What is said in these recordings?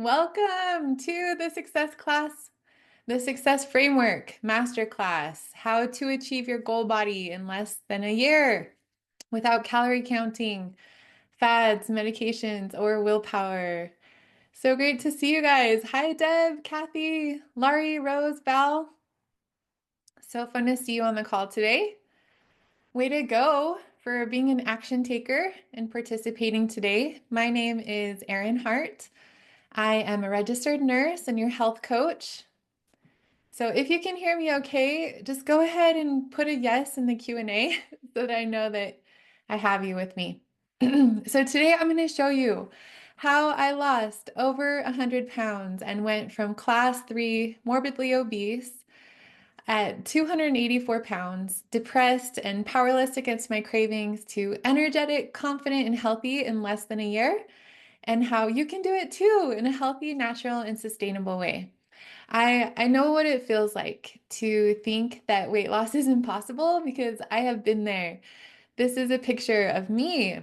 Welcome to the Success Class, the Success Framework Masterclass, how to achieve your goal body in less than a year without calorie counting, fads, medications, or willpower. So great to see you guys. Hi, Deb, Kathy, Laurie, Rose, Val. So fun to see you on the call today. Way to go for being an action taker and participating today. My name is Erin Hart. I am a registered nurse and your health coach. So if you can hear me okay, just go ahead and put a yes in the Q&A so that I know that I have you with me. So today I'm going to show you how I lost over 100 pounds and went from class 3 morbidly obese at 284 pounds, depressed and powerless against my cravings, to energetic, confident, and healthy in less than a year, and how you can do it too in a healthy, natural, and sustainable way. I know what it feels like to think that weight loss is impossible because I have been there. This is a picture of me.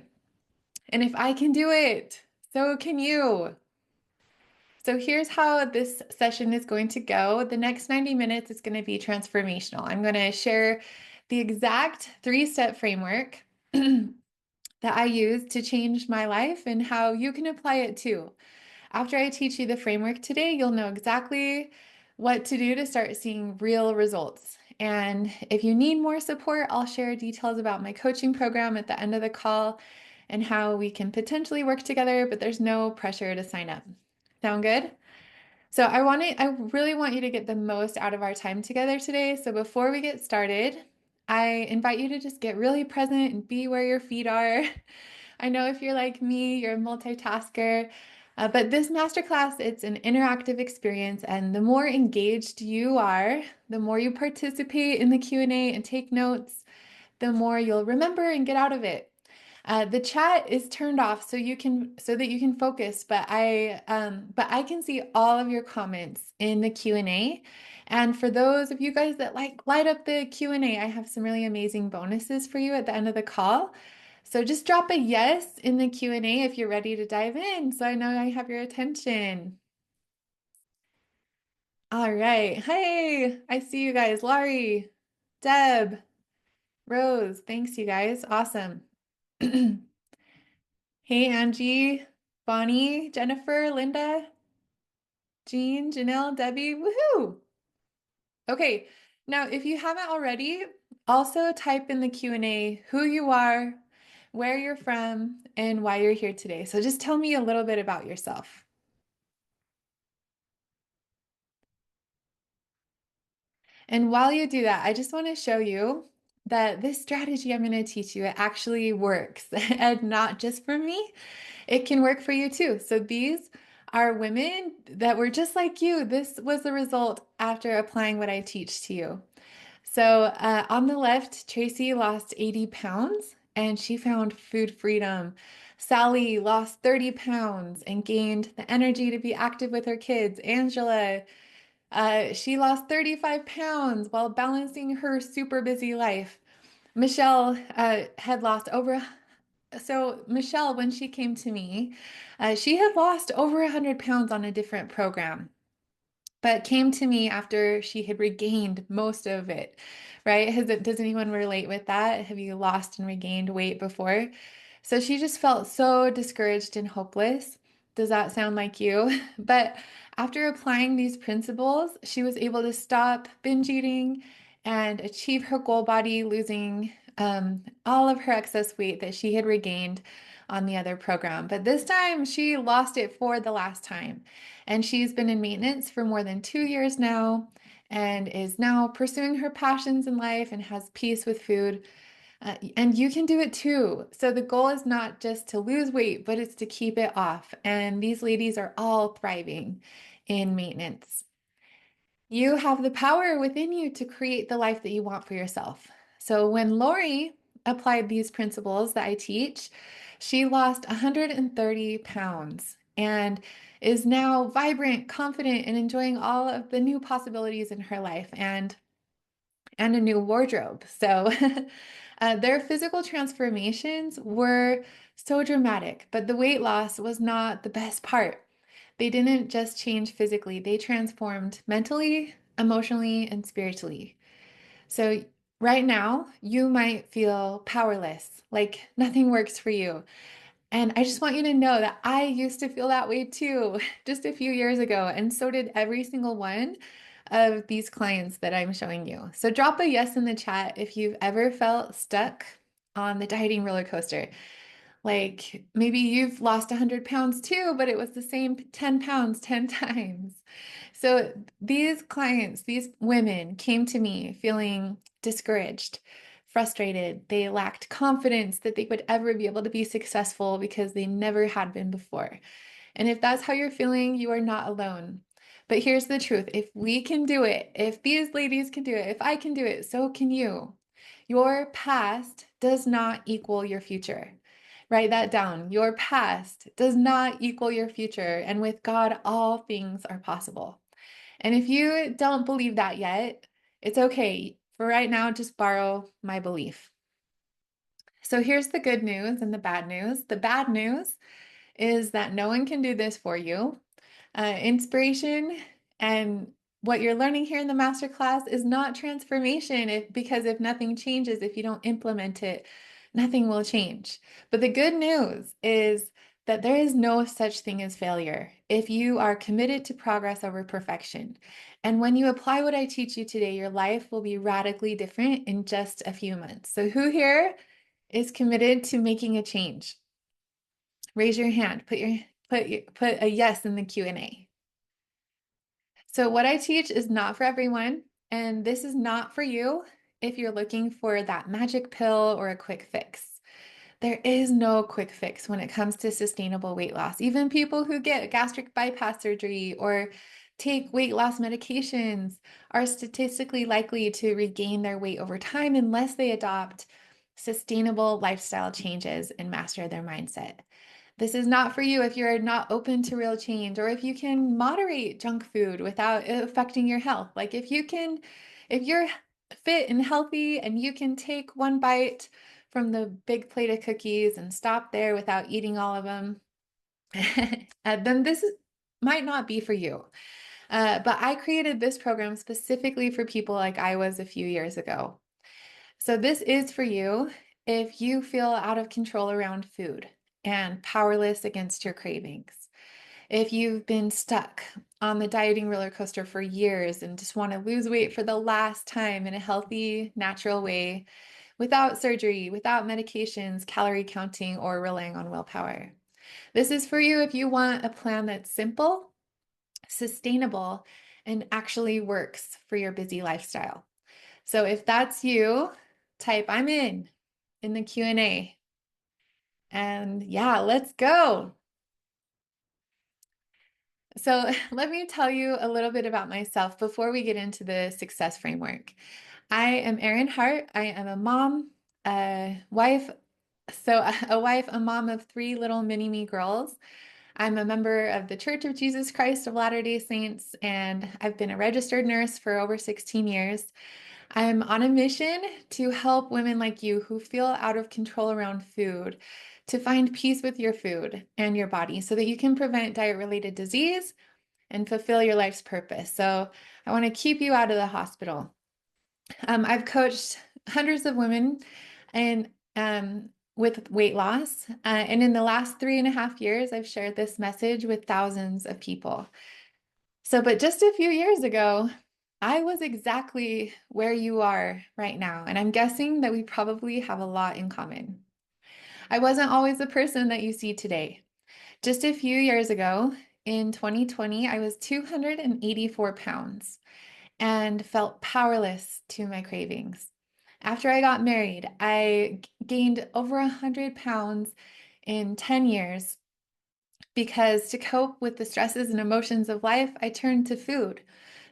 And if I can do it, so can you. So here's how this session is going to go. The next 90 minutes is going to be transformational. I'm going to share the exact 3-step framework that I use to change my life and how you can apply it too. After I teach you the framework today, you'll know exactly what to do to start seeing real results. And if you need more support, I'll share details about my coaching program at the end of the call and how we can potentially work together, but there's no pressure to sign up. Sound good? So I really want you to get the most out of our time together today. So before we get started, I invite you to just get really present and be where your feet are. I know if you're like me, you're a multitasker, but this masterclass, it's an interactive experience, and the more engaged you are, the more you participate in the Q&A and take notes, the more you'll remember and get out of it. The chat is turned off so that you can focus, but I can see all of your comments in the Q&A. And for those of you guys that like light up the Q&A, I have some really amazing bonuses for you at the end of the call. So just drop a yes in the Q&A if you're ready to dive in, so I know I have your attention. All right. Hey, I see you guys. Laurie, Deb, Rose, thanks you guys. Awesome. Hey, Angie, Bonnie, Jennifer, Linda, Jean, Janelle, Debbie, woohoo! Okay, now if you haven't already, also type in the Q&A who you are, where you're from, and why you're here today. So just tell me a little bit about yourself. And while you do that, I just want to show you that this strategy I'm going to teach you, it actually works, and not just for me. It can work for you too. So these are women that were just like you. This was the result after applying what I teach to you. So on the left, Tracy lost 80 pounds and she found food freedom. Sally lost 30 pounds and gained the energy to be active with her kids. Angela, she lost 35 pounds while balancing her super busy life. Michelle had lost over so Michelle, when she came to me, she had lost over 100 pounds on a different program, but came to me after she had regained most of it, right? Does anyone relate with that? Have you lost and regained weight before? So she just felt so discouraged and hopeless. Does that sound like you? But after applying these principles, she was able to stop binge eating and achieve her goal body, losing all of her excess weight that she had regained on the other program. But this time she lost it for the last time. And she's been in maintenance for more than 2 years now and is now pursuing her passions in life and has peace with food. And you can do it too. So the goal is not just to lose weight, but it's to keep it off. And these ladies are all thriving in maintenance. You have the power within you to create the life that you want for yourself. So when Lori applied these principles that I teach, she lost 130 pounds and is now vibrant, confident, and enjoying all of the new possibilities in her life and a new wardrobe. So their physical transformations were so dramatic, but the weight loss was not the best part. They didn't just change physically, they transformed mentally, emotionally, and spiritually. So right now, you might feel powerless, like nothing works for you. And I just want you to know that I used to feel that way too, just a few years ago. And so did every single one of these clients that I'm showing you. So drop a yes in the chat if you've ever felt stuck on the dieting roller coaster. Like maybe you've lost 100 pounds too, but it was the same 10 pounds 10 times. So these clients, these women came to me feeling discouraged, frustrated. They lacked confidence that they would ever be able to be successful because they never had been before. And if that's how you're feeling, you are not alone. But here's the truth. If we can do it, if these ladies can do it, if I can do it, so can you. Your past does not equal your future. Write that down. Your past does not equal your future. And with God, all things are possible. And if you don't believe that yet, it's okay. For right now, just borrow my belief. So here's the good news and the bad news. The bad news is that no one can do this for you. Inspiration and what you're learning here in the masterclass is not transformation because if nothing changes, if you don't implement it, nothing will change. But the good news is that there is no such thing as failure if you are committed to progress over perfection. And when you apply what I teach you today, your life will be radically different in just a few months. So who here is committed to making a change? Raise your hand. Put a yes in the Q&A. So what I teach is not for everyone, and this is not for you if you're looking for that magic pill or a quick fix. There is no quick fix when it comes to sustainable weight loss. Even people who get gastric bypass surgery or take weight loss medications are statistically likely to regain their weight over time unless they adopt sustainable lifestyle changes and master their mindset. This is not for you if you're not open to real change or if you can moderate junk food without it affecting your health. Like if you're fit and healthy and you can take one bite from the big plate of cookies and stop there without eating all of them, then might not be for you. But I created this program specifically for people like I was a few years ago. So this is for you if you feel out of control around food and powerless against your cravings. If you've been stuck on the dieting roller coaster for years and just want to lose weight for the last time in a healthy, natural way, without surgery, without medications, calorie counting, or relying on willpower. This is for you if you want a plan that's simple, sustainable, and actually works for your busy lifestyle. So if that's you, type I'm in the Q&A. And yeah, let's go. So let me tell you a little bit about myself before we get into the success framework. I am Erin Hart. I am a mom, a wife, a mom of 3 little mini-me girls. I'm a member of the Church of Jesus Christ of Latter-day Saints, and I've been a registered nurse for over 16 years. I'm on a mission to help women like you who feel out of control around food to find peace with your food and your body so that you can prevent diet-related disease and fulfill your life's purpose. So I want to keep you out of the hospital. I've coached hundreds of women and with weight loss. And in the last 3.5 years, I've shared this message with thousands of people. But just a few years ago, I was exactly where you are right now. And I'm guessing that we probably have a lot in common. I wasn't always the person that you see today. Just a few years ago, in 2020, I was 284 pounds and felt powerless to my cravings. After I got married, I gained over 100 pounds in 10 years because to cope with the stresses and emotions of life, I turned to food,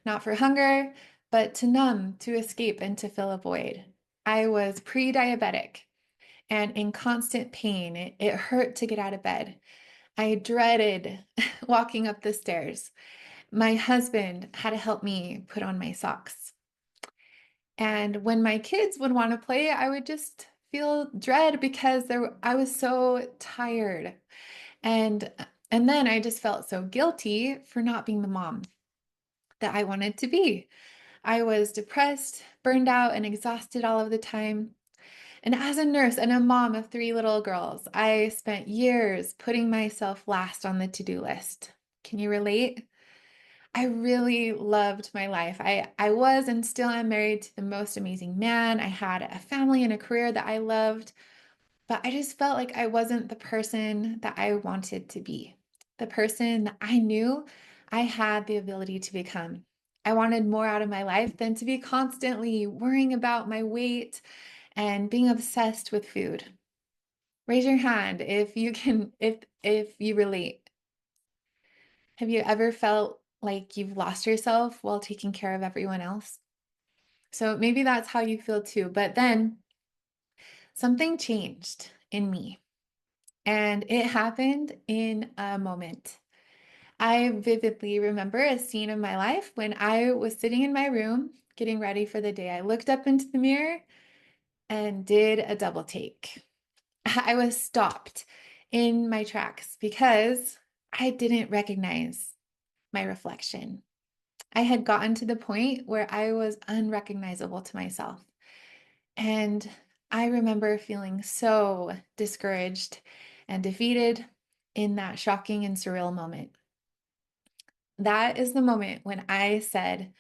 not for hunger, but to numb, to escape, and to fill a void. I was pre-diabetic and in constant pain. It hurt to get out of bed. I dreaded walking up the stairs. My husband had to help me put on my socks. And when my kids would want to play, I would just feel dread because I was so tired. And And then I just felt so guilty for not being the mom that I wanted to be. I was depressed, burned out, and exhausted all of the time. And as a nurse and a mom of three little girls, I spent years putting myself last on the to-do list. Can you relate? I really loved my life. I was and still am married to the most amazing man. I had a family and a career that I loved, but I just felt like I wasn't the person that I wanted to be, the person that I knew I had the ability to become. I wanted more out of my life than to be constantly worrying about my weight and being obsessed with food. Raise your hand if you can, if you relate. Have you ever felt like you've lost yourself while taking care of everyone else? So maybe that's how you feel too. But then something changed in me, and it happened in a moment. I vividly remember a scene of my life when I was sitting in my room getting ready for the day. I looked up into the mirror and did a double take. I was stopped in my tracks because I didn't recognize my reflection. I had gotten to the point where I was unrecognizable to myself. And I remember feeling so discouraged and defeated in that shocking and surreal moment. That is the moment when I said,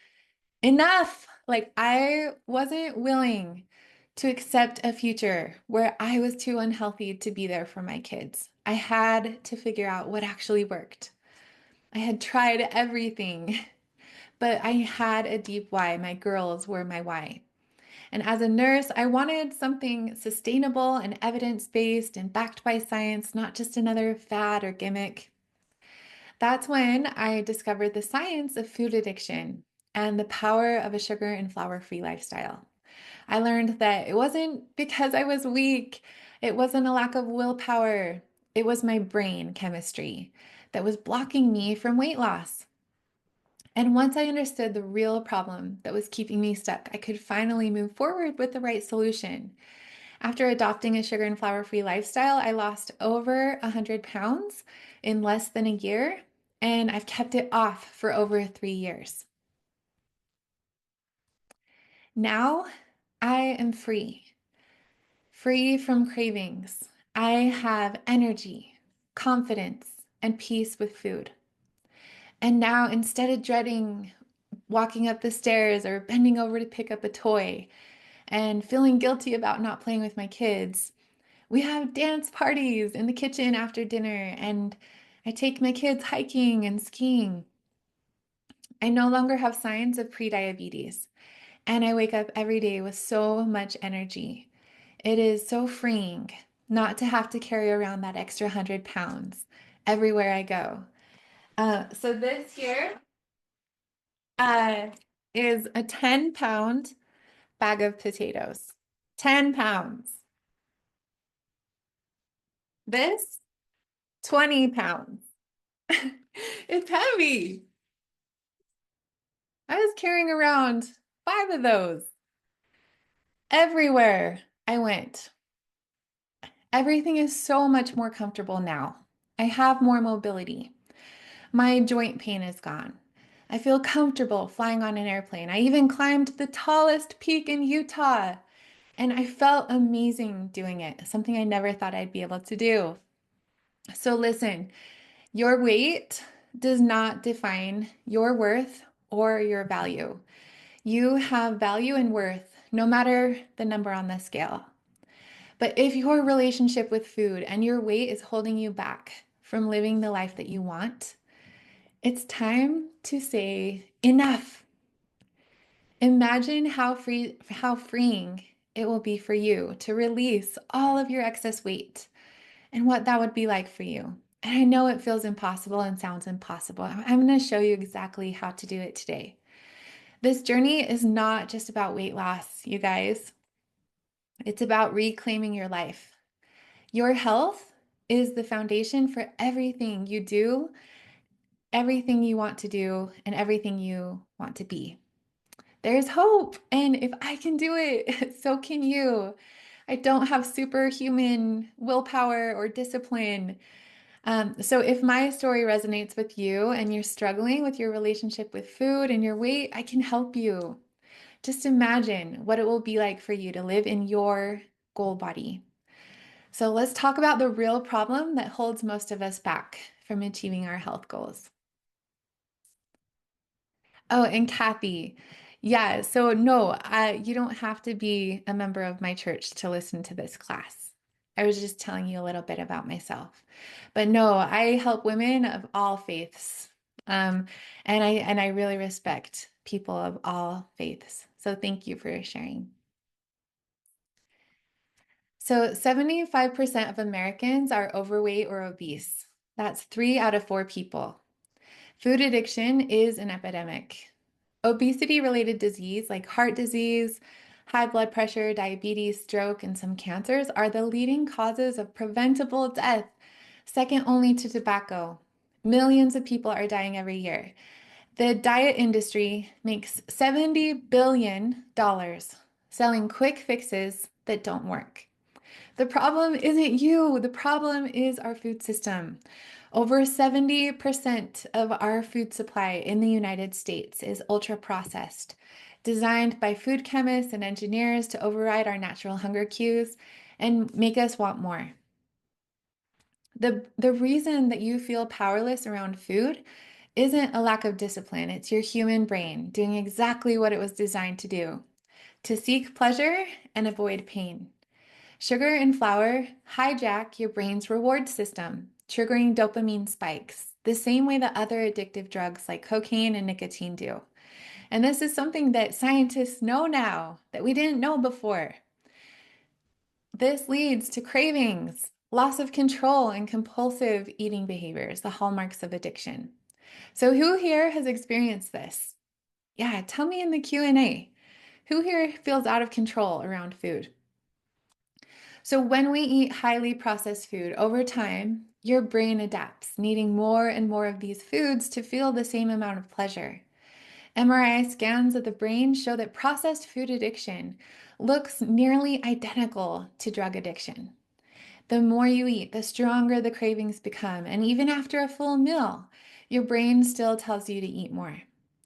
enough! Like I wasn't willing to accept a future where I was too unhealthy to be there for my kids. I had to figure out what actually worked. I had tried everything, but I had a deep why. My girls were my why. And as a nurse, I wanted something sustainable and evidence-based and backed by science, not just another fad or gimmick. That's when I discovered the science of food addiction and the power of a sugar and flour-free lifestyle. I learned that it wasn't because I was weak, it wasn't a lack of willpower, it was my brain chemistry that was blocking me from weight loss. And once I understood the real problem that was keeping me stuck, I could finally move forward with the right solution. After adopting a sugar and flour-free lifestyle, I lost over 100 pounds in less than a year, and I've kept it off for over 3 years. Now I am free from cravings. I have energy, confidence, and peace with food. And now instead of dreading walking up the stairs or bending over to pick up a toy and feeling guilty about not playing with my kids, we have dance parties in the kitchen after dinner, and I take my kids hiking and skiing. I no longer have signs of prediabetes, and I wake up every day with so much energy. It is so freeing not to have to carry around that extra 100 pounds everywhere I go. So this here uh, is a 10-pound bag of potatoes. 10 pounds. This, 20 pounds. It's heavy. I was carrying around 5 of those everywhere I went. Everything is so much more comfortable now. I have more mobility. My joint pain is gone. I feel comfortable flying on an airplane. I even climbed the tallest peak in Utah, and I felt amazing doing it, something I never thought I'd be able to do. So listen, your weight does not define your worth or your value. You have value and worth no matter the number on the scale. But if your relationship with food and your weight is holding you back from living the life that you want, it's time to say enough. Imagine how freeing it will be for you to release all of your excess weight and what that would be like for you. And I know it feels impossible and sounds impossible. I'm going to show you exactly how to do it today. This journey is not just about weight loss, you guys. It's about reclaiming your life. Your health is the foundation for everything you do, everything you want to do, and everything you want to be. There's hope, and if I can do it, so can you. I don't have superhuman willpower or discipline. So if my story resonates with you and you're struggling with your relationship with food and your weight, I can help you. Just imagine what it will be like for you to live in your goal body. So let's talk about the real problem that holds most of us back from achieving our health goals. Oh, and Kathy, yeah, so no, you don't have to be a member of my church to listen to this class. I was just telling you a little bit about myself. But no, I help women of all faiths. Um, and I really respect people of all faiths. So thank you for sharing. So 75% of Americans are overweight or obese. That's 3 out of 4 people. Food addiction is an epidemic. Obesity-related disease like heart disease, high blood pressure, diabetes, stroke, and some cancers are the leading causes of preventable death, second only to tobacco. Millions of people are dying every year. The diet industry makes $70 billion selling quick fixes that don't work. The problem isn't you. The problem is our food system. Over 70% of our food supply in the United States is ultra processed, designed by food chemists and engineers to override our natural hunger cues and make us want more. The reason that you feel powerless around food isn't a lack of discipline. It's your human brain doing exactly what it was designed to do, to seek pleasure and avoid pain. Sugar and flour hijack your brain's reward system, triggering dopamine spikes, the same way that other addictive drugs like cocaine and nicotine do. And this is something that scientists know now that we didn't know before. This leads to cravings, loss of control, and compulsive eating behaviors, the hallmarks of addiction. So who here has experienced this? Yeah, tell me in the Q&A. Who here feels out of control around food? So when we eat highly processed food over time, your brain adapts, needing more and more of these foods to feel the same amount of pleasure. MRI scans of the brain show that processed food addiction looks nearly identical to drug addiction. The more you eat, the stronger the cravings become, and even after a full meal, your brain still tells you to eat more.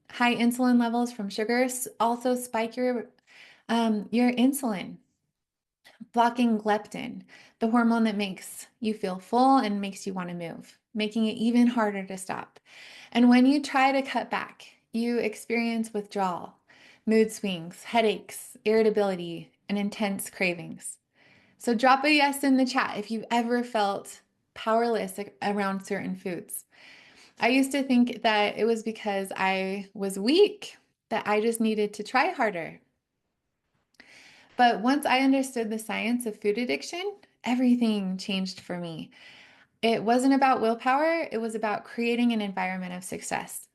High insulin levels from sugars also spike your insulin, blocking leptin, the hormone that makes you feel full and makes you want to move, making it even harder to stop. And when you try to cut back, you experience withdrawal, mood swings, headaches, irritability, and intense cravings. So drop a yes in the chat if you've ever felt powerless around certain foods. I used to think that it was because I was weak, that I just needed to try harder. But once I understood the science of food addiction, everything changed for me. It wasn't about willpower, it was about creating an environment of success.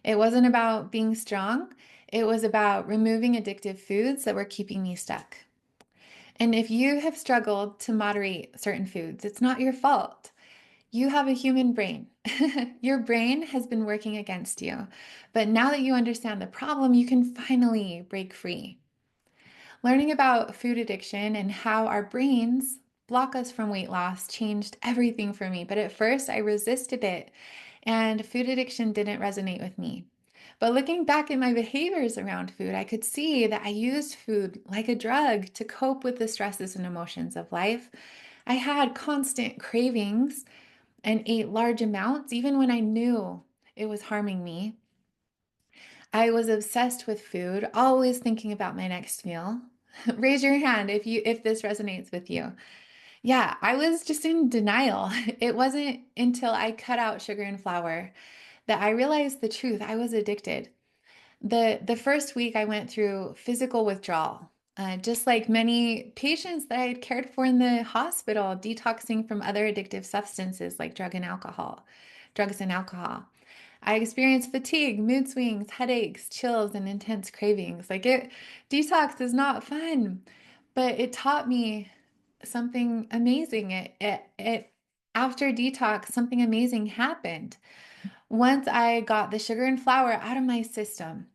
It wasn't about being strong, it was about removing addictive foods that were keeping me stuck. And if you have struggled to moderate certain foods, it's not your fault. You have a human brain. Your brain has been working against you. But now that you understand the problem, you can finally break free. Learning about food addiction and how our brains block us from weight loss changed everything for me. But at first, I resisted it, and food addiction didn't resonate with me. But looking back at my behaviors around food, I could see that I used food like a drug to cope with the stresses and emotions of life. I had constant cravings and ate large amounts, even when I knew it was harming me. I was obsessed with food, always thinking about my next meal. Raise your hand if this resonates with you. Yeah, I was just in denial. It wasn't until I cut out sugar and flour that I realized the truth. I was addicted. The first week I went through physical withdrawal, just like many patients that I had cared for in the hospital, detoxing from other addictive substances like drugs and alcohol. I experienced fatigue, mood swings, headaches, chills, and intense cravings. Detox is not fun, but it taught me something amazing. After detox, something amazing happened. Once I got the sugar and flour out of my system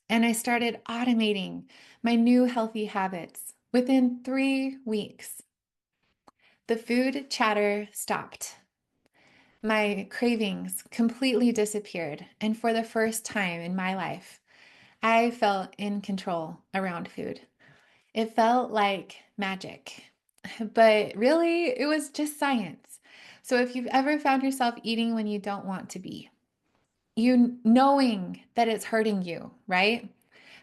and I started automating my new healthy habits, within 3 weeks, the food chatter stopped. My cravings completely disappeared. And for the first time in my life, I felt in control around food. It felt like magic, but really, it was just science. So if you've ever found yourself eating when you don't want to be, you knowing that it's hurting you, right?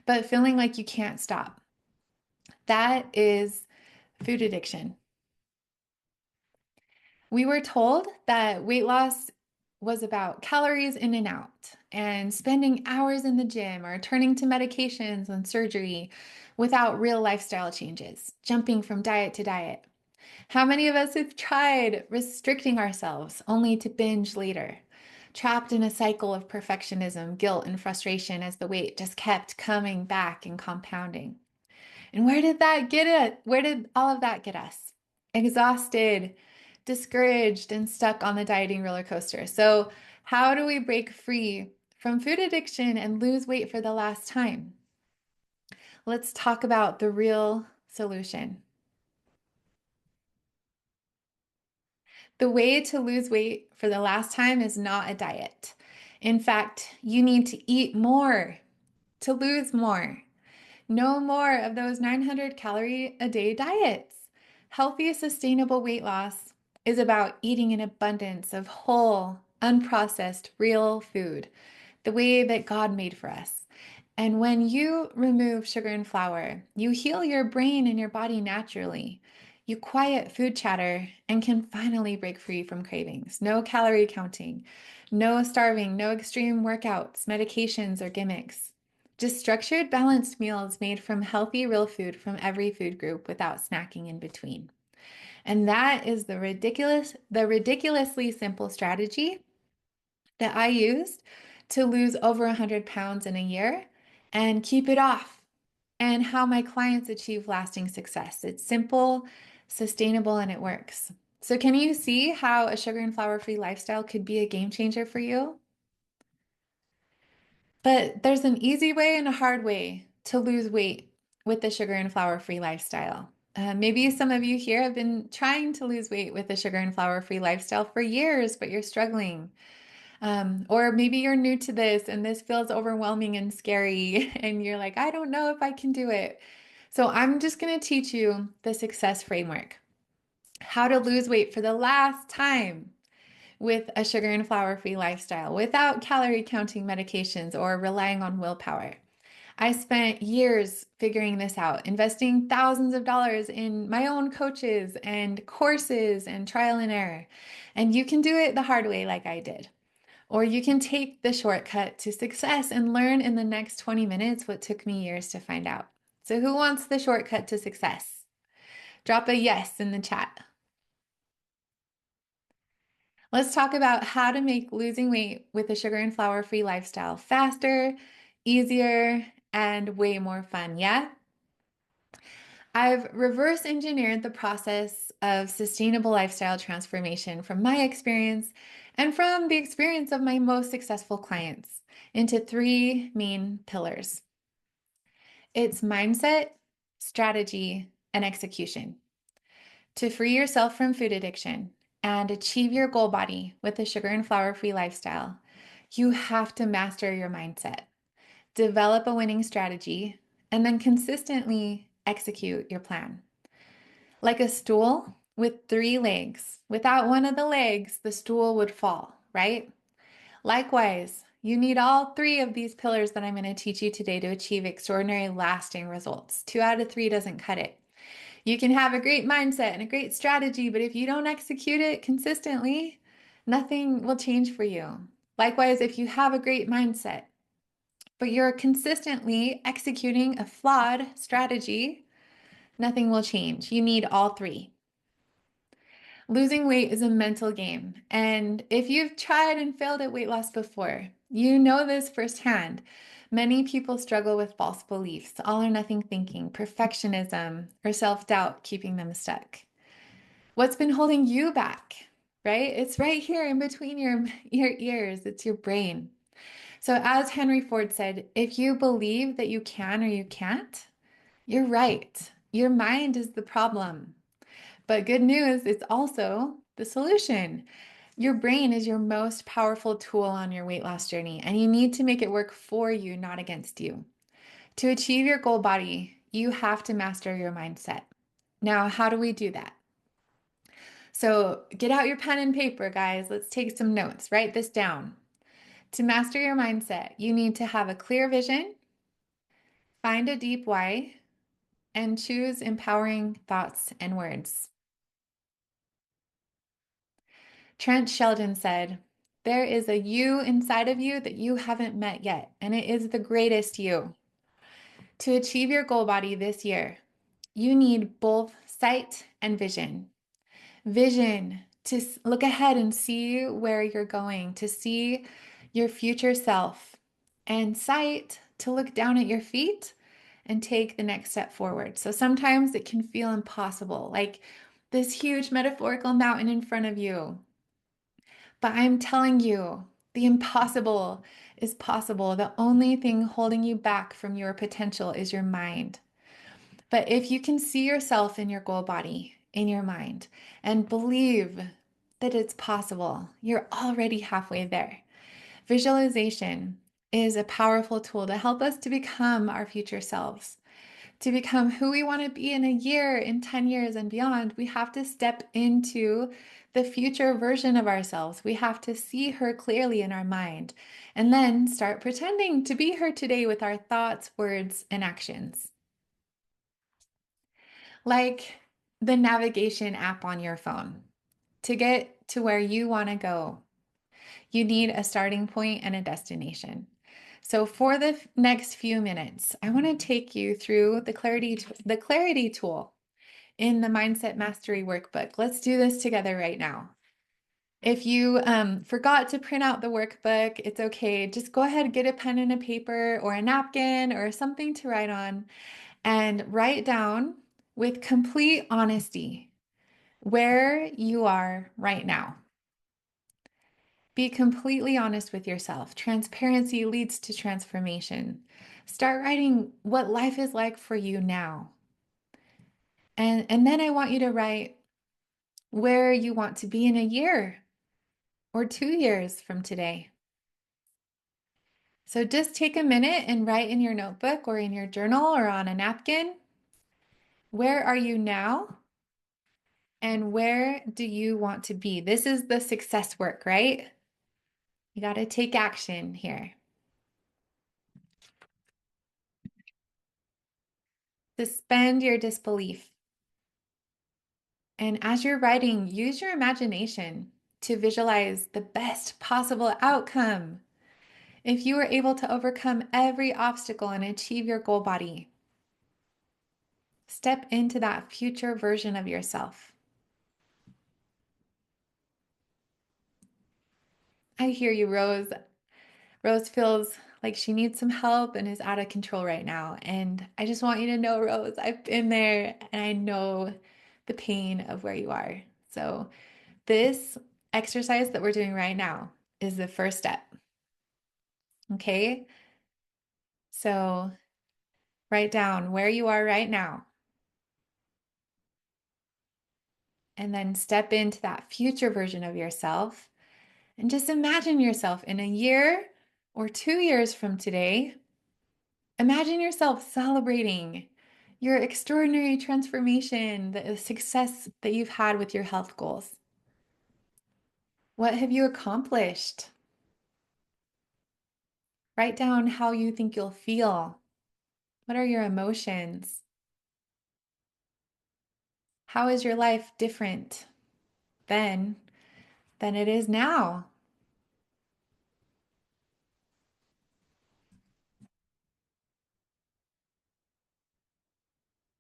But feeling like you can't stop, that is food addiction. We were told that weight loss was about calories in and out and spending hours in the gym or turning to medications and surgery without real lifestyle changes, jumping from diet to diet. How many of us have tried restricting ourselves only to binge later, trapped in a cycle of perfectionism, guilt, and frustration as the weight just kept coming back and compounding? And where did that get it? Where did all of that get us? Exhausted, discouraged, and stuck on the dieting roller coaster. So, how do we break free from food addiction and lose weight for the last time? Let's talk about the real solution. The way to lose weight for the last time is not a diet. In fact, you need to eat more to lose more. No more of those 900 calorie a day diets. Healthy, sustainable weight loss is about eating an abundance of whole, unprocessed, real food, the way that God made for us. And when you remove sugar and flour, you heal your brain and your body naturally. You quiet food chatter and can finally break free from cravings. No calorie counting, no starving, no extreme workouts, medications, or gimmicks. Just structured, balanced meals made from healthy, real food from every food group without snacking in between. And that is the ridiculously simple strategy that I used to lose over 100 pounds in a year and keep it off, and how my clients achieve lasting success. It's simple, sustainable, and it works. So, can you see how a sugar and flour free lifestyle could be a game changer for you? But there's an easy way and a hard way to lose weight with the sugar and flour free lifestyle. Maybe some of you here have been trying to lose weight with the sugar and flour free lifestyle for years, but you're struggling. Or maybe you're new to this and this feels overwhelming and scary, and you're like, I don't know if I can do it. So, I'm just going to teach you the success framework, how to lose weight for the last time with a sugar and flour free lifestyle without calorie counting medications or relying on willpower. I spent years figuring this out, investing thousands of dollars in my own coaches and courses and trial and error. And you can do it the hard way, like I did. Or you can take the shortcut to success and learn in the next 20 minutes what took me years to find out. So, who wants the shortcut to success? Drop a yes in the chat. Let's talk about how to make losing weight with a sugar and flour free lifestyle faster, easier, and way more fun. Yeah? I've reverse engineered the process of sustainable lifestyle transformation from my experience and from the experience of my most successful clients into three main pillars. It's mindset, strategy, and execution. To free yourself from food addiction and achieve your goal body with a sugar and flour free lifestyle, you have to master your mindset, develop a winning strategy, and then consistently execute your plan. Like a stool with three legs, without one of the legs, the stool would fall, right? Likewise, you need all three of these pillars that I'm going to teach you today to achieve extraordinary, lasting results. 2 out of 3 doesn't cut it. You can have a great mindset and a great strategy, but if you don't execute it consistently, nothing will change for you. Likewise, if you have a great mindset, but you're consistently executing a flawed strategy, nothing will change. You need all three. Losing weight is a mental game. And if you've tried and failed at weight loss before, you know this firsthand. Many people struggle with false beliefs, all or nothing thinking, perfectionism, or self doubt keeping them stuck. What's been holding you back, right? It's right here in between your ears, it's your brain. So, as Henry Ford said, if you believe that you can or you can't, you're right. Your mind is the problem. But good news, it's also the solution. Your brain is your most powerful tool on your weight loss journey, and you need to make it work for you, not against you. To achieve your goal body, you have to master your mindset. Now, how do we do that? So get out your pen and paper, guys. Let's take some notes. Write this down. To master your mindset, you need to have a clear vision, find a deep why, and choose empowering thoughts and words. Trent Sheldon said, "There is a you inside of you that you haven't met yet, and it is the greatest you." To achieve your goal body this year, you need both sight and vision. Vision to look ahead and see where you're going, to see your future self, and sight to look down at your feet and take the next step forward. So sometimes it can feel impossible, like this huge metaphorical mountain in front of you. But I'm telling you, the impossible is possible. The only thing holding you back from your potential is your mind. But if you can see yourself in your goal body, in your mind, and believe that it's possible, you're already halfway there. Visualization is a powerful tool to help us to become our future selves. To become who we want to be in a year, in 10 years, and beyond, we have to step into the future version of ourselves. We have to see her clearly in our mind and then start pretending to be her today with our thoughts, words, and actions. Like the navigation app on your phone. To get to where you want to go, you need a starting point and a destination. So for the next few minutes, I want to take you through the clarity tool in the Mindset Mastery Workbook. Let's do this together right now. If you forgot to print out the workbook, it's okay. Just go ahead, get a pen and a paper or a napkin or something to write on and write down with complete honesty where you are right now. Be completely honest with yourself. Transparency leads to transformation. Start writing what life is like for you now. And then I want you to write where you want to be in a year or 2 years from today. So just take a minute and write in your notebook or in your journal or on a napkin. Where are you now? And where do you want to be? This is the success work, right? You got to take action here. Suspend your disbelief. And as you're writing, use your imagination to visualize the best possible outcome. If you were able to overcome every obstacle and achieve your goal body, step into that future version of yourself. I hear you, Rose. Rose feels like she needs some help and is out of control right now. And I just want you to know, Rose, I've been there and I know the pain of where you are. So, this exercise that we're doing right now is the first step. Okay? So, write down where you are right now. And then step into that future version of yourself. And just imagine yourself in a year or 2 years from today. Imagine yourself celebrating your extraordinary transformation, the success that you've had with your health goals. What have you accomplished? Write down how you think you'll feel. What are your emotions? How is your life different then than it is now?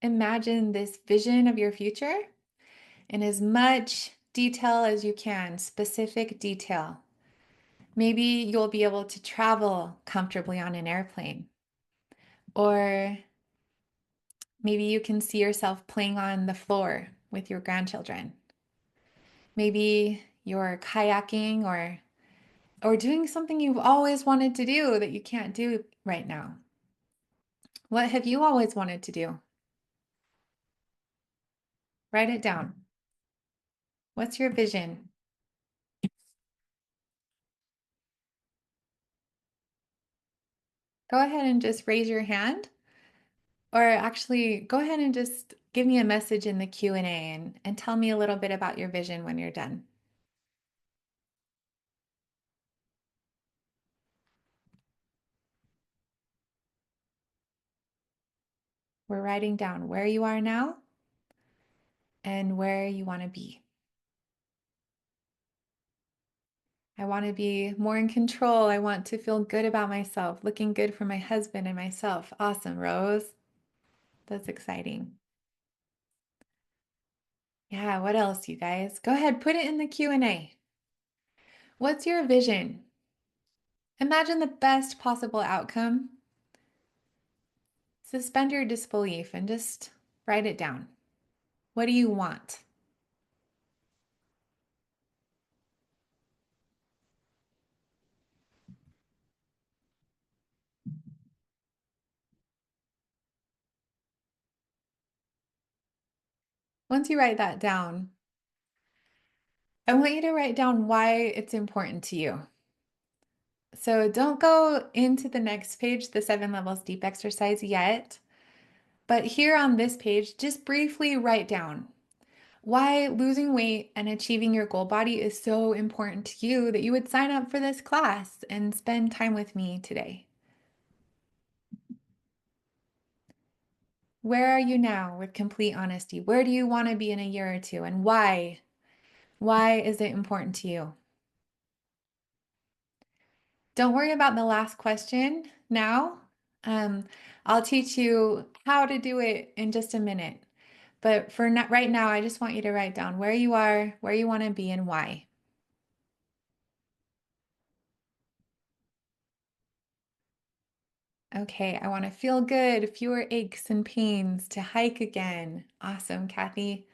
Imagine this vision of your future in as much detail as you can, specific detail. Maybe you'll be able to travel comfortably on an airplane, or maybe you can see yourself playing on the floor with your grandchildren. Maybe you're kayaking or doing something you've always wanted to do that you can't do right now. What have you always wanted to do? Write it down. What's your vision? Go ahead and just raise your hand, or actually go ahead and just give me a message in the Q&A and tell me a little bit about your vision when you're done. We're writing down where you are now and where you want to be. I want to be more in control. I want to feel good about myself, looking good for my husband and myself. Awesome, Rose. That's exciting. Yeah, what else, you guys? Go ahead, put it in the Q&A. What's your vision? Imagine the best possible outcome. Suspend your disbelief and just write it down. What do you want? Once you write that down, I want you to write down why it's important to you. So don't go into the next page, the 7 levels deep exercise yet, but here on this page, just briefly write down why losing weight and achieving your goal body is so important to you that you would sign up for this class and spend time with me today. Where are you now with complete honesty? Where do you want to be in a year or two, and why? Why is it important to you? Don't worry about the last question now. Um, I'll teach you how to do it in just a minute. But for right now, I just want you to write down where you are, where you want to be, and why. Okay, I want to feel good, fewer aches and pains, to hike again. Awesome, Kathy.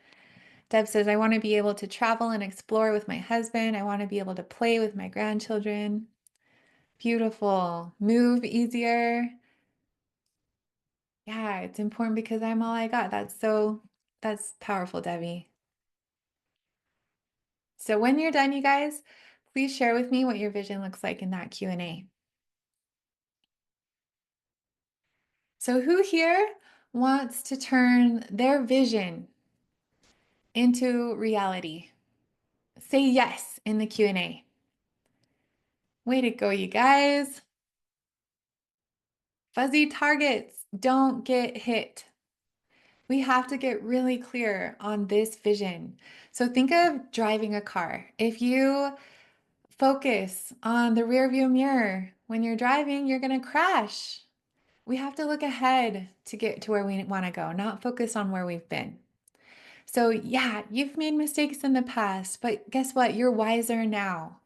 Deb says, I want to be able to travel and explore with my husband. I want to be able to play with my grandchildren. Beautiful. Move easier. Yeah, it's important because I'm all I got. That's powerful, Debbie. So when you're done, you guys, please share with me what your vision looks like in that Q&A. So who here wants to turn their vision into reality? Say yes in the Q&A. Way to go, you guys. Fuzzy targets don't get hit. We have to get really clear on this vision. So think of driving a car. If you focus on the rear view mirror when you're driving, you're going to crash. We have to look ahead to get to where we want to go, not focus on where we've been. So, yeah, you've made mistakes in the past, but guess what? You're wiser now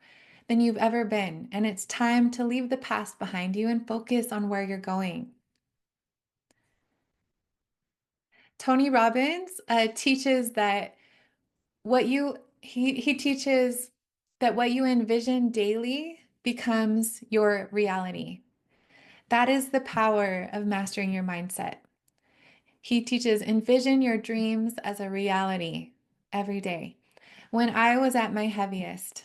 than you've ever been. And it's time to leave the past behind you and focus on where you're going. Tony Robbins teaches that he teaches that what you envision daily becomes your reality. That is the power of mastering your mindset. He teaches envision your dreams as a reality every day. When I was at my heaviest,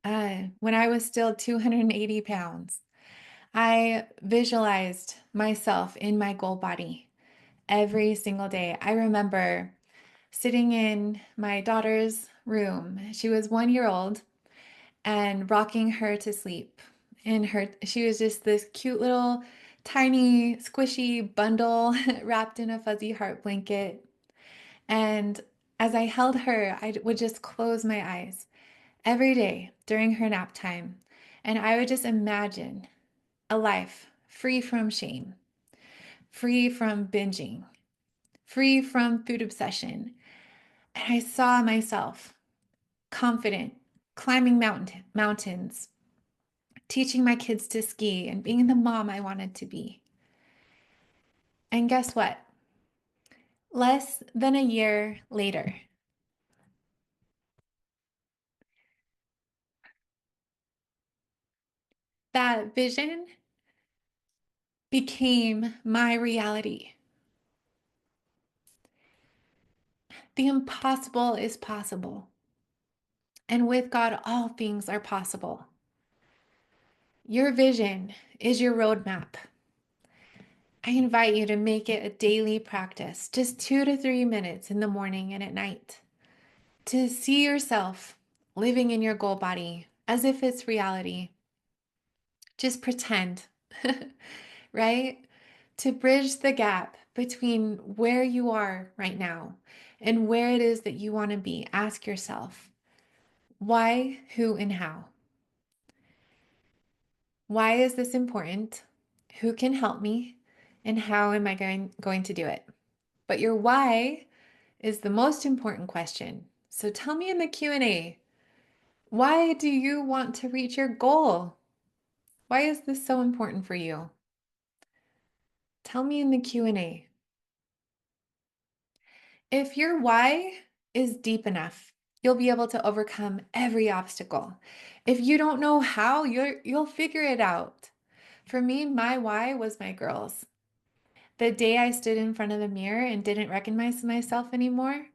when I was still 280 pounds, I visualized myself in my goal body every single day. I remember sitting in my daughter's room. She was 1 year old, and rocking her to sleep. She was just this cute little tiny squishy bundle wrapped in a fuzzy heart blanket. And as I held her, I would just close my eyes every day during her nap time. And I would just imagine a life free from shame, free from binging, free from food obsession. And I saw myself confident, climbing mountains, teaching my kids to ski, and being the mom I wanted to be. And guess what? Less than a year later, that vision became my reality. The impossible is possible. And with God, all things are possible. Your vision is your roadmap. I invite you to make it a daily practice, just 2 to 3 minutes in the morning and at night, to see yourself living in your goal body as if it's reality. Just pretend, right? To bridge the gap between where you are right now and where it is that you want to be, ask yourself, why, who, and how? Why is this important? Who can help me? And how am I going to do it? But your why is the most important question. So tell me in the Q&A, why do you want to reach your goal? Why is this so important for you? Tell me in the Q&A. If your why is deep enough, you'll be able to overcome every obstacle. If you don't know how, you'll figure it out. For me, my why was my girls. The day I stood in front of the mirror and didn't recognize myself anymore,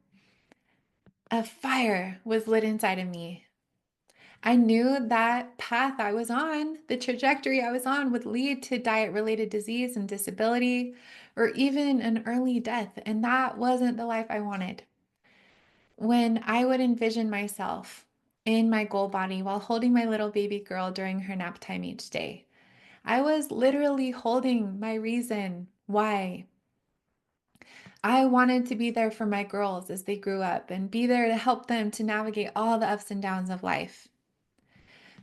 a fire was lit inside of me. I knew that path I was on, the trajectory I was on, would lead to diet-related disease and disability, or even an early death, and that wasn't the life I wanted. When I would envision myself in my goal body while holding my little baby girl during her nap time each day, I was literally holding my reason why. I wanted to be there for my girls as they grew up and be there to help them to navigate all the ups and downs of life.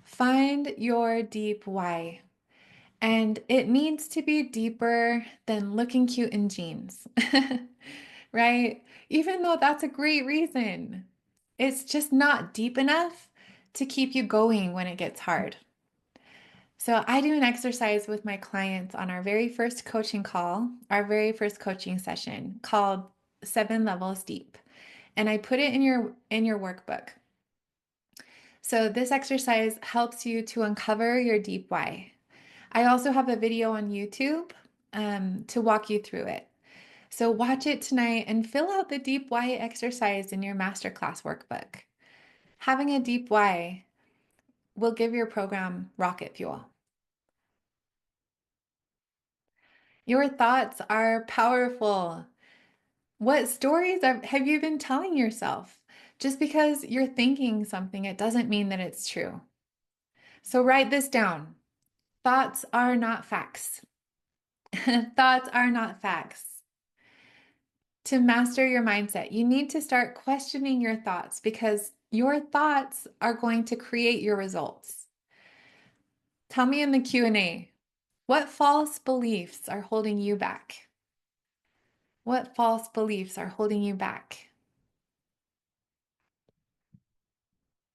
Find your deep why. And it needs to be deeper than looking cute in jeans, right? Even though that's a great reason, it's just not deep enough to keep you going when it gets hard. So I do an exercise with my clients on our very first coaching call, our very first coaching session called 7 Levels Deep. And I put it in your workbook. So this exercise helps you to uncover your deep why. I also have a video on YouTube to walk you through it. So watch it tonight and fill out the deep why exercise in your masterclass workbook. Having a deep why will give your program rocket fuel. Your thoughts are powerful. What stories have you been telling yourself? Just because you're thinking something, it doesn't mean that it's true. So write this down. Thoughts are not facts. Thoughts are not facts. To master your mindset, you need to start questioning your thoughts because your thoughts are going to create your results. Tell me in the Q&A, what false beliefs are holding you back? What false beliefs are holding you back?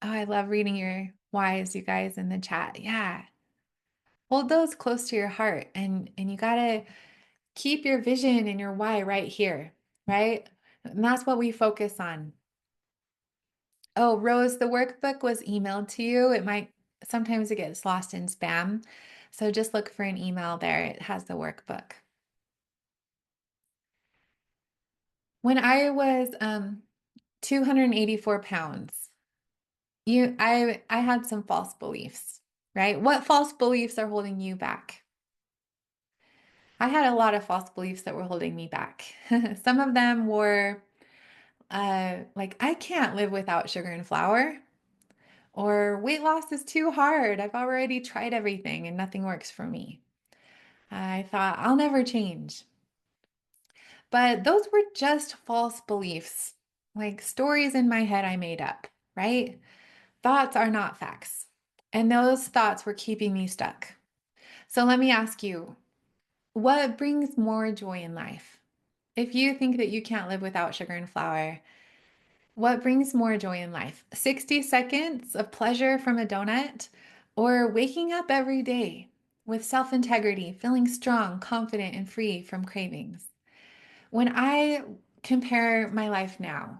Oh, I love reading your whys, you guys, in the chat. Yeah. Hold those close to your heart and you got to keep your vision and your why right here, right? And that's what we focus on. Oh, Rose, the workbook was emailed to you. Sometimes it gets lost in spam. So just look for an email there. It has the workbook. When I was 284 pounds, I had some false beliefs, right? What false beliefs are holding you back? I had a lot of false beliefs that were holding me back. Some of them were like, I can't live without sugar and flour. Or weight loss is too hard. I've already tried everything and nothing works for me. I thought I'll never change. But those were just false beliefs, like stories in my head I made up, right? Thoughts are not facts. And those thoughts were keeping me stuck. So let me ask you, what brings more joy in life? If you think that you can't live without sugar and flour, what brings more joy in life? 60 seconds of pleasure from a donut or waking up every day with self-integrity, feeling strong, confident, and free from cravings? When I compare my life now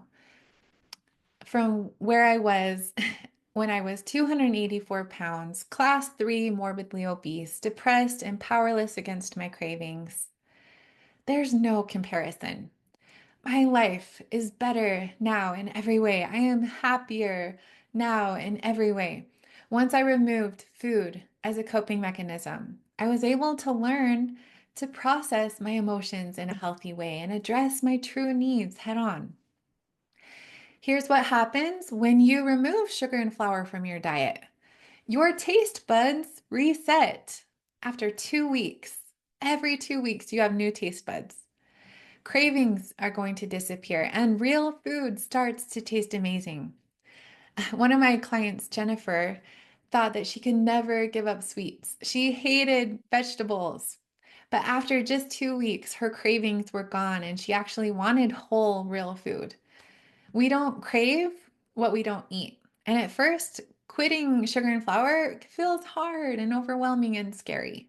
from where I was when I was 284 pounds, class 3, morbidly obese, depressed, and powerless against my cravings, there's no comparison. My life is better now in every way. I am happier now in every way. Once I removed food as a coping mechanism. I was able to learn to process my emotions in a healthy way and address my true needs head on. Here's what happens when you remove sugar and flour from your diet. Your taste buds reset after 2 weeks. Every 2 weeks, you have new taste buds. Cravings are going to disappear, and real food starts to taste amazing. One of my clients, Jennifer, thought that she could never give up sweets. She hated vegetables. But after just 2 weeks, her cravings were gone and she actually wanted whole, real food. We don't crave what we don't eat. And at first, quitting sugar and flour feels hard and overwhelming and scary.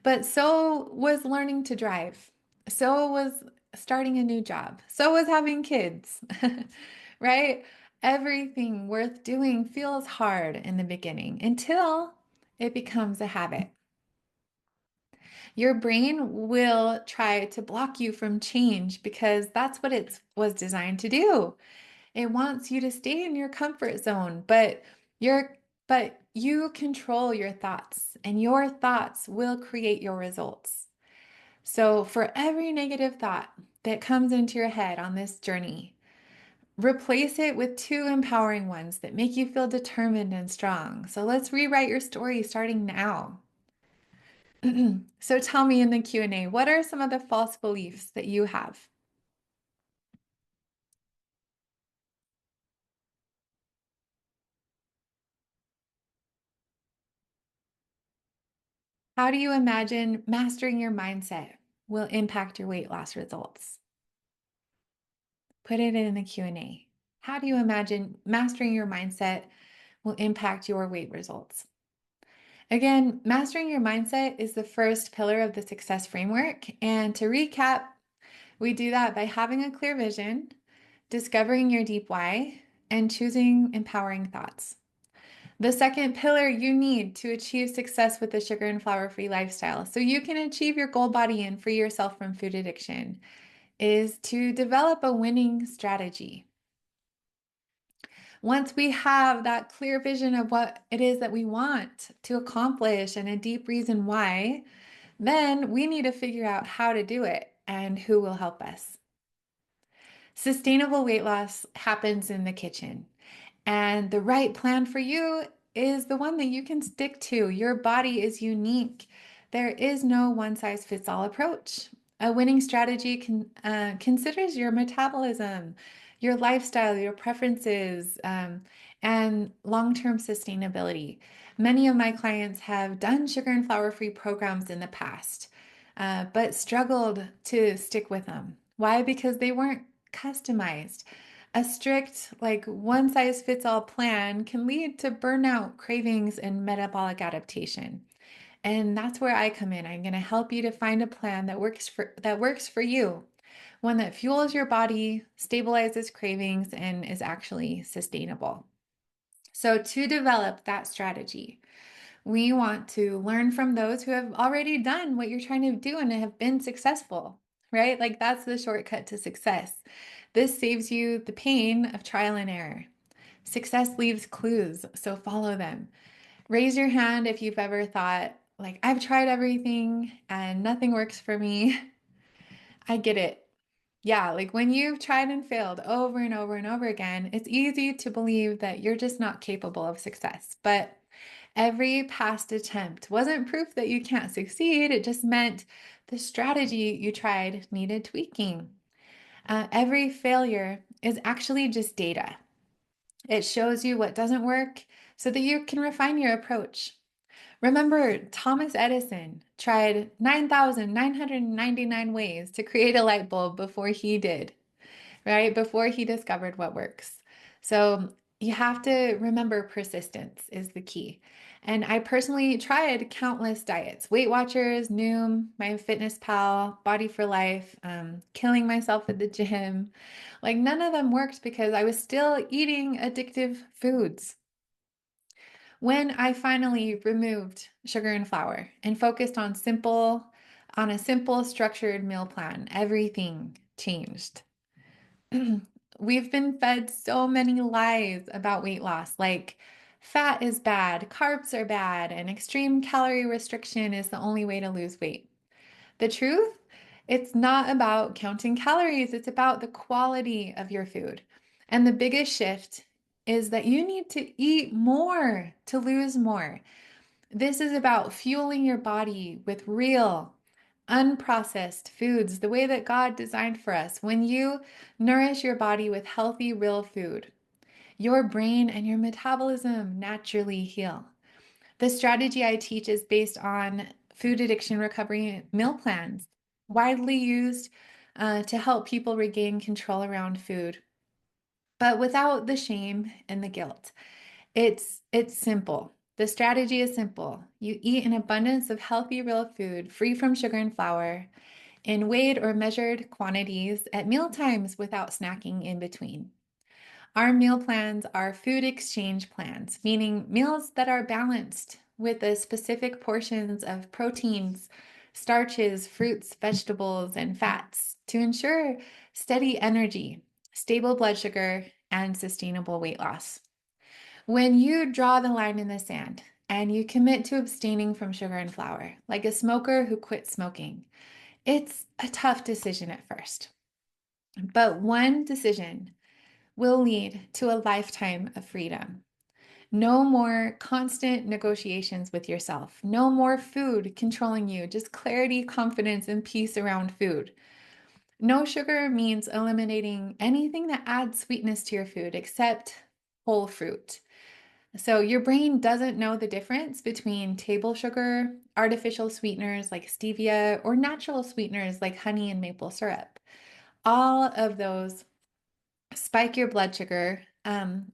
But so was learning to drive. So was starting a new job. So was having kids, right? Everything worth doing feels hard in the beginning until it becomes a habit. Your brain will try to block you from change because that's what it was designed to do. It wants you to stay in your comfort zone, but you control your thoughts, and your thoughts will create your results. So for every negative thought that comes into your head on this journey, replace it with two empowering ones that make you feel determined and strong. So let's rewrite your story starting now. So tell me in the Q&A, what are some of the false beliefs that you have? How do you imagine mastering your mindset will impact your weight loss results? Put it in the Q&A. How do you imagine mastering your mindset will impact your weight results? Again, mastering your mindset is the first pillar of the success framework. And to recap, we do that by having a clear vision, discovering your deep why, and choosing empowering thoughts. The second pillar you need to achieve success with the sugar and flour free lifestyle so you can achieve your goal body and free yourself from food addiction is to develop a winning strategy. Once we have that clear vision of what it is that we want to accomplish and a deep reason why, then we need to figure out how to do it and who will help us. Sustainable weight loss happens in the kitchen. And the right plan for you is the one that you can stick to. Your body is unique. There is no one size fits all approach. A winning strategy considers your metabolism, your lifestyle, your preferences, and long term sustainability. Many of my clients have done sugar and flour free programs in the past, but struggled to stick with them. Why? Because they weren't customized. A strict, like one size fits all plan can lead to burnout, cravings, and metabolic adaptation. And that's where I come in. I'm going to help you to find a plan that works for you. One that fuels your body, stabilizes cravings, and is actually sustainable. So to develop that strategy, we want to learn from those who have already done what you're trying to do and have been successful, right? Like that's the shortcut to success. This saves you the pain of trial and error. Success leaves clues, so follow them. Raise your hand if you've ever thought, like, I've tried everything and nothing works for me. I get it. Yeah, like when you've tried and failed over and over and over again, it's easy to believe that you're just not capable of success. But every past attempt wasn't proof that you can't succeed. It just meant the strategy you tried needed tweaking. Every failure is actually just data. It shows you what doesn't work so that you can refine your approach. Remember, Thomas Edison tried 9,999 ways to create a light bulb before he did, right? Before he discovered what works. So you have to remember persistence is the key. And I personally tried countless diets, Weight Watchers, Noom, MyFitnessPal, Body for Life, killing myself at the gym. Like none of them worked because I was still eating addictive foods. When I finally removed sugar and flour and focused on a simple structured meal plan, everything changed. We've been fed so many lies about weight loss, like Fat is bad, carbs are bad, and extreme calorie restriction is the only way to lose weight. The truth? It's not about counting calories, it's about the quality of your food. And the biggest shift is that you need to eat more to lose more. This is about fueling your body with real, unprocessed foods, the way that God designed for us. When you nourish your body with healthy, real food, your brain and your metabolism naturally heal. The strategy I teach is based on food addiction recovery meal plans, widely used to help people regain control around food, but without the shame and the guilt. It's simple. The strategy is simple. You eat an abundance of healthy, real food, free from sugar and flour, in weighed or measured quantities at meal times without snacking in between. Our meal plans are food exchange plans, meaning meals that are balanced with the specific portions of proteins, starches, fruits, vegetables, and fats to ensure steady energy, stable blood sugar, and sustainable weight loss. When you draw the line in the sand and you commit to abstaining from sugar and flour, like a smoker who quit smoking, it's a tough decision at first. But one decision will lead to a lifetime of freedom. No more constant negotiations with yourself. No more food controlling you, just clarity, confidence, and peace around food. No sugar means eliminating anything that adds sweetness to your food except whole fruit. So your brain doesn't know the difference between table sugar, artificial sweeteners like stevia, or natural sweeteners like honey and maple syrup. All of those spike your blood sugar,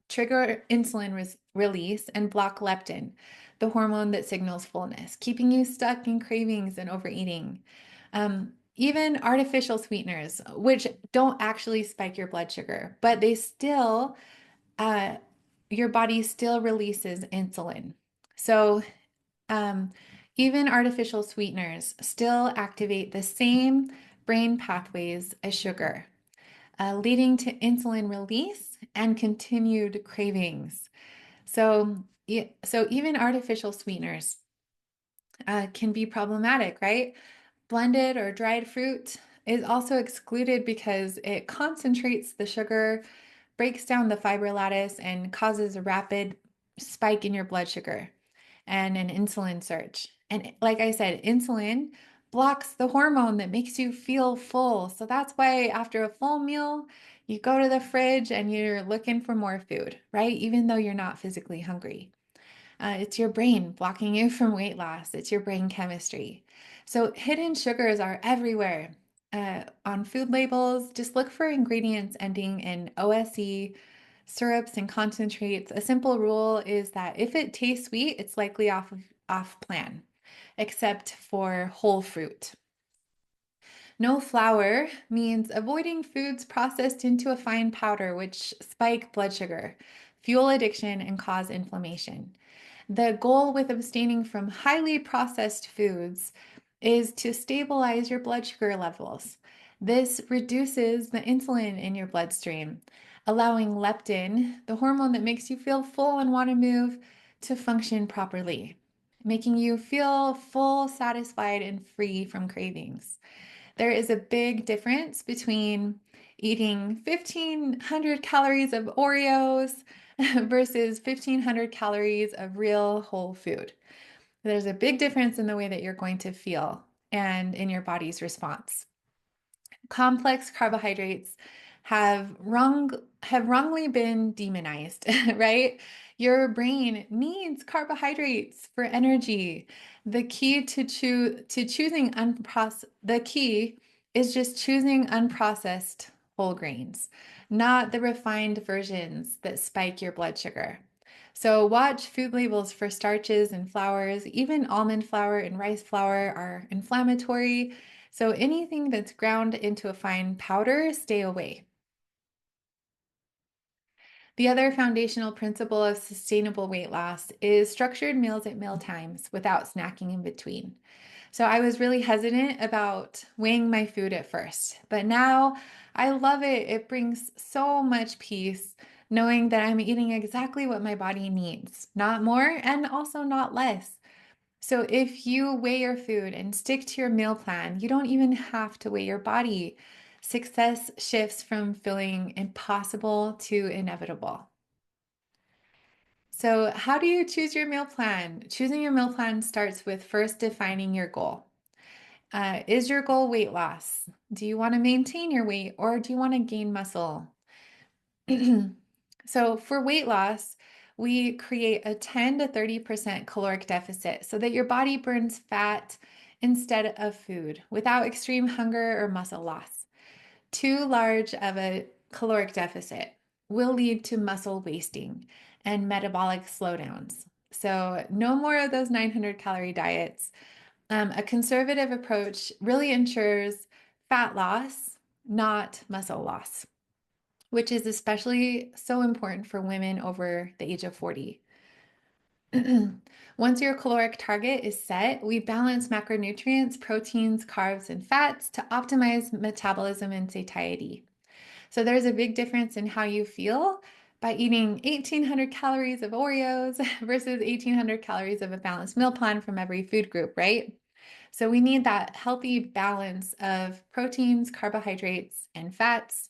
trigger insulin release, and block leptin, the hormone that signals fullness, keeping you stuck in cravings and overeating. Even artificial sweeteners, which don't actually spike your blood sugar, but they still, your body still releases insulin. So, um, even artificial sweeteners still activate the same brain pathways as sugar, leading to insulin release and continued cravings. So even artificial sweeteners can be problematic, right? Blended or dried fruit is also excluded because it concentrates the sugar, breaks down the fiber lattice, and causes a rapid spike in your blood sugar and an insulin surge. And like I said, insulin blocks the hormone that makes you feel full. So that's why after a full meal, you go to the fridge and you're looking for more food, right? Even though you're not physically hungry. It's your brain blocking you from weight loss. It's your brain chemistry. So hidden sugars are everywhere. On food labels, just look for ingredients ending in OSE, syrups, and concentrates. A simple rule is that if it tastes sweet, it's likely off plan, except for whole fruit. No flour means avoiding foods processed into a fine powder, which spike blood sugar, fuel addiction, and cause inflammation. The goal with abstaining from highly processed foods is to stabilize your blood sugar levels. This reduces the insulin in your bloodstream, allowing leptin, the hormone that makes you feel full and want to move, to function properly, making you feel full, satisfied, and free from cravings. There is a big difference between eating 1,500 calories of Oreos versus 1,500 calories of real whole food. There's a big difference in the way that you're going to feel and in your body's response. Complex carbohydrates have wrongly been demonized, right? Your brain needs carbohydrates for energy. The key the key is just choosing unprocessed whole grains, not the refined versions that spike your blood sugar. So watch food labels for starches and flours. Even almond flour and rice flour are inflammatory. So anything that's ground into a fine powder, stay away. The other foundational principle of sustainable weight loss is structured meals at meal times without snacking in between. So I was really hesitant about weighing my food at first, but now I love it. It brings so much peace knowing that I'm eating exactly what my body needs, not more and also not less. So if you weigh your food and stick to your meal plan, you don't even have to weigh your body. Success shifts from feeling impossible to inevitable. So, how do you choose your meal plan? Choosing your meal plan starts with first defining your goal. Is your goal weight loss? Do you want to maintain your weight or do you want to gain muscle? So, for weight loss, we create a 10 to 30% caloric deficit so that your body burns fat instead of food without extreme hunger or muscle loss. Too large of a caloric deficit will lead to muscle wasting and metabolic slowdowns. So, no more of those 900 calorie diets. A conservative approach really ensures fat loss, not muscle loss, which is especially so important for women over the age of 40. Once your caloric target is set, we balance macronutrients, proteins, carbs, and fats to optimize metabolism and satiety. So there's a big difference in how you feel by eating 1,800 calories of Oreos versus 1,800 calories of a balanced meal plan from every food group, right? So we need that healthy balance of proteins, carbohydrates, and fats.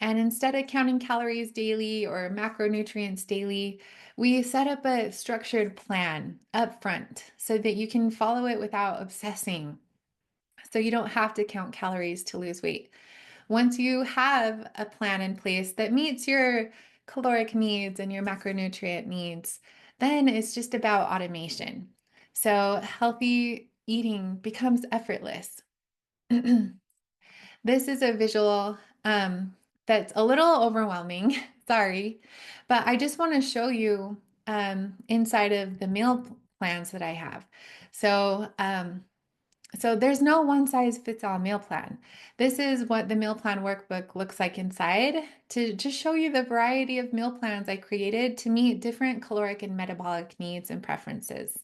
And instead of counting calories daily or macronutrients daily, we set up a structured plan up front so that you can follow it without obsessing. So you don't have to count calories to lose weight. Once you have a plan in place that meets your caloric needs and your macronutrient needs, then it's just about automation. So healthy eating becomes effortless. This is a visual that's a little overwhelming, sorry, but I just want to show you inside of the meal plans that I have. So, so there's no one size fits all meal plan. This is what the meal plan workbook looks like inside to just show you the variety of meal plans I created to meet different caloric and metabolic needs and preferences.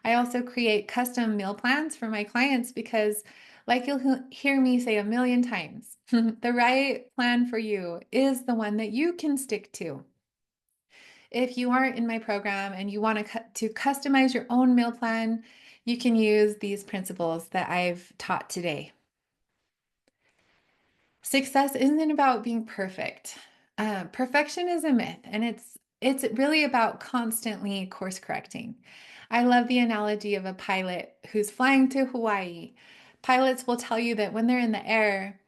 I also create custom meal plans for my clients because, like you'll hear me say a million times, the right plan for you is the one that you can stick to. If you aren't in my program and you want to customize your own meal plan, you can use these principles that I've taught today. Success isn't about being perfect. Perfection is a myth, and it's really about constantly course correcting. I love the analogy of a pilot who's flying to Hawaii. Pilots will tell you that when they're in the air,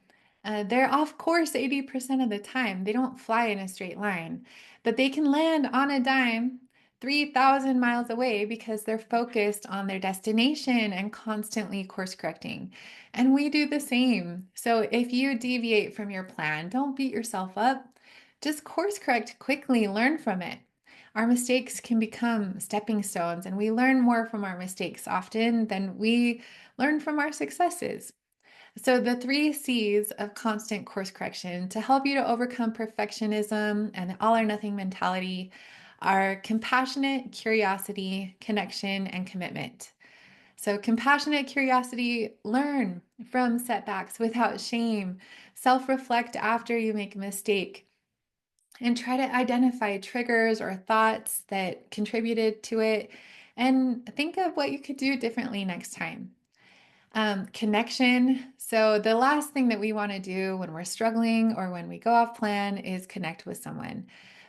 they're off course 80% of the time. They don't fly in a straight line, but they can land on a dime 3,000 miles away because they're focused on their destination and constantly course correcting. And we do the same. So if you deviate from your plan, don't beat yourself up. Just course correct quickly, learn from it. Our mistakes can become stepping stones, and we learn more from our mistakes often than we learn from our successes. So, the three C's of constant course correction to help you to overcome perfectionism and the all or nothing mentality are compassionate, curiosity, connection, and commitment. So, compassionate curiosity, learn from setbacks without shame, self reflect after you make a mistake, and try to identify triggers or thoughts that contributed to it, and think of what you could do differently next time. Connection. So, the last thing that we want to do when we're struggling or when we go off plan is connect with someone.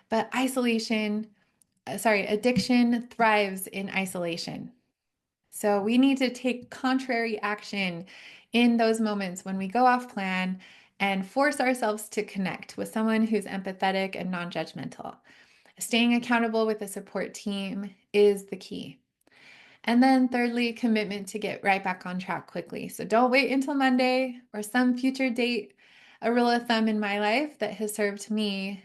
But addiction thrives in isolation. So we need to take contrary action in those moments when we go off plan and force ourselves to connect with someone who's empathetic and non-judgmental. Staying accountable with a support team is the key. And then thirdly, commitment to get right back on track quickly. So don't wait until Monday or some future date. A rule of thumb in my life that has served me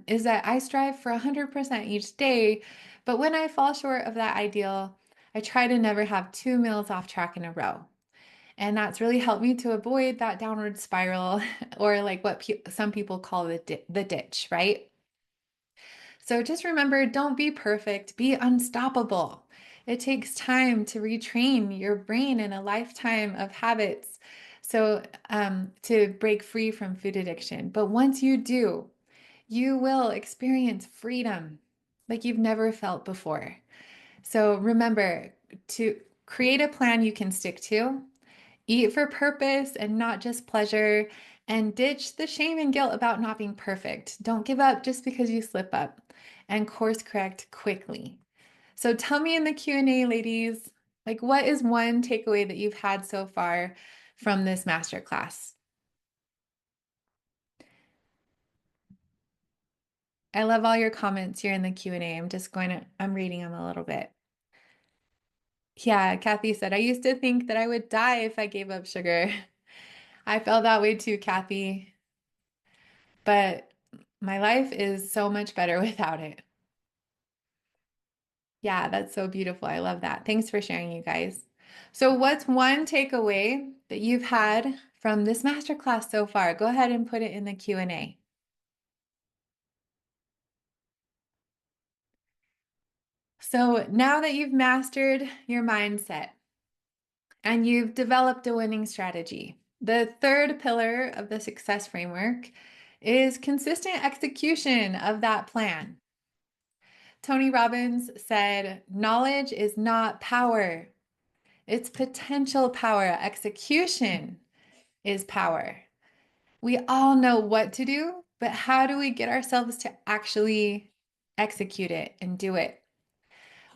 is that I strive for 100% each day, but when I fall short of that ideal, I try to never have 2 meals off track in a row. And that's really helped me to avoid that downward spiral or like what some people call the ditch, right? So just remember, don't be perfect, be unstoppable. It takes time to retrain your brain in a lifetime of habits. So to break free from food addiction. But once you do, you will experience freedom like you've never felt before. So remember to create a plan you can stick to, eat for purpose and not just pleasure, and ditch the shame and guilt about not being perfect. Don't give up just because you slip up, and course correct quickly. So tell me in the Q&A, ladies, like what is one takeaway that you've had so far from this masterclass? I love all your comments here in the Q&A. I'm reading them a little bit. Yeah, Kathy said, I used to think that I would die if I gave up sugar. I felt that way too, Kathy, but my life is so much better without it. Yeah, that's so beautiful. I love that. Thanks for sharing, you guys. So, what's one takeaway that you've had from this masterclass so far? Go ahead and put it in the Q&A. So, now that you've mastered your mindset and you've developed a winning strategy, the third pillar of the success framework is consistent execution of that plan. Tony Robbins said, knowledge is not power, it's potential power. Execution is power. We all know what to do, but how do we get ourselves to actually execute it and do it?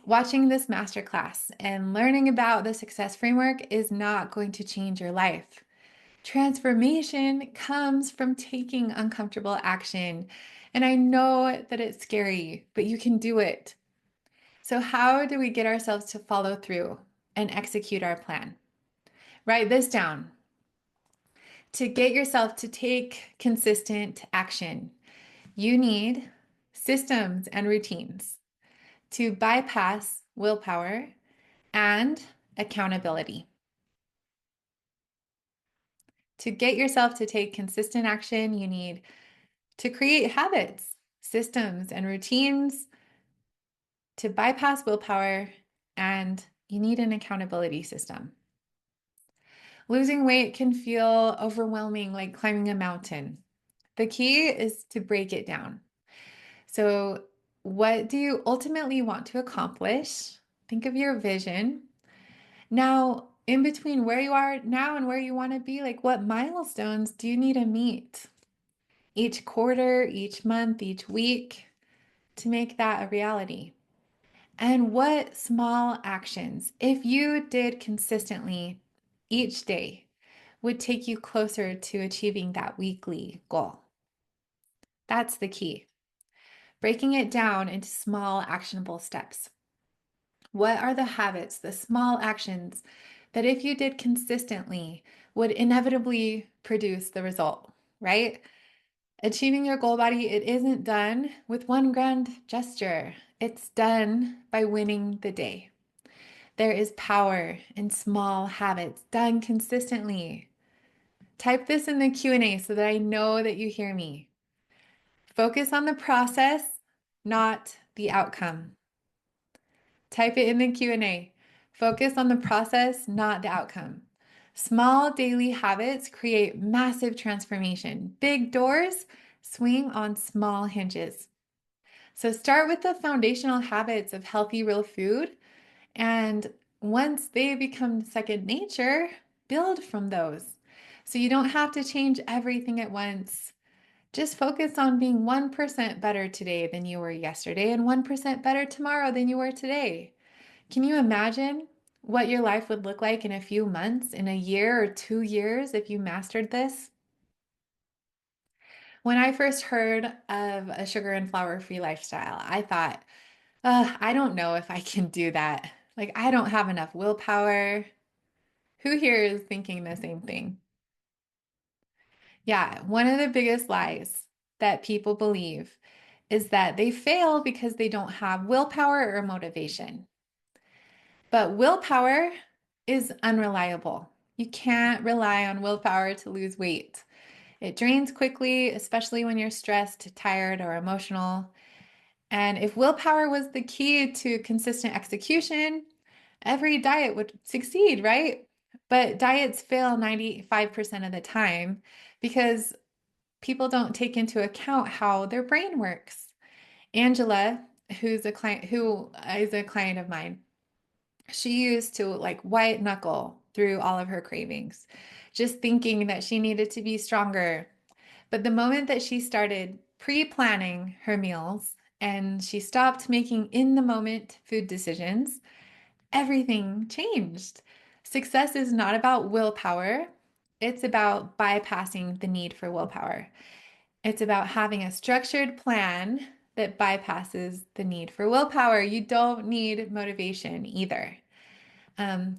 Watching this masterclass and learning about the success framework is not going to change your life. Transformation comes from taking uncomfortable action. And I know that it's scary, but you can do it. So, how do we get ourselves to follow through and execute our plan? Write this down. To get yourself to take consistent action, you need systems and routines to bypass willpower and accountability. To get yourself to take consistent action, you need to create habits, systems, and routines to bypass willpower, and you need an accountability system. Losing weight can feel overwhelming, like climbing a mountain. The key is to break it down. So, what do you ultimately want to accomplish? Think of your vision. Now, in between where you are now and where you want to be, like what milestones do you need to meet each quarter, each month, each week to make that a reality? And what small actions, if you did consistently each day, would take you closer to achieving that weekly goal? That's the key. Breaking it down into small, actionable steps. What are the habits, the small actions that if you did consistently would inevitably produce the result, right? Achieving your goal body, it isn't done with one grand gesture. It's done by winning the day. There is power in small habits done consistently. Type this in the Q&A so that I know that you hear me. Focus on the process, not the outcome. Type it in the Q&A. Focus on the process, not the outcome. Small daily habits create massive transformation. Big doors swing on small hinges. So start with the foundational habits of healthy, real food. And once they become second nature, build from those. So you don't have to change everything at once. Just focus on being 1% better today than you were yesterday and 1% better tomorrow than you were today. Can you imagine what your life would look like in a few months, in a year or 2 years if you mastered this? When I first heard of a sugar and flour free lifestyle, I thought, I don't know if I can do that. Like, I don't have enough willpower. Who here is thinking the same thing? Yeah, one of the biggest lies that people believe is that they fail because they don't have willpower or motivation. But willpower is unreliable. You can't rely on willpower to lose weight. It drains quickly, especially when you're stressed, tired, or emotional. And if willpower was the key to consistent execution, every diet would succeed, right? But diets fail 95% of the time because people don't take into account how their brain works. Angela, who is a client of mine, she used to like white knuckle through all of her cravings, just thinking that she needed to be stronger. But the moment that she started pre-planning her meals and she stopped making in the moment food decisions, everything changed. Success is not about willpower. It's about bypassing the need for willpower. It's about having a structured plan that bypasses the need for willpower. You don't need motivation either.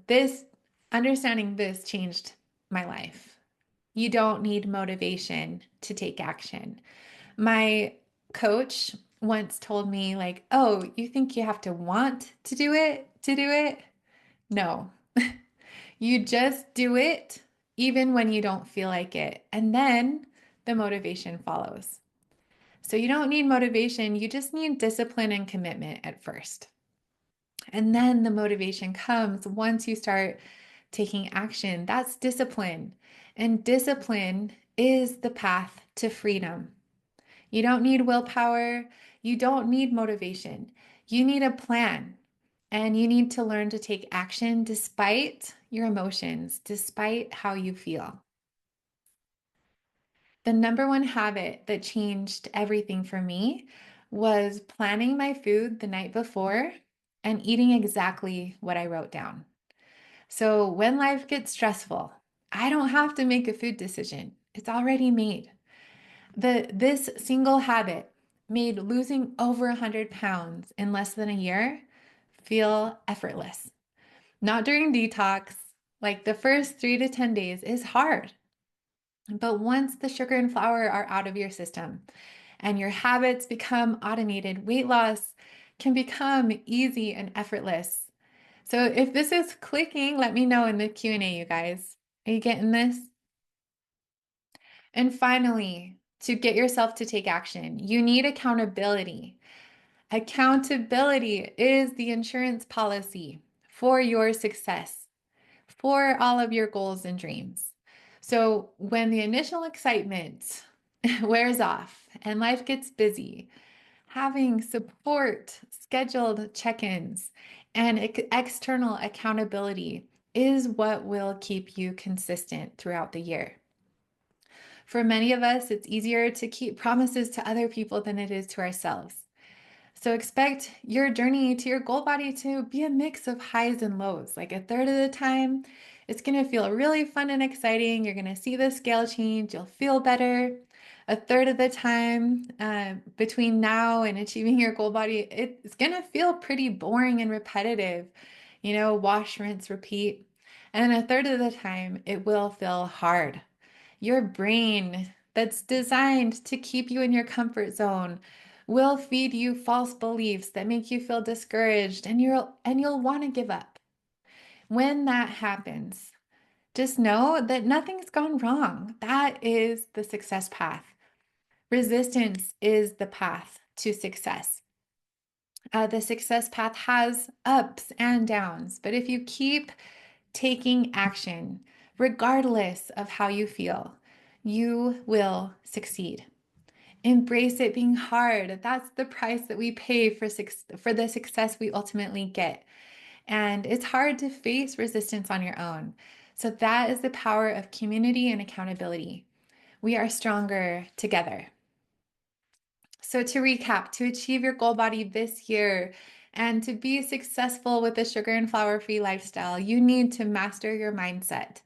This understanding this changed my life. You don't need motivation to take action. My coach once told me, like, oh, you think you have to want to do it to do it? No, you just do it even when you don't feel like it. And then the motivation follows. So you don't need motivation, you just need discipline and commitment at first. And then the motivation comes once you start taking action. That's discipline. And discipline is the path to freedom. You don't need willpower. You don't need motivation. You need a plan. And you need to learn to take action despite your emotions, despite how you feel. The number one habit that changed everything for me was planning my food the night before and eating exactly what I wrote down. So when life gets stressful, I don't have to make a food decision. It's already made. This single habit made losing over 100 pounds in less than a year feel effortless. Not during detox, like the first 3 to 10 days is hard. But once the sugar and flour are out of your system and your habits become automated, weight loss can become easy and effortless. So if this is clicking, let me know in the Q&A, you guys. Are you getting this? And finally, to get yourself to take action, you need accountability. Accountability is the insurance policy for your success, for all of your goals and dreams. So when the initial excitement wears off and life gets busy, having support, scheduled check-ins, and external accountability is what will keep you consistent throughout the year. For many of us, it's easier to keep promises to other people than it is to ourselves. So expect your journey to your goal body to be a mix of highs and lows. Like a third of the time, it's going to feel really fun and exciting. You're going to see the scale change. You'll feel better. A third of the time, between now and achieving your goal body, it's going to feel pretty boring and repetitive. Wash, rinse, repeat. And then a third of the time, it will feel hard. Your brain, that's designed to keep you in your comfort zone, will feed you false beliefs that make you feel discouraged and you'll want to give up. When that happens, just know that nothing's gone wrong. That is the success path. Resistance is the path to success. The success path has ups and downs, but if you keep taking action, regardless of how you feel, you will succeed. Embrace it being hard. That's the price that we pay for the success we ultimately get. And it's hard to face resistance on your own. So that is the power of community and accountability. We are stronger together. So to recap, to achieve your goal body this year and to be successful with a sugar and flour-free lifestyle, you need to master your mindset,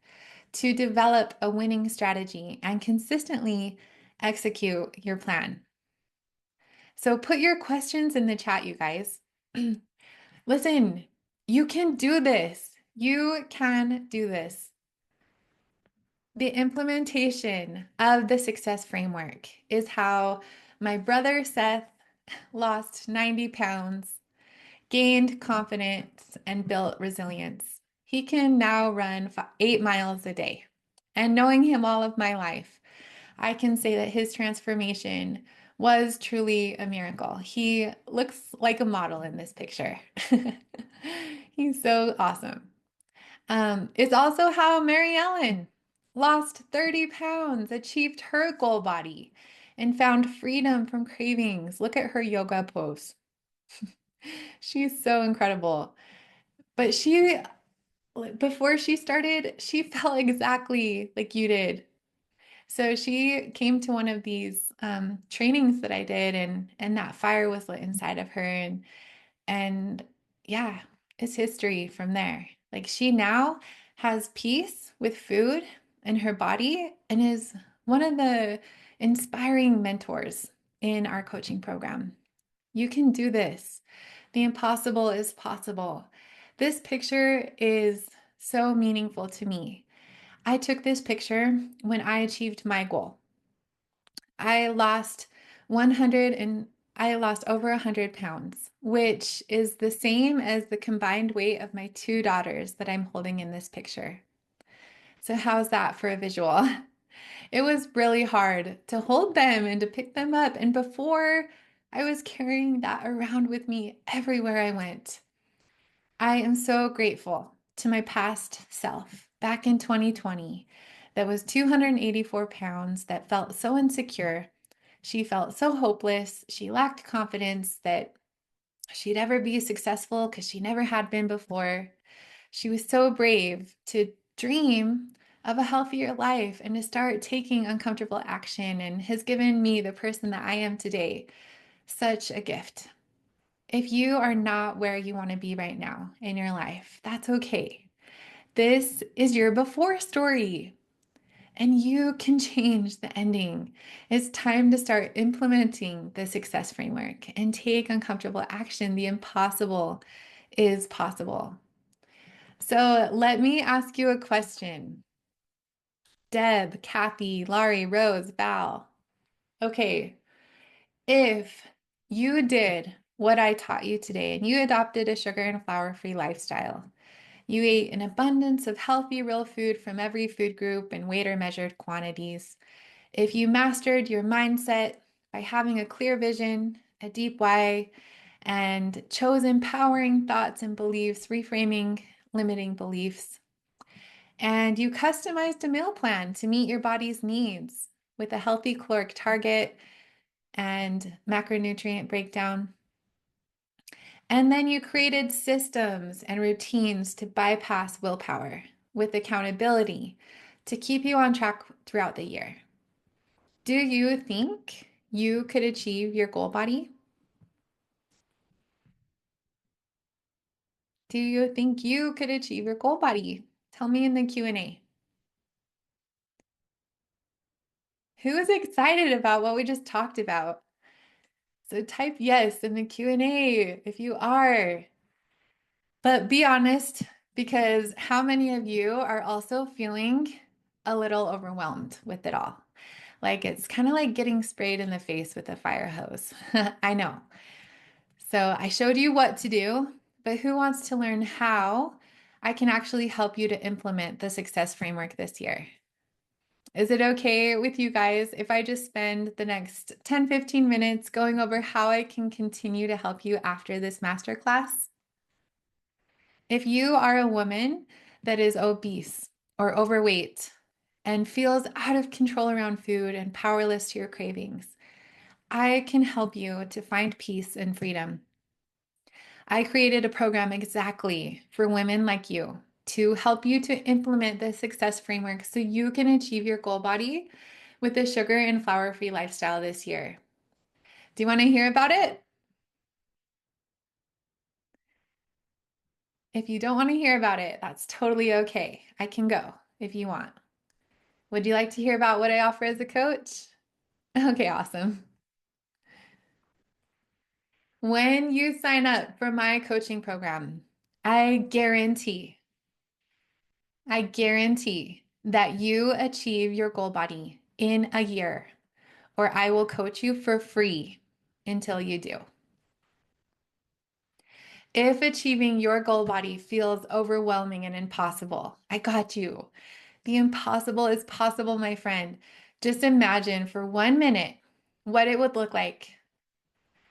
to develop a winning strategy and consistently execute your plan. So put your questions in the chat, you guys. Listen, you can do this. You can do this. The implementation of the success framework is how my brother Seth lost 90 pounds, gained confidence, and built resilience. He can now run 8 miles a day. And knowing him all of my life, I can say that his transformation was truly a miracle. He looks like a model in this picture. He's so awesome. It's also how Mary Ellen lost 30 pounds, achieved her goal body, and found freedom from cravings. Look at her yoga pose. She's so incredible. But before she started, she felt exactly like you did. So she came to one of these trainings that I did, and that fire was lit inside of her, and yeah, it's history from there. Like she now has peace with food and her body, and is one of the inspiring mentors in our coaching program. You can do this. The impossible is possible. This picture is so meaningful to me. I took this picture when I achieved my goal. I lost 100 and I lost over 100 pounds, which is the same as the combined weight of my two daughters that I'm holding in this picture. So how's that for a visual? It was really hard to hold them and to pick them up. And before, I was carrying that around with me everywhere I went. I am so grateful to my past self back in 2020 that was 284 pounds, that felt so insecure. She felt so hopeless. She lacked confidence that she'd ever be successful because she never had been before. She was so brave to dream of a healthier life and to start taking uncomfortable action, and has given me the person that I am today. Such a gift. If you are not where you want to be right now in your life, that's okay. This is your before story, and you can change the ending. It's time to start implementing the success framework and take uncomfortable action. The impossible is possible. So let me ask you a question. Deb, Kathy, Laurie, Rose, Val. Okay, if you did what I taught you today and you adopted a sugar and flour-free lifestyle, you ate an abundance of healthy, real food from every food group in weight or measured quantities, if you mastered your mindset by having a clear vision, a deep why, and chose empowering thoughts and beliefs, reframing limiting beliefs, and you customized a meal plan to meet your body's needs with a healthy caloric target and macronutrient breakdown. And then you created systems and routines to bypass willpower with accountability to keep you on track throughout the year. Do you think you could achieve your goal body? Do you think you could achieve your goal body? Tell me in the Q&A. Who is excited about what we just talked about? So type yes in the Q&A if you are. But be honest, because how many of you are also feeling a little overwhelmed with it all? Like it's kind of like getting sprayed in the face with a fire hose. I know. So I showed you what to do, but who wants to learn how I can actually help you to implement the success framework this year? Is it okay with you guys if I just spend the next 10-15 minutes going over how I can continue to help you after this masterclass? If you are a woman that is obese or overweight and feels out of control around food and powerless to your cravings, I can help you to find peace and freedom. I created a program exactly for women like you to help you to implement the success framework so you can achieve your goal body with a sugar and flour-free lifestyle this year. Do you want to hear about it? If you don't want to hear about it, that's totally okay. I can go if you want. Would you like to hear about what I offer as a coach? Okay, awesome. When you sign up for my coaching program, I guarantee that you achieve your goal body in a year, or I will coach you for free until you do. If achieving your goal body feels overwhelming and impossible, I got you. The impossible is possible, my friend. Just imagine for 1 minute what it would look like,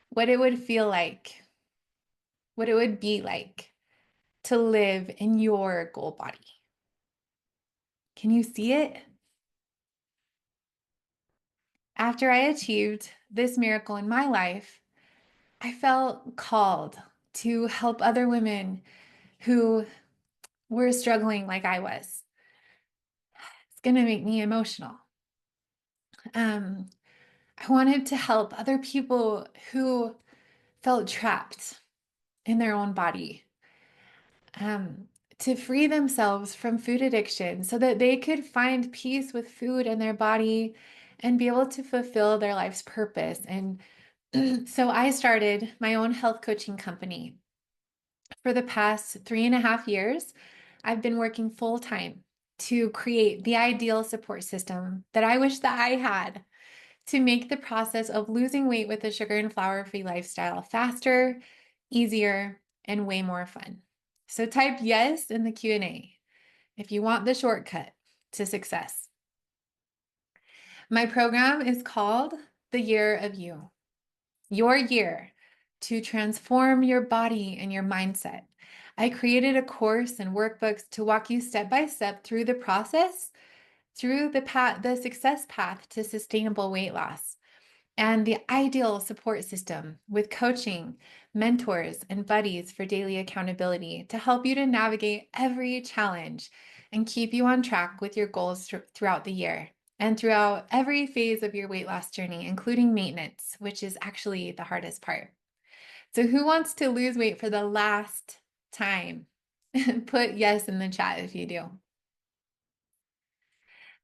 what it would feel like, what it would be like to live in your goal body. Can you see it? After I achieved this miracle in my life, I felt called to help other women who were struggling like I was. It's going to make me emotional. Um, I wanted to help other people who felt trapped in their own body, um, to free themselves from food addiction so that they could find peace with food and their body and be able to fulfill their life's purpose. And so I started my own health coaching company. For the past 3.5 years, I've been working full time to create the ideal support system that I wish that I had to make the process of losing weight with a sugar and flour-free lifestyle faster, easier, and way more fun. So type yes in the Q&A if you want the shortcut to success. My program is called The Year of You, your year to transform your body and your mindset. I created a course and workbooks to walk you step by step through the process, through the success path to sustainable weight loss, and the ideal support system with coaching, mentors, and buddies for daily accountability to help you to navigate every challenge and keep you on track with your goals throughout the year and throughout every phase of your weight loss journey, including maintenance, which is actually the hardest part. So, who wants to lose weight for the last time? Put yes in the chat if you do.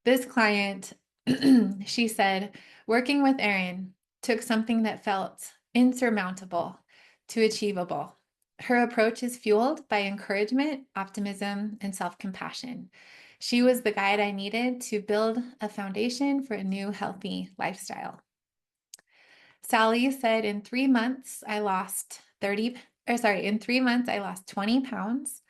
This client, she said, working with Erin took something that felt insurmountable to achievable. Her approach is fueled by encouragement, optimism, and self-compassion. She was the guide I needed to build a foundation for a new healthy lifestyle. Sally said, in 3 months, I lost 20 pounds.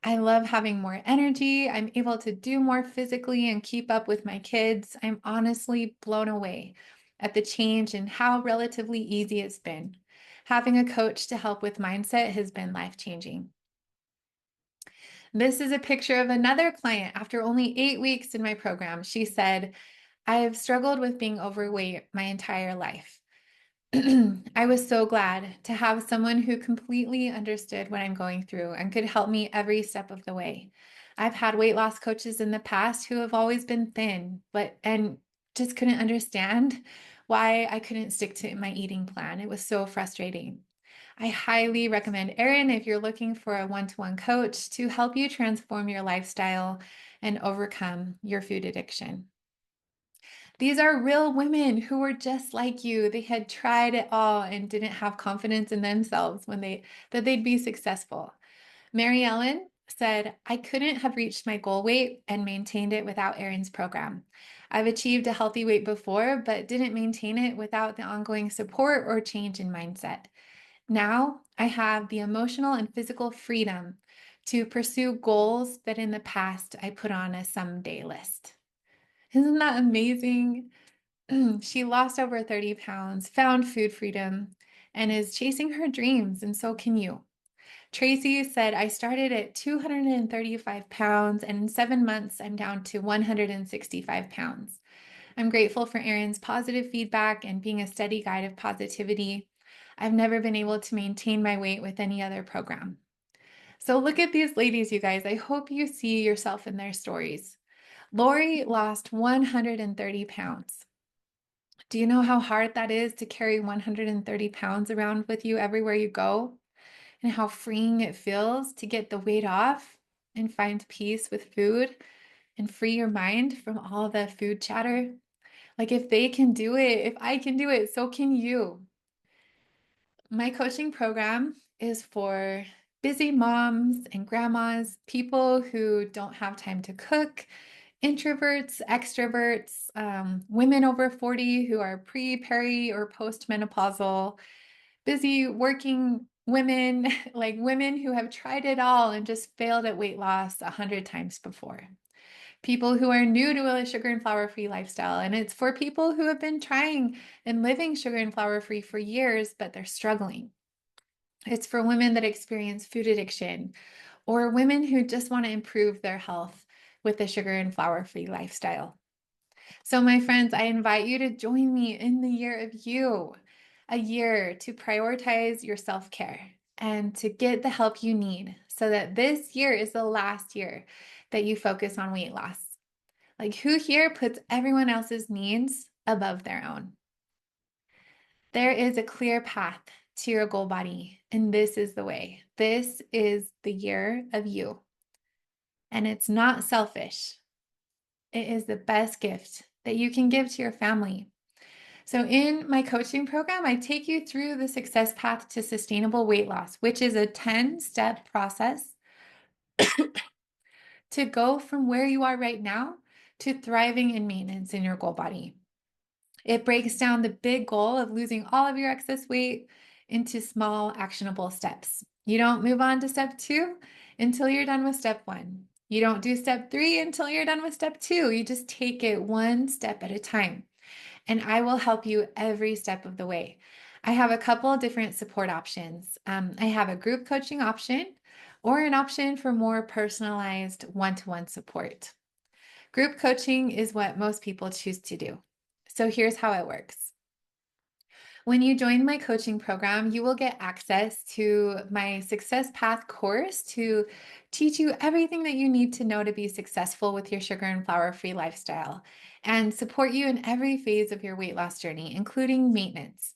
I love having more energy. I'm able to do more physically and keep up with my kids. I'm honestly blown away at the change and how relatively easy it's been. Having a coach to help with mindset has been life-changing. This is a picture of another client after only 8 weeks in my program. She said, I have struggled with being overweight my entire life. I was so glad to have someone who completely understood what I'm going through and could help me every step of the way. I've had weight loss coaches in the past who have always been thin, and just couldn't understand why I couldn't stick to my eating plan. It was so frustrating. I highly recommend Erin if you're looking for a one-to-one coach to help you transform your lifestyle and overcome your food addiction. These are real women who were just like you. They had tried it all and didn't have confidence in themselves that they'd be successful. Mary Ellen said, I couldn't have reached my goal weight and maintained it without Erin's program. I've achieved a healthy weight before, but didn't maintain it without the ongoing support or change in mindset. Now I have the emotional and physical freedom to pursue goals that in the past I put on a someday list. Isn't that amazing? She lost over 30 pounds, found food freedom, and is chasing her dreams, and so can you. Tracy said, I started at 235 pounds, and in 7 months, I'm down to 165 pounds. I'm grateful for Erin's positive feedback and being a steady guide of positivity. I've never been able to maintain my weight with any other program. So look at these ladies, you guys. I hope you see yourself in their stories. Lori lost 130 pounds. Do you know how hard that is to carry 130 pounds around with you everywhere you go? And how freeing it feels to get the weight off and find peace with food and free your mind from all the food chatter? Like, if they can do it, if I can do it, so can you. My coaching program is for busy moms and grandmas, people who don't have time to cook, introverts, extroverts, women over 40 who are pre, peri, or postmenopausal, busy working women, like women who have tried it all and just failed at weight loss 100 times before. People who are new to a sugar and flour-free lifestyle. And it's for people who have been trying and living sugar and flour-free for years, but they're struggling. It's for women that experience food addiction or women who just want to improve their health with a sugar and flour-free lifestyle. So, my friends, I invite you to join me in the year of you, a year to prioritize your self care and to get the help you need so that this year is the last year that you focus on weight loss. Like, who here puts everyone else's needs above their own? There is a clear path to your goal body, and this is the way. This is the year of you. And it's not selfish. It is the best gift that you can give to your family. So, in my coaching program, I take you through the success path to sustainable weight loss, which is a 10-step process to go from where you are right now to thriving in maintenance in your goal body. It breaks down the big goal of losing all of your excess weight into small, actionable steps. You don't move on to step 2 until you're done with step 1. You don't do step 3 until you're done with step 2. You just take it one step at a time. And I will help you every step of the way. I have a couple of different support options. I have a group coaching option or an option for more personalized one-to-one support. Group coaching is what most people choose to do. So here's how it works. When you join my coaching program, you will get access to my Success Path course to teach you everything that you need to know to be successful with your sugar and flour-free lifestyle and support you in every phase of your weight loss journey, including maintenance.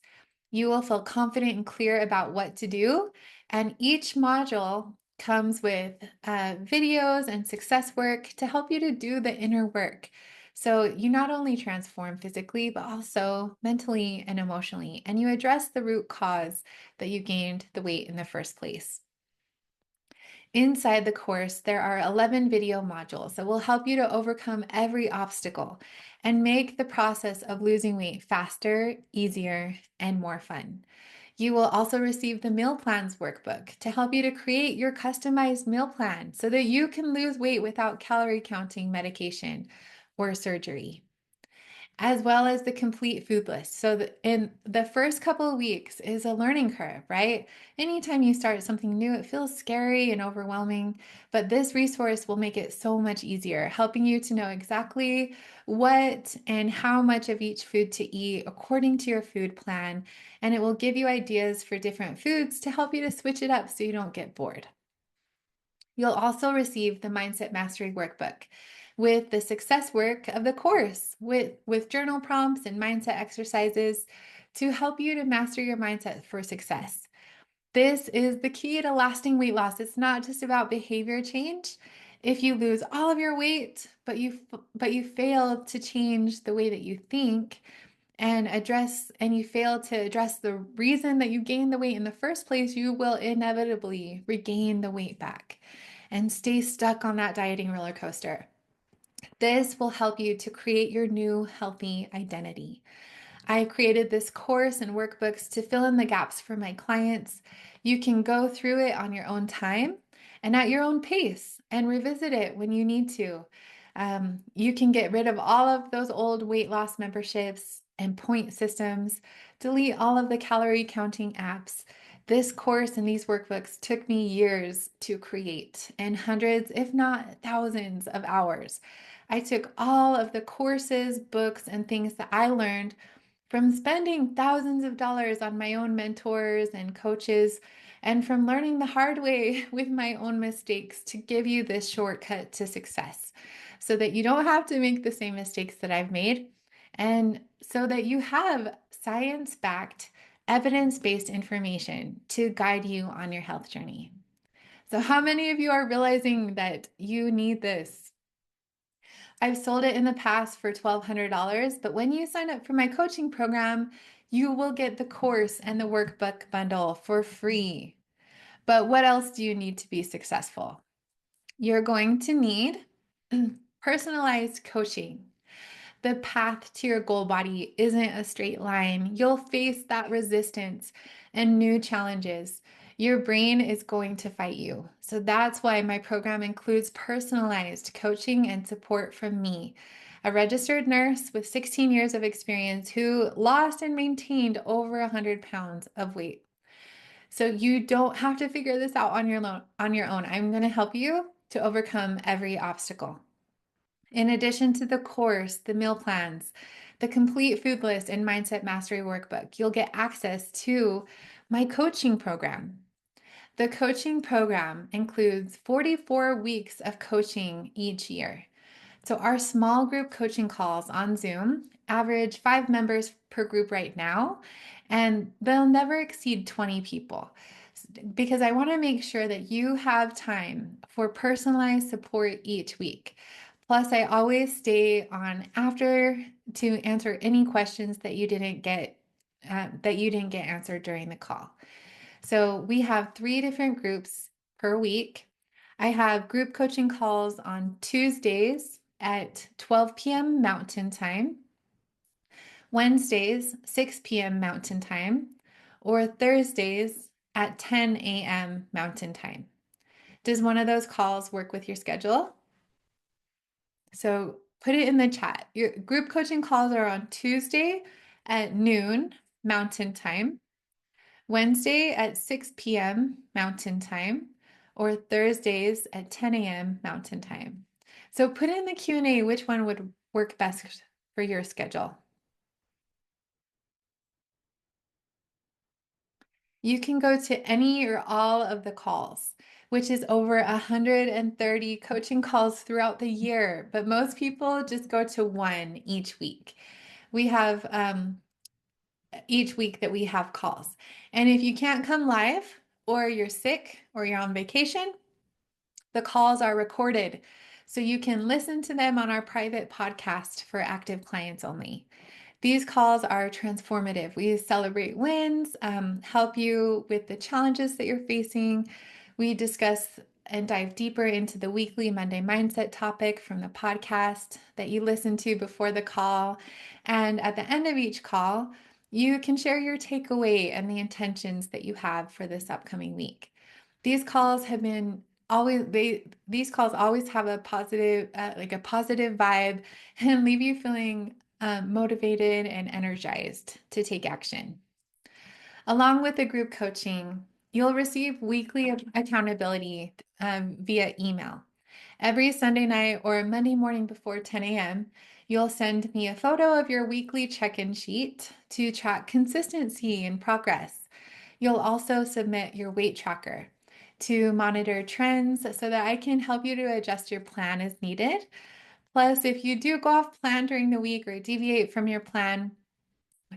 You will feel confident and clear about what to do, and each module comes with videos and success work to help you to do the inner work. So you not only transform physically, but also mentally and emotionally, and you address the root cause that you gained the weight in the first place. Inside the course, there are 11 video modules that will help you to overcome every obstacle and make the process of losing weight faster, easier, and more fun. You will also receive the meal plans workbook to help you to create your customized meal plan so that you can lose weight without calorie counting, medication, or surgery, as well as the complete food list. So in the first couple of weeks is a learning curve, right? Anytime you start something new, it feels scary and overwhelming, but this resource will make it so much easier, helping you to know exactly what and how much of each food to eat according to your food plan. And it will give you ideas for different foods to help you to switch it up so you don't get bored. You'll also receive the Mindset Mastery Workbook with the success work of the course with journal prompts and mindset exercises to help you to master your mindset for success. This is the key to lasting weight loss. It's not just about behavior change. If you lose all of your weight, but you fail to change the way that you think and you fail to address the reason that you gained the weight in the first place, you will inevitably regain the weight back and stay stuck on that dieting roller coaster. This will help you to create your new healthy identity. I created this course and workbooks to fill in the gaps for my clients. You can go through it on your own time and at your own pace and revisit it when you need to. You can get rid of all of those old weight loss memberships and point systems, delete all of the calorie counting apps. This course and these workbooks took me years to create and hundreds, if not thousands, of hours. I took all of the courses, books, and things that I learned from spending thousands of dollars on my own mentors and coaches, and from learning the hard way with my own mistakes to give you this shortcut to success so that you don't have to make the same mistakes that I've made, and so that you have science-backed, evidence-based information to guide you on your health journey. So, how many of you are realizing that you need this? I've sold it in the past for $1,200, but when you sign up for my coaching program, you will get the course and the workbook bundle for free. But what else do you need to be successful? You're going to need personalized coaching. The path to your goal body isn't a straight line. You'll face that resistance and new challenges. Your brain is going to fight you. So that's why my program includes personalized coaching and support from me, a registered nurse with 16 years of experience who lost and maintained over 100 pounds of weight. So you don't have to figure this out on your own. I'm going to help you to overcome every obstacle. In addition to the course, the meal plans, the complete food list, and mindset mastery workbook, you'll get access to my coaching program. The coaching program includes 44 weeks of coaching each year. So, our small group coaching calls on Zoom average 5 members per group right now, and they'll never exceed 20 people because I want to make sure that you have time for personalized support each week. Plus, I always stay on after to answer any questions that you didn't get answered during the call. So we have 3 different groups per week. I have group coaching calls on Tuesdays at 12 p.m. Mountain Time, Wednesdays, 6 p.m. Mountain Time, or Thursdays at 10 a.m. Mountain Time. Does one of those calls work with your schedule? So put it in the chat. Your group coaching calls are on Tuesday at noon Mountain Time, Wednesday at 6 p.m. Mountain Time, or Thursdays at 10 a.m. Mountain Time. So put in the Q&A which one would work best for your schedule. You can go to any or all of the calls, which is over 130 coaching calls throughout the year, but most people just go to one each week. We have each week that we have calls. And if you can't come live, or you're sick, or you're on vacation, the calls are recorded. So you can listen to them on our private podcast for active clients only. These calls are transformative. We celebrate wins, help you with the challenges that you're facing. We discuss and dive deeper into the weekly Monday mindset topic from the podcast that you listen to before the call. And at the end of each call, you can share your takeaway and the intentions that you have for this upcoming week. These calls have been these calls always have a positive a positive vibe and leave you feeling motivated and energized to take action. Along with the group coaching, you'll receive weekly accountability via email. Every Sunday night or Monday morning before 10 a.m., you'll send me a photo of your weekly check-in sheet to track consistency and progress. You'll also submit your weight tracker to monitor trends so that I can help you to adjust your plan as needed. Plus, if you do go off plan during the week or deviate from your plan,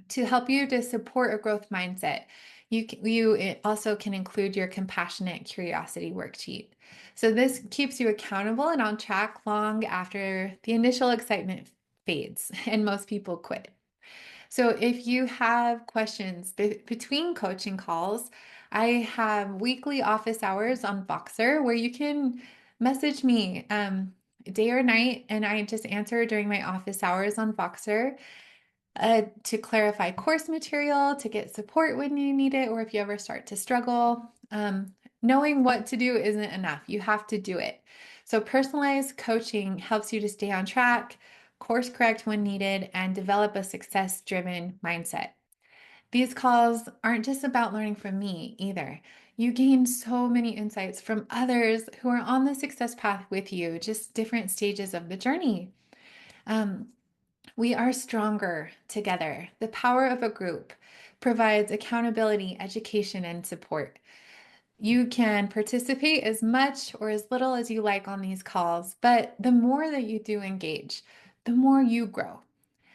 to help you to support a growth mindset, you also can include your compassionate curiosity worksheet. So this keeps you accountable and on track long after the initial excitement fades and most people quit. So if you have questions between coaching calls, I have weekly office hours on Voxer where you can message me day or night, and I just answer during my office hours on Voxer to clarify course material, to get support when you need it, or if you ever start to struggle. Knowing what to do isn't enough. You have to do it. So personalized coaching helps you to stay on track, course correct when needed, and develop a success-driven mindset. These calls aren't just about learning from me either. You gain so many insights from others who are on the success path with you, just different stages of the journey. We are stronger together. The power of a group provides accountability, education, and support. You can participate as much or as little as you like on these calls, but the more that you do engage, the more you grow.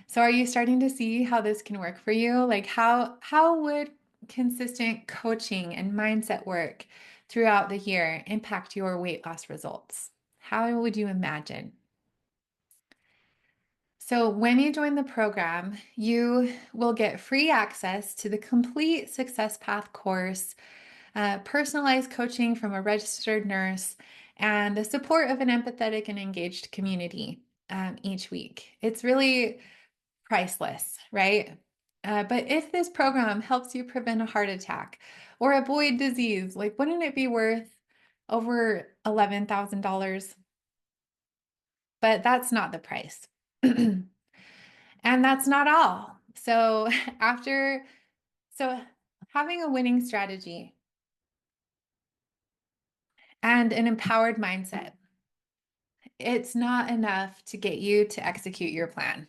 So are you starting to see how this can work for you? Like how would consistent coaching and mindset work throughout the year impact your weight loss results? How would you imagine? So when you join the program, you will get free access to the complete Success Path course, personalized coaching from a registered nurse, and the support of an empathetic and engaged community each week. It's really priceless, right? But if this program helps you prevent a heart attack or avoid disease, like wouldn't it be worth over $11,000? But that's not the price. And that's not all. So so having a winning strategy and an empowered mindset it's not enough to get you to execute your plan,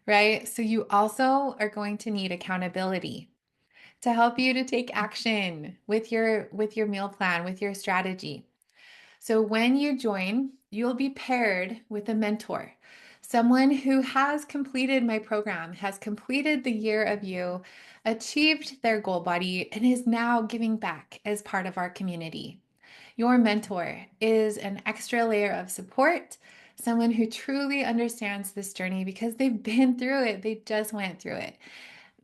right? So you also are going to need accountability to help you to take action with your meal plan, with your strategy. So when you join, you'll be paired with a mentor, someone who has completed my program, has completed the year of you, achieved their goal body, and is now giving back as part of our community. Your mentor is an extra layer of support, someone who truly understands this journey because they've been through it, they just went through it.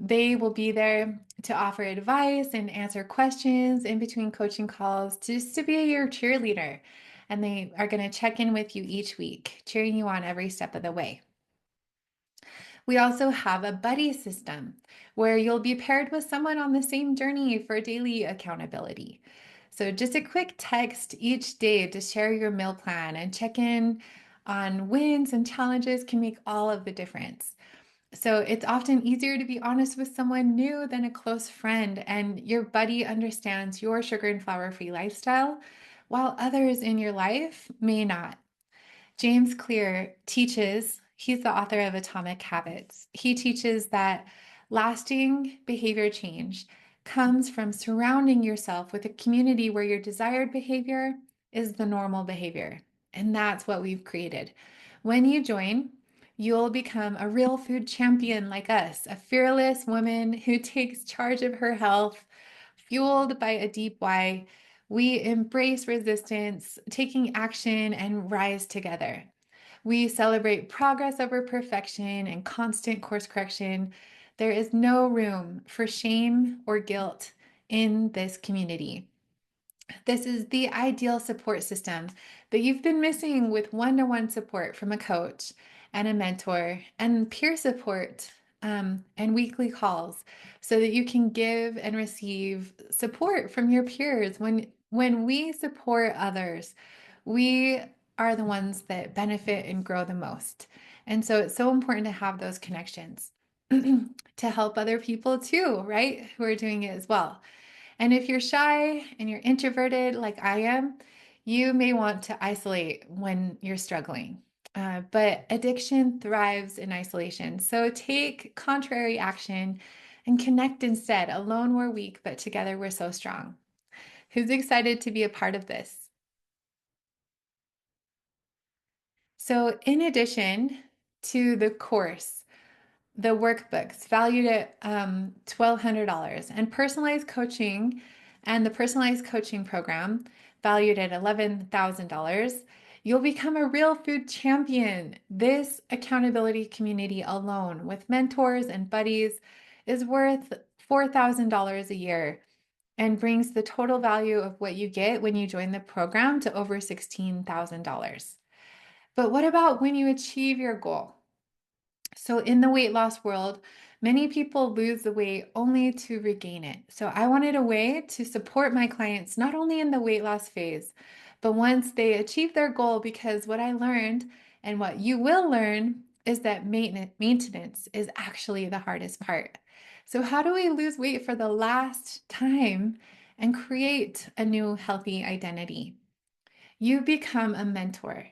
They will be there to offer advice and answer questions in between coaching calls, just to be your cheerleader. And they are going to check in with you each week, cheering you on every step of the way. We also have a buddy system where you'll be paired with someone on the same journey for daily accountability. So, just a quick text each day to share your meal plan and check in on wins and challenges can make all of the difference. So it's often easier to be honest with someone new than a close friend, and your buddy understands your sugar and flour free lifestyle, while others in your life may not. James Clear teaches, he's the author of Atomic Habits. He teaches that lasting behavior change comes from surrounding yourself with a community where your desired behavior is the normal behavior. And that's what we've created. When you join, you'll become a real food champion like us, a fearless woman who takes charge of her health, fueled by a deep why. We embrace resistance, taking action, and rise together. We celebrate progress over perfection and constant course correction. There is no room for shame or guilt in this community. This is the ideal support system that you've been missing with one-to-one support from a coach and a mentor and peer support and weekly calls so that you can give and receive support from your peers. When we support others, we are the ones that benefit and grow the most. And so it's so important to have those connections to help other people too, right? Who are doing it as well. And if you're shy and you're introverted like I am, you may want to isolate when you're struggling. But addiction thrives in isolation. So take contrary action and connect instead. Alone we're weak, but together we're so strong. Who's excited to be a part of this? So, in addition to the course, the workbooks valued at $1,200, and personalized coaching and the personalized coaching program valued at $11,000, you'll become a real food champion. This accountability community alone with mentors and buddies is worth $4,000 a year and brings the total value of what you get when you join the program to over $16,000. But what about when you achieve your goal? So, in the weight loss world, many people lose the weight only to regain it. So, I wanted a way to support my clients not only in the weight loss phase, but once they achieve their goal, because what I learned and what you will learn is that maintenance is actually the hardest part. So, how do we lose weight for the last time and create a new healthy identity? You become a mentor.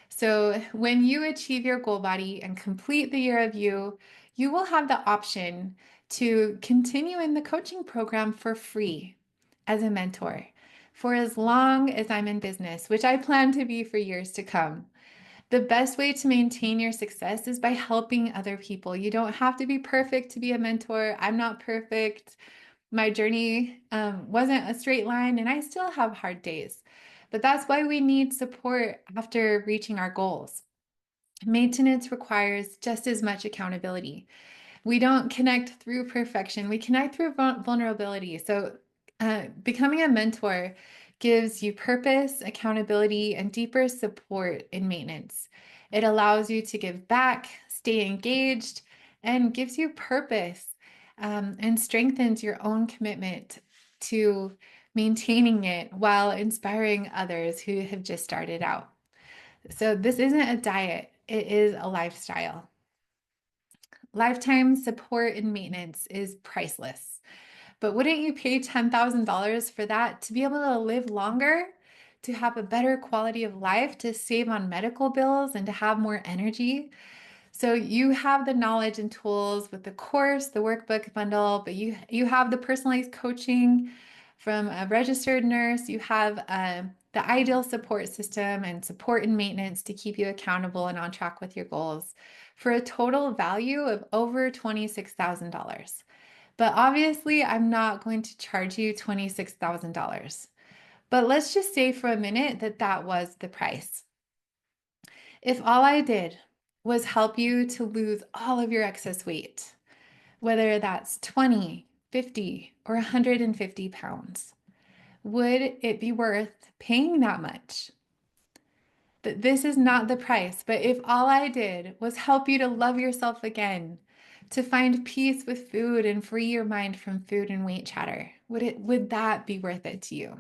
So when you achieve your goal body and complete the year of you, you will have the option to continue in the coaching program for free as a mentor for as long as I'm in business, which I plan to be for years to come. The best way to maintain your success is by helping other people. You don't have to be perfect to be a mentor. I'm not perfect. My journey wasn't a straight line, and I still have hard days. But that's why we need support after reaching our goals. Maintenance requires just as much accountability. We don't connect through perfection, we connect through vulnerability. So, becoming a mentor gives you purpose, accountability, and deeper support in maintenance. It allows you to give back, stay engaged, and gives you purpose and strengthens your own commitment to maintaining it while inspiring others who have just started out. So, this isn't a diet, it is a lifestyle. Lifetime support and maintenance is priceless. But wouldn't you pay $10,000 for that to be able to live longer, to have a better quality of life, to save on medical bills, and to have more energy. So you have the knowledge and tools with the course, the workbook bundle, but you have the personalized coaching from a registered nurse. You have the ideal support system and support and maintenance to keep you accountable and on track with your goals for a total value of over $26,000. But obviously, I'm not going to charge you $26,000. But let's just say for a minute that that was the price. If all I did was help you to lose all of your excess weight, whether that's 20, 50, or 150 pounds, would it be worth paying that much? That this is not the price, but if all I did was help you to love yourself again, to find peace with food and free your mind from food and weight chatter, would that be worth it to you?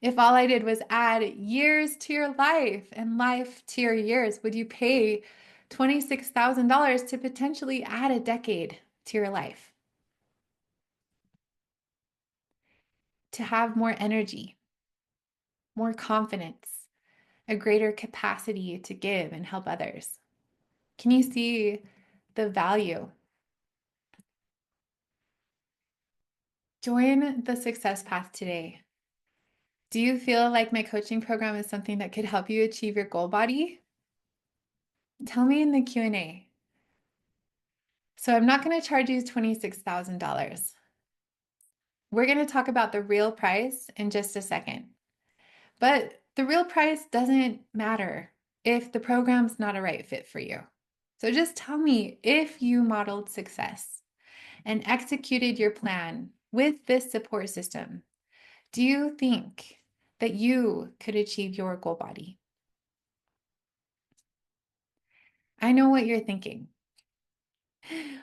If all I did was add years to your life and life to your years, would you pay $26,000 to potentially add a decade to your life? To have more energy, more confidence, a greater capacity to give and help others. Can you see the value? Join the success path today. Do you feel like my coaching program is something that could help you achieve your goal body? Tell me in the Q&A. So I'm not going to charge you $26,000. We're going to talk about the real price in just a second. But the real price doesn't matter if the program's not a right fit for you. So just tell me, if you modeled success and executed your plan with this support system, do you think that you could achieve your goal body? I know what you're thinking.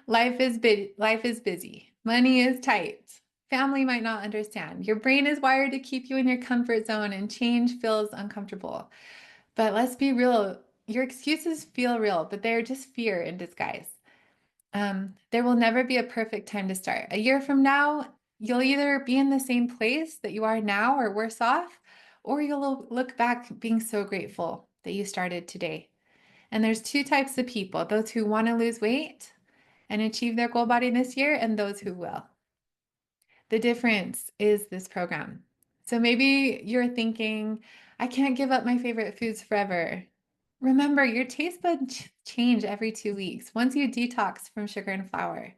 Life is busy. Money is tight. Family might not understand. Your brain is wired to keep you in your comfort zone, and change feels uncomfortable. But let's be real. Your excuses feel real, but they're just fear in disguise. There will never be a perfect time to start. A year from now, you'll either be in the same place that you are now or worse off, or you'll look back being so grateful that you started today. And there's two types of people: those who want to lose weight and achieve their goal body this year, and those who will. The difference is this program. So maybe you're thinking, I can't give up my favorite foods forever. Remember, your taste buds change every 2 weeks. Once you detox from sugar and flour,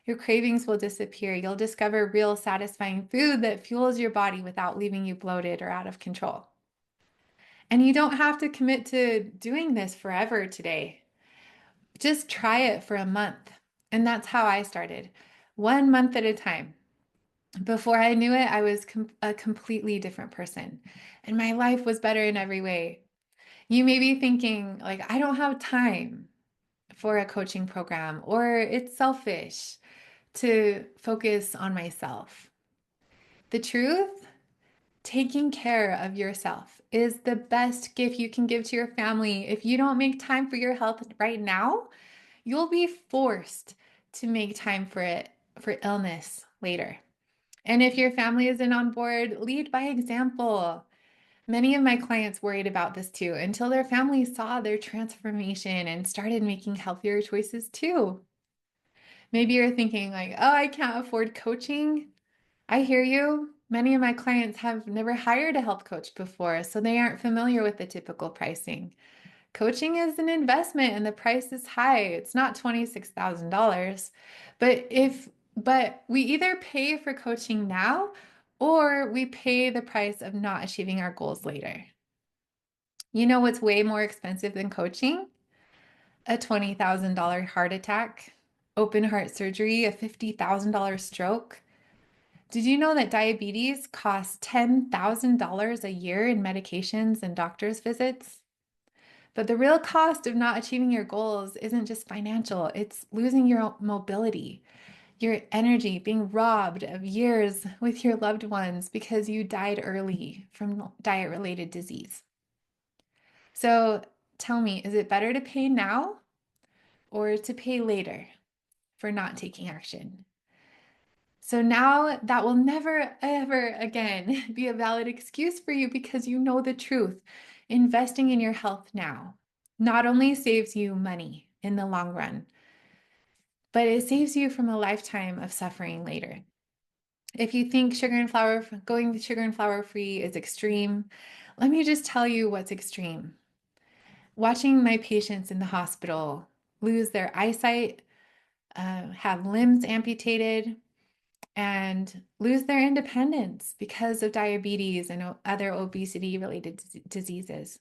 your cravings will disappear. You'll discover real satisfying food that fuels your body without leaving you bloated or out of control. And you don't have to commit to doing this forever today. Just try it for a month. And that's how I started, 1 month at a time. Before I knew it, I was a completely different person, and my life was better in every way. You may be thinking, like, I don't have time for a coaching program, or it's selfish to focus on myself. The truth, taking care of yourself is the best gift you can give to your family. If you don't make time for your health right now, you'll be forced to make time for it for illness later. And if your family isn't on board, lead by example. Many of my clients worried about this too until their family saw their transformation and started making healthier choices too. Maybe you're thinking like, oh, I can't afford coaching. I hear you. Many of my clients have never hired a health coach before, so they aren't familiar with the typical pricing. Coaching is an investment and the price is high. It's not $26,000. But we either pay for coaching now or we pay the price of not achieving our goals later. You know what's way more expensive than coaching? A $20,000 heart attack, open heart surgery, a $50,000 stroke. Did you know that diabetes costs $10,000 a year in medications and doctor's visits? But the real cost of not achieving your goals isn't just financial, it's losing your mobility, your energy, being robbed of years with your loved ones because you died early from diet-related disease. So tell me, is it better to pay now or to pay later for not taking action? So now that will never, ever again be a valid excuse for you because you know the truth. Investing in your health now not only saves you money in the long run, but it saves you from a lifetime of suffering later. If you think going sugar and flour free is extreme, let me just tell you what's extreme. Watching my patients in the hospital lose their eyesight, have limbs amputated, and lose their independence because of diabetes and other obesity related diseases.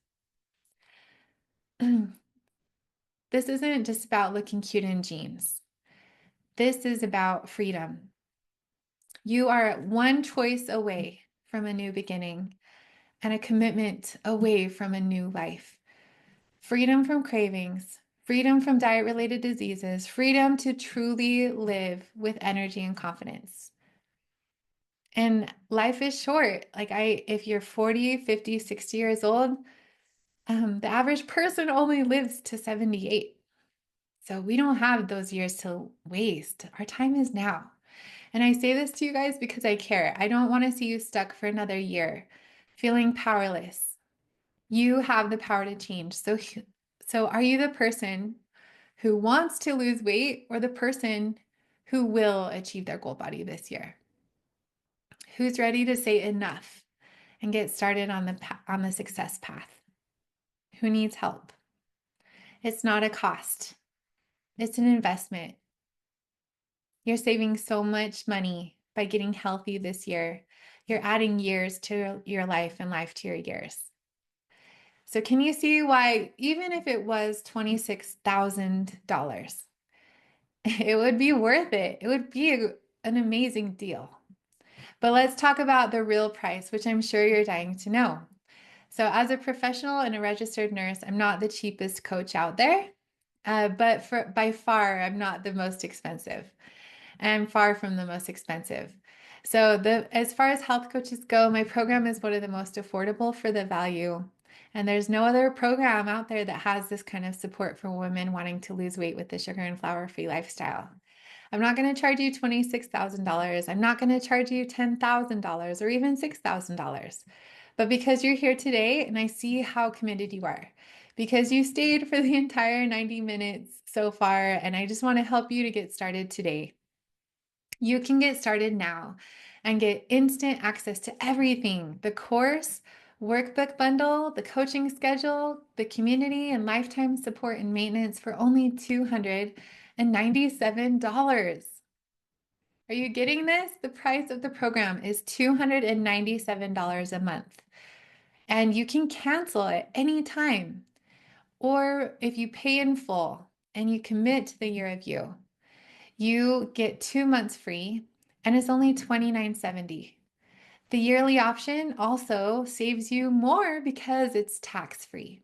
This isn't just about looking cute in jeans. This is about freedom. You are one choice away from a new beginning and a commitment away from a new life. Freedom from cravings, freedom from diet-related diseases, freedom to truly live with energy and confidence. And life is short. If you're 40, 50, 60 years old, the average person only lives to 78. So we don't have those years to waste. Our time is now. And I say this to you guys because I care. I don't want to see you stuck for another year, feeling powerless. You have the power to change. So are you the person who wants to lose weight or the person who will achieve their goal body this year? Who's ready to say enough and get started on the success path? Who needs help? It's not a cost. It's an investment. You're saving so much money by getting healthy this year. You're adding years to your life and life to your years. So can you see why, even if it was $26,000, it would be worth it? It would be an amazing deal. But let's talk about the real price, which I'm sure you're dying to know. So as a professional and a registered nurse, I'm not the cheapest coach out there, but by far, I'm not the most expensive. I'm far from the most expensive. So as far as health coaches go, my program is one of the most affordable for the value. And there's no other program out there that has this kind of support for women wanting to lose weight with the sugar and flour-free lifestyle. I'm not going to charge you $26,000. I'm not going to charge you $10,000 or even $6,000. But because you're here today and I see how committed you are, because you stayed for the entire 90 minutes so far, and I just want to help you to get started today. You can get started now and get instant access to everything: the course, workbook bundle, the coaching schedule, the community, and lifetime support and maintenance for only $297. Are you getting this? The price of the program is $297 a month, and you can cancel at any time. Or if you pay in full and you commit to the year of you get 2 months free, and it's only $29.70. The yearly option also saves you more because it's tax-free.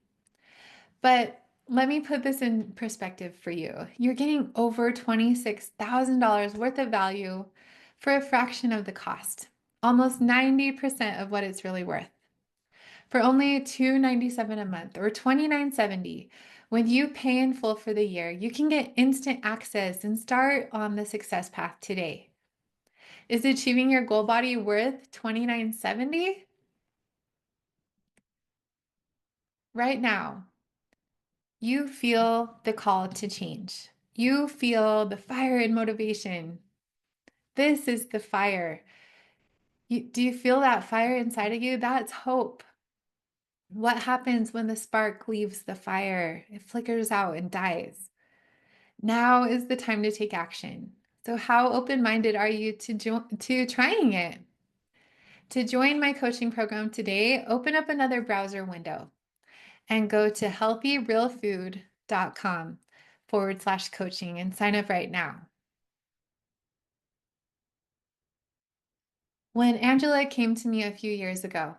But let me put this in perspective for you. You're getting over $26,000 worth of value for a fraction of the cost, almost 90% of what it's really worth. For only $297 a month or $29.70, when you pay in full for the year, you can get instant access and start on the success path today. Is achieving your goal body worth $29.70? Right now, you feel the call to change. You feel the fire and motivation. This is the fire. Do you feel that fire inside of you? That's hope. What happens when the spark leaves the fire? It flickers out and dies. Now is the time to take action. So how open-minded are you to trying it? To join my coaching program today, open up another browser window and go to healthyrealfood.com/coaching and sign up right now. When Angela came to me a few years ago,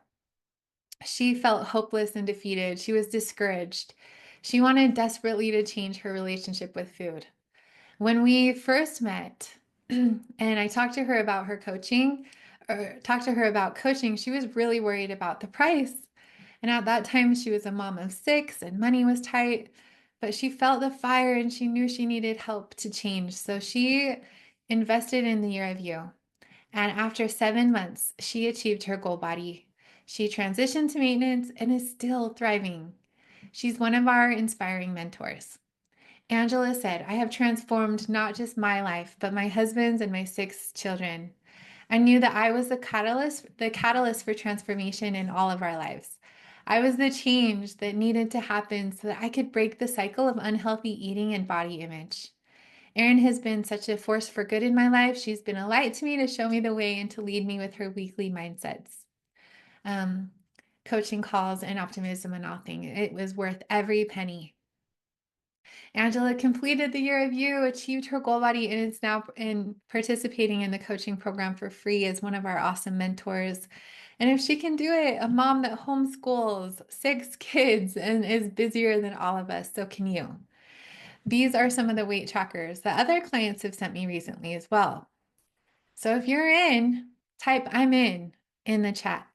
she felt hopeless and defeated. She was discouraged. She wanted desperately to change her relationship with food. When we first met and I talked to her about coaching, she was really worried about the price. And at that time, she was a mom of 6 and money was tight, but she felt the fire and she knew she needed help to change. So she invested in the year of you. And after 7 months, she achieved her goal body. She transitioned to maintenance and is still thriving. She's one of our inspiring mentors. Angela said, I have transformed not just my life, but my husband's and my 6 children. I knew that I was the catalyst for transformation in all of our lives. I was the change that needed to happen so that I could break the cycle of unhealthy eating and body image. Erin has been such a force for good in my life. She's been a light to me to show me the way and to lead me with her weekly mindsets, um, coaching calls, and optimism and all things. It was worth every penny. Angela completed the year of you, achieved her goal body, and is now participating in the coaching program for free as one of our awesome mentors. And if she can do it, a mom that homeschools 6 kids and is busier than all of us, so can you. These are some of the weight trackers that other clients have sent me recently as well. So if you're in, type I'm in the chat.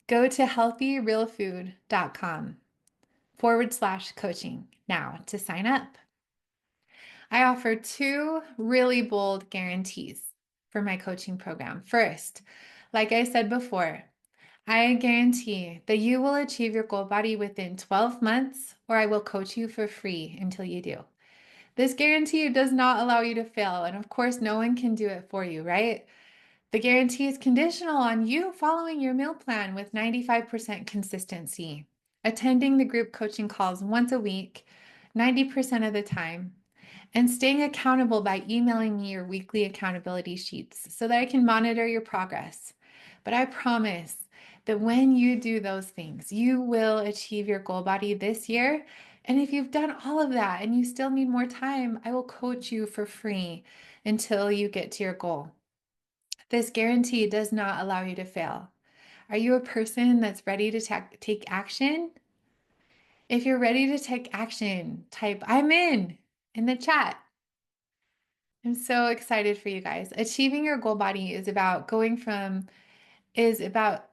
Go to healthyrealfood.com/coaching now to sign up. I offer 2 really bold guarantees for my coaching program. First, like I said before, I guarantee that you will achieve your goal body within 12 months, or I will coach you for free until you do. This guarantee does not allow you to fail, and of course, no one can do it for you, right? The guarantee is conditional on you following your meal plan with 95% consistency, attending the group coaching calls once a week, 90% of the time, and staying accountable by emailing me your weekly accountability sheets so that I can monitor your progress. But I promise that when you do those things, you will achieve your goal body this year. And if you've done all of that and you still need more time, I will coach you for free until you get to your goal. This guarantee does not allow you to fail. Are you a person that's ready to take action? If you're ready to take action, type I'm in the chat. I'm so excited for you guys. Achieving your goal body is about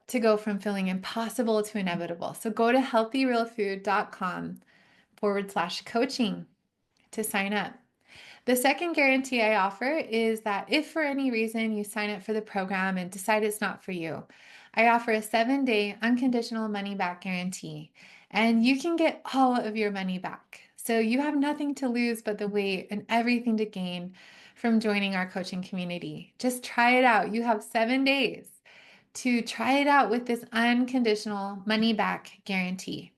to go from feeling impossible to inevitable. So go to healthyrealfood.com/coaching to sign up. The second guarantee I offer is that if for any reason you sign up for the program and decide it's not for you, I offer a 7-day unconditional money back guarantee, and you can get all of your money back. So you have nothing to lose but the weight and everything to gain from joining our coaching community. Just try it out. You have 7 days to try it out with this unconditional money back guarantee.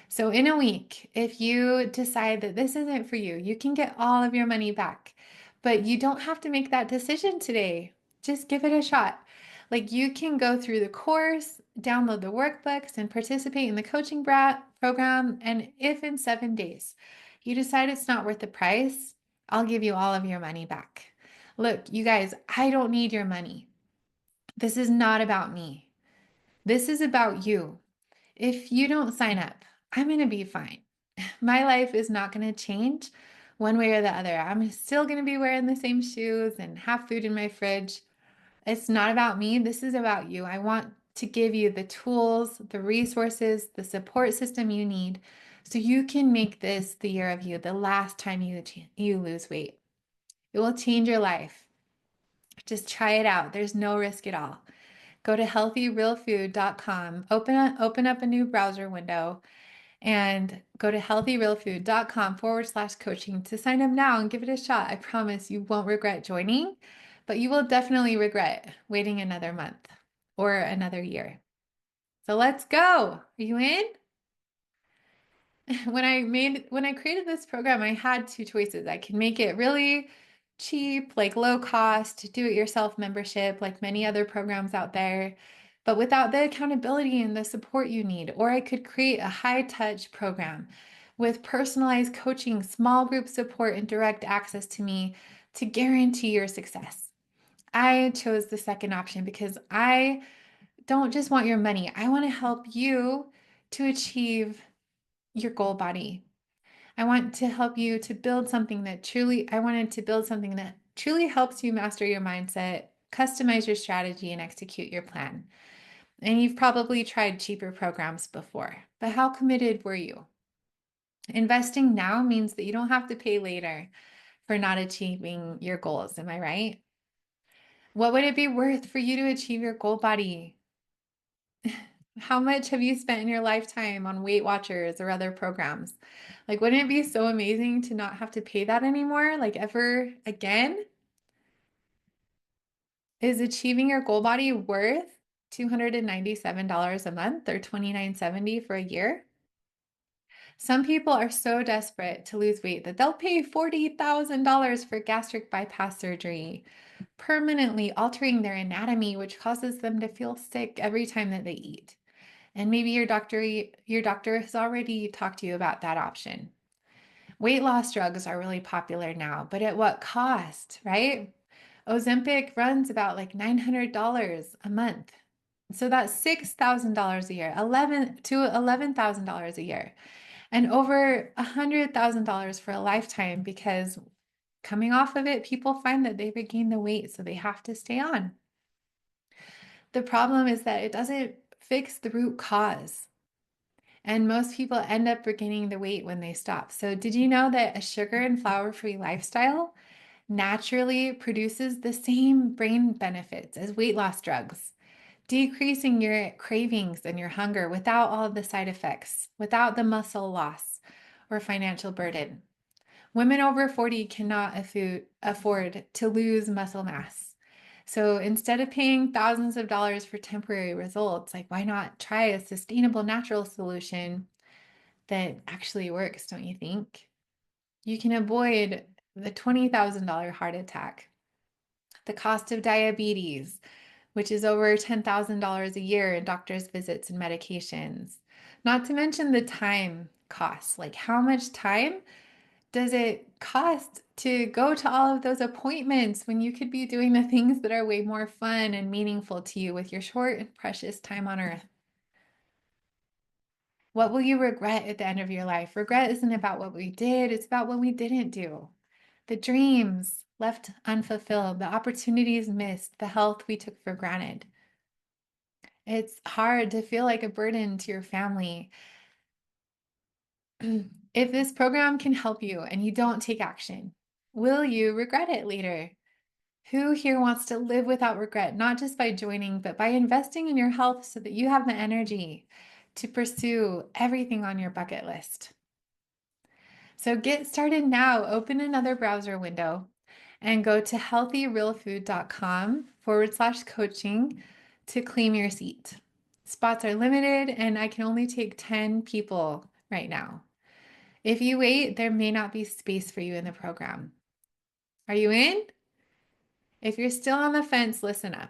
So in a week, if you decide that this isn't for you, you can get all of your money back, but you don't have to make that decision today. Just give it a shot. Like you can go through the course, download the workbooks, and participate in the coaching program. And if in 7 days you decide it's not worth the price, I'll give you all of your money back. Look, you guys, I don't need your money. This is not about me. This is about you. If you don't sign up, I'm going to be fine. My life is not going to change one way or the other. I'm still going to be wearing the same shoes and have food in my fridge. It's not about me. This is about you. I want to give you the tools, the resources, the support system you need so you can make this the year of you, the last time you lose weight. It will change your life. Just try it out. There's no risk at all. Go to healthyrealfood.com, open up a new browser window, and go to healthyrealfood.com/coaching to sign up now and give it a shot. I promise you won't regret joining, but you will definitely regret waiting another month or another year. So let's go. Are you in? When I created this program, I had 2 choices. I could make it really cheap, like low cost, do it yourself membership, like many other programs out there, but without the accountability and the support you need. Or I could create a high touch program with personalized coaching, small group support, and direct access to me to guarantee your success. I chose the second option because I don't just want your money. I want to help you to achieve your goal body. I wanted to build something that truly helps you master your mindset, customize your strategy, and execute your plan. And you've probably tried cheaper programs before, but how committed were you? Investing now means that you don't have to pay later for not achieving your goals. Am I right? What would it be worth for you to achieve your goal body? How much have you spent in your lifetime on Weight Watchers or other programs? Like, wouldn't it be so amazing to not have to pay that anymore, like ever again? Is achieving your goal body worth $297 a month or $29.70 for a year? Some people are so desperate to lose weight that they'll pay $40,000 for gastric bypass surgery, permanently altering their anatomy, which causes them to feel sick every time that they eat. And maybe your doctor has already talked to you about that option. Weight loss drugs are really popular now, but at what cost, right? Ozempic runs about like $900 a month. So that's $6,000 a year, $11,000 a year, and over $100,000 for a lifetime because coming off of it, people find that they regain the weight, so they have to stay on. The problem is that it doesn't fix the root cause. And most people end up regaining the weight when they stop. So, did you know that a sugar and flour free lifestyle naturally produces the same brain benefits as weight loss drugs, decreasing your cravings and your hunger without all of the side effects, without the muscle loss or financial burden? Women over 40 cannot afford to lose muscle mass. So instead of paying thousands of dollars for temporary results, like why not try a sustainable natural solution that actually works, don't you think? You can avoid the $20,000 heart attack, the cost of diabetes, which is over $10,000 a year in doctor's visits and medications, not to mention the time costs. Like, how much time does it cost to go to all of those appointments when you could be doing the things that are way more fun and meaningful to you with your short and precious time on earth? What will you regret at the end of your life? Regret isn't about what we did, it's about what we didn't do. The dreams left unfulfilled, the opportunities missed, the health we took for granted. It's hard to feel like a burden to your family. If this program can help you and you don't take action, will you regret it later? Who here wants to live without regret, not just by joining, but by investing in your health so that you have the energy to pursue everything on your bucket list? So get started now. Open another browser window and go to healthyrealfood.com/coaching to claim your seat. Spots are limited and I can only take 10 people right now. If you wait, there may not be space for you in the program. Are you in? If you're still on the fence, listen up.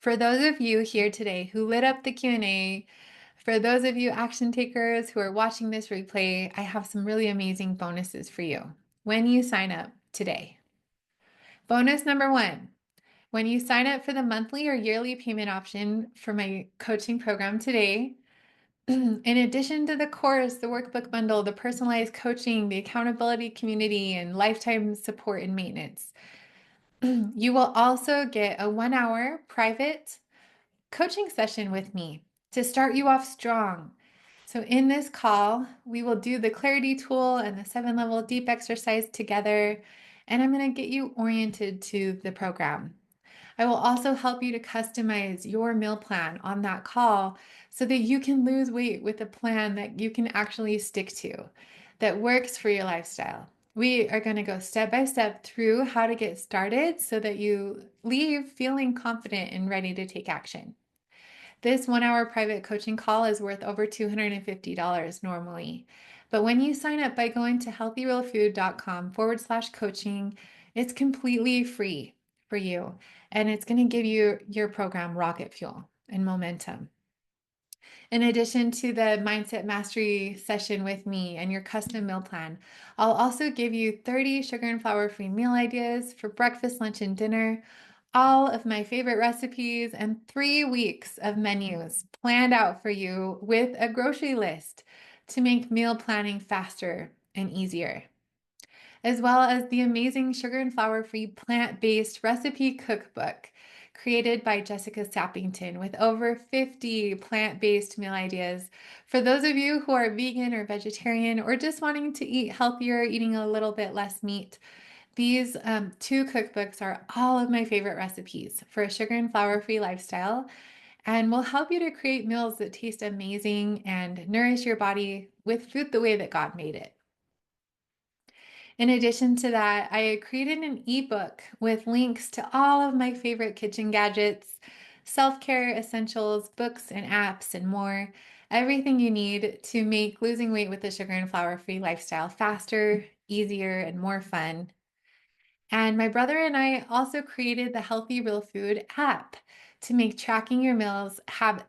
For those of you here today who lit up the Q&A, for those of you action takers who are watching this replay, I have some really amazing bonuses for you when you sign up today. Bonus number 1, when you sign up for the monthly or yearly payment option for my coaching program today, in addition to the course, the workbook bundle, the personalized coaching, the accountability community, and lifetime support and maintenance, you will also get a 1-hour private coaching session with me to start you off strong. So in this call, we will do the clarity tool and the 7-level deep exercise together, and I'm going to get you oriented to the program. I will also help you to customize your meal plan on that call so that you can lose weight with a plan that you can actually stick to, that works for your lifestyle. We are going to go step by step through how to get started so that you leave feeling confident and ready to take action. This 1-hour private coaching call is worth over $250 normally. But when you sign up by going to healthyrealfood.com/coaching, it's completely free for you. And it's going to give you your program rocket fuel and momentum. In addition to the Mindset Mastery session with me and your custom meal plan, I'll also give you 30 sugar and flour free meal ideas for breakfast, lunch, and dinner, all of my favorite recipes, and 3 weeks of menus planned out for you with a grocery list to make meal planning faster and easier, as well as the amazing sugar and flour free plant-based recipe cookbook created by Jessica Sappington with over 50 plant-based meal ideas for those of you who are vegan or vegetarian or just wanting to eat healthier, eating a little bit less meat. These two cookbooks are all of my favorite recipes for a sugar and flour-free lifestyle and will help you to create meals that taste amazing and nourish your body with food the way that God made it. In addition to that, I created an ebook with links to all of my favorite kitchen gadgets, self-care essentials, books and apps, and more. Everything you need to make losing weight with a sugar and flour-free lifestyle faster, easier, and more fun. And my brother and I also created the Healthy Real Food app to make tracking your meals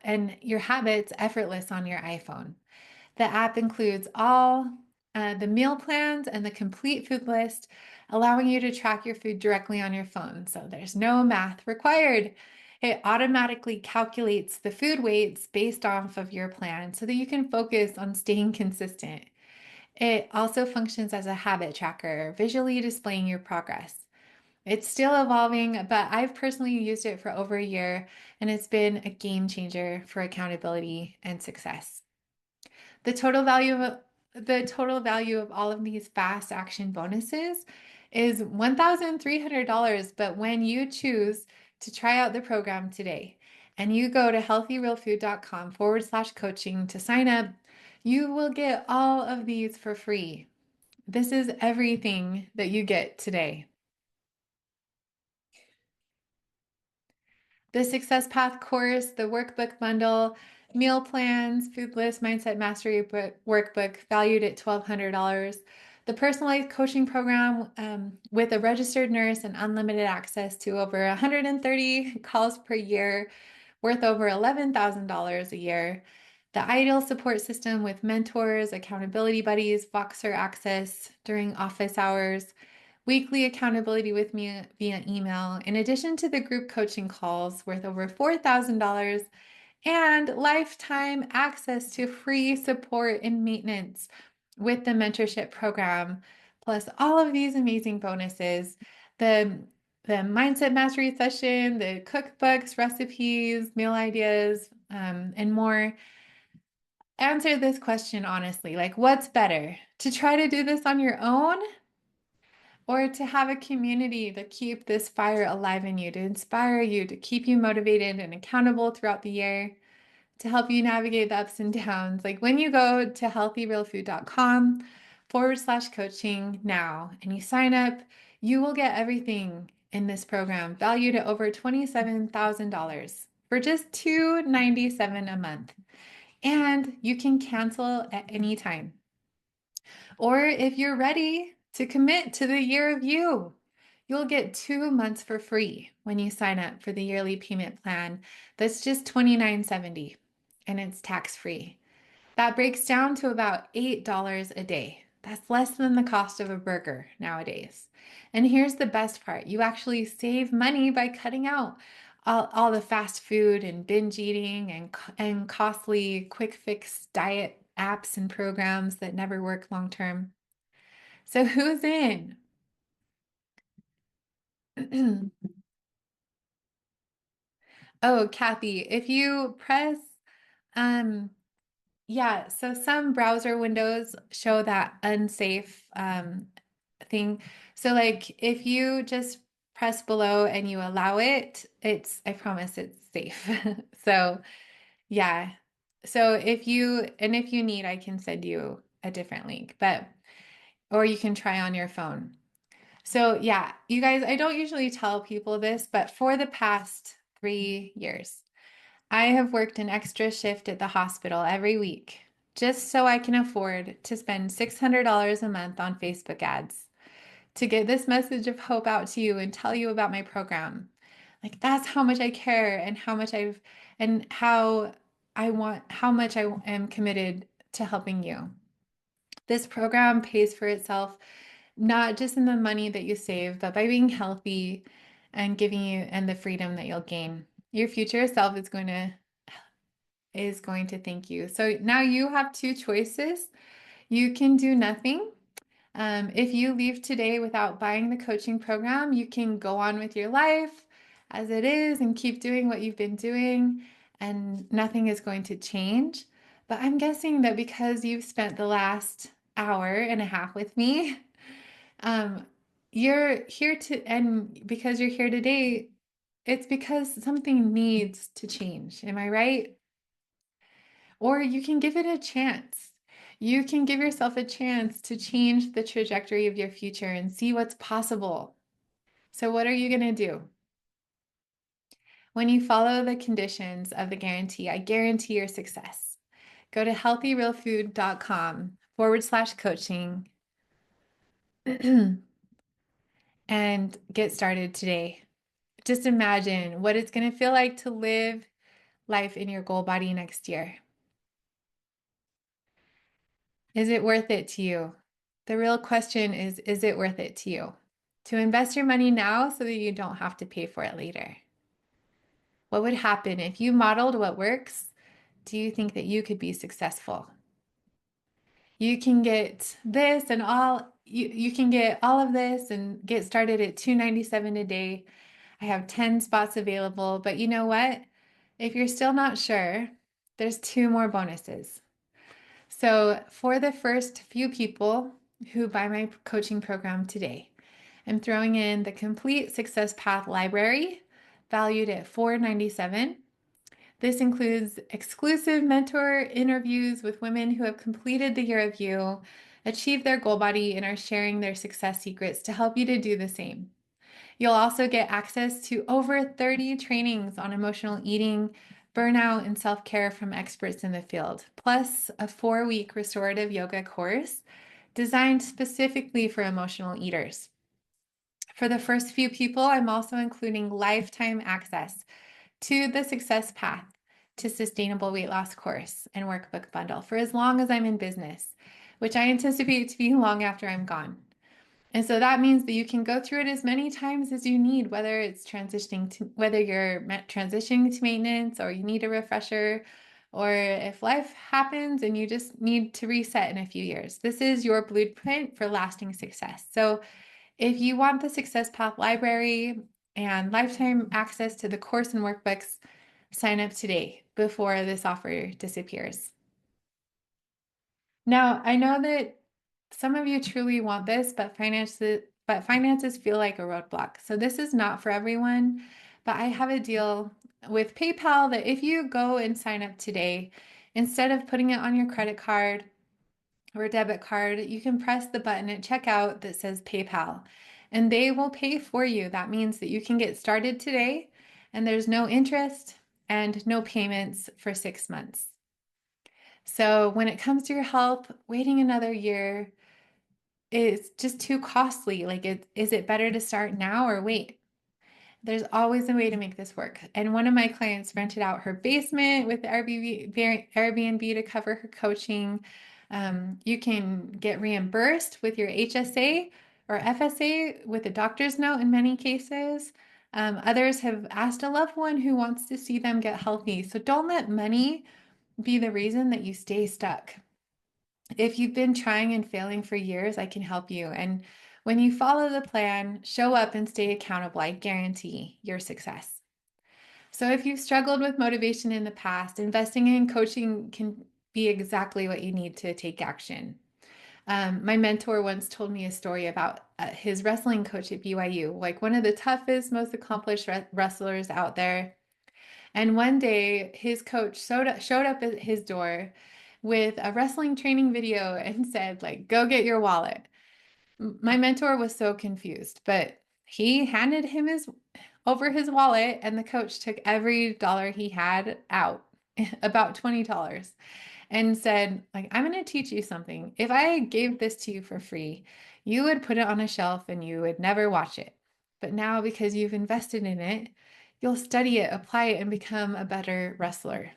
and your habits effortless on your iPhone. The app includes all the meal plans and the complete food list, allowing you to track your food directly on your phone. So there's no math required. It automatically calculates the food weights based off of your plan so that you can focus on staying consistent. It also functions as a habit tracker, visually displaying your progress. It's still evolving, but I've personally used it for over a year, and it's been a game changer for accountability and success. The total value of all of these fast action bonuses is $1,300. But when you choose to try out the program today and you go to healthyrealfood.com/coaching to sign up, you will get all of these for free. This is everything that you get today. The Success Path course, the workbook bundle, meal plans, food list, mindset mastery workbook valued at $1,200. The personalized coaching program with a registered nurse and unlimited access to over 130 calls per year, worth over $11,000 a year. The ideal support system with mentors, accountability buddies, Voxer access during office hours, weekly accountability with me via email, in addition to the group coaching calls worth over $4,000 and lifetime access to free support and maintenance with the mentorship program, plus all of these amazing bonuses. The mindset mastery session, the cookbooks, recipes, meal ideas, and more. Answer this question honestly, like what's better? To try to do this on your own or to have a community to keep this fire alive in you, to inspire you, to keep you motivated and accountable throughout the year, to help you navigate the ups and downs. Like when you go to healthyrealfood.com/coaching now and you sign up, you will get everything in this program valued at over $27,000 for just $297 a month. And you can cancel at any time. Or if you're ready to commit to the year of you, you'll get 2 months for free when you sign up for the yearly payment plan. That's just $29.70 and it's tax-free. That breaks down to about $8 a day. That's less than the cost of a burger nowadays. And here's the best part. You actually save money by cutting out all the fast food and binge eating and costly quick fix diet apps and programs that never work long term. So who's in? Oh, Kathy, if you press um yeah, so some browser windows show that unsafe thing. So like if you just press below and you allow it, I promise it's safe. So yeah. So if you need, I can send you a different link, or you can try on your phone. So yeah, you guys, I don't usually tell people this, but for the past 3 years, I have worked an extra shift at the hospital every week just so I can afford to spend $600 a month on Facebook ads to get this message of hope out to you and tell you about my program. Like that's how much I care and how much I am committed to helping you. This program pays for itself not just in the money that you save, but by being healthy and giving you and the freedom that you'll gain. Your future self is going to thank you. So now you have two choices. You can do nothing. If you leave today without buying the coaching program, you can go on with your life as it is and keep doing what you've been doing, and nothing is going to change. But I'm guessing that because you've spent the last hour and a half with me, um, you're here and because you're here today, it's because something needs to change. Am I right? Or you can give it a chance. You can give yourself a chance to change the trajectory of your future and see what's possible. So, what are you going to do? When you follow the conditions of the guarantee, I guarantee your success. Go to healthyrealfood.com/coaching and get started today. Just imagine what it's going to feel like to live life in your goal body next year. Is it worth it to you? The real question is it worth it to you? To invest your money now so that you don't have to pay for it later. What would happen if you modeled what works? Do you think that you could be successful? You can get this and you can get all of this and get started at $297 a day. I have 10 spots available, but you know what? If you're still not sure, there's 2 more bonuses. So for the first few people who buy my coaching program today, I'm throwing in the Complete Success Path Library, valued at $497. This includes exclusive mentor interviews with women who have completed the year of you, achieved their goal body, and are sharing their success secrets to help you to do the same. You'll also get access to over 30 trainings on emotional eating, burnout, and self-care from experts in the field, plus a 4-week restorative yoga course designed specifically for emotional eaters. For the first few people, I'm also including lifetime access to the Success Path to Sustainable Weight Loss course and workbook bundle for as long as I'm in business, which I anticipate to be long after I'm gone. And so that means that you can go through it as many times as you need, whether you're transitioning to maintenance or you need a refresher, or if life happens and you just need to reset in a few years. This is your blueprint for lasting success. So if you want the Success Path Library and lifetime access to the course and workbooks, sign up today before this offer disappears. Now, I know that some of you truly want this, but finances feel like a roadblock. So this is not for everyone, but I have a deal with PayPal that if you go and sign up today, instead of putting it on your credit card or debit card, you can press the button at checkout that says PayPal, and they will pay for you. That means that you can get started today, and there's no interest and no payments for 6 months. So when it comes to your health, waiting another year is just too costly. Like, is it better to start now or wait? There's always a way to make this work. And one of my clients rented out her basement with Airbnb to cover her coaching. You can get reimbursed with your HSA or FSA with a doctor's note in many cases. Others have asked a loved one who wants to see them get healthy. So don't let money be the reason that you stay stuck. If you've been trying and failing for years, I can help you. And when you follow the plan, show up and stay accountable, I guarantee your success. So if you've struggled with motivation in the past, investing in coaching can be exactly what you need to take action. My mentor once told me a story about his wrestling coach at BYU, like one of the toughest, most accomplished wrestlers out there. And one day his coach showed up at his door with a wrestling training video and said, like, go get your wallet. My mentor was so confused, but he handed him his wallet, and the coach took every dollar he had out, about $20, and said, like, I'm going to teach you something. If I gave this to you for free, you would put it on a shelf and you would never watch it. But now, because you've invested in it, you'll study it, apply it, and become a better wrestler.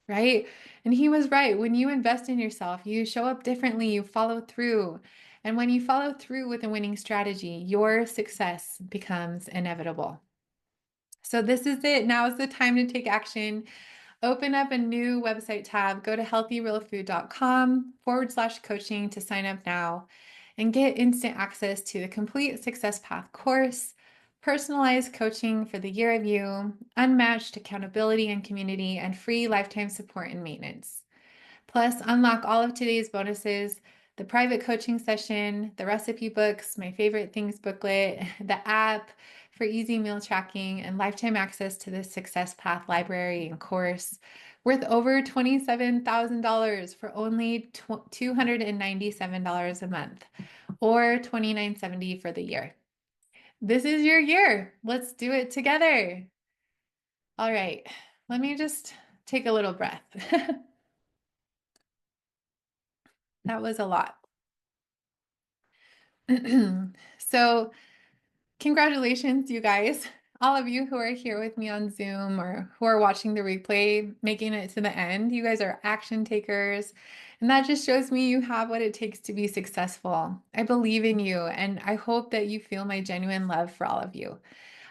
Right? And he was right. When you invest in yourself, you show up differently, you follow through. And when you follow through with a winning strategy, your success becomes inevitable. So this is it. Now is the time to take action. Open up a new website tab, go to healthyrealfood.com/coaching to sign up now and get instant access to the Complete Success Path course, personalized coaching for the year of you, unmatched accountability and community, and free lifetime support and maintenance. Plus, unlock all of today's bonuses, the private coaching session, the recipe books, my favorite things booklet, the app for easy meal tracking, and lifetime access to the Success Path library and course worth over $27,000 for only $297 a month or $29.70 for the year. This is your year. Let's do it together. All right, let me just take a little breath. That was a lot. So, congratulations, you guys. All of you who are here with me on Zoom or who are watching the replay, making it to the end. You guys are action takers. And that just shows me you have what it takes to be successful. I believe in you, and I hope that you feel my genuine love for all of you.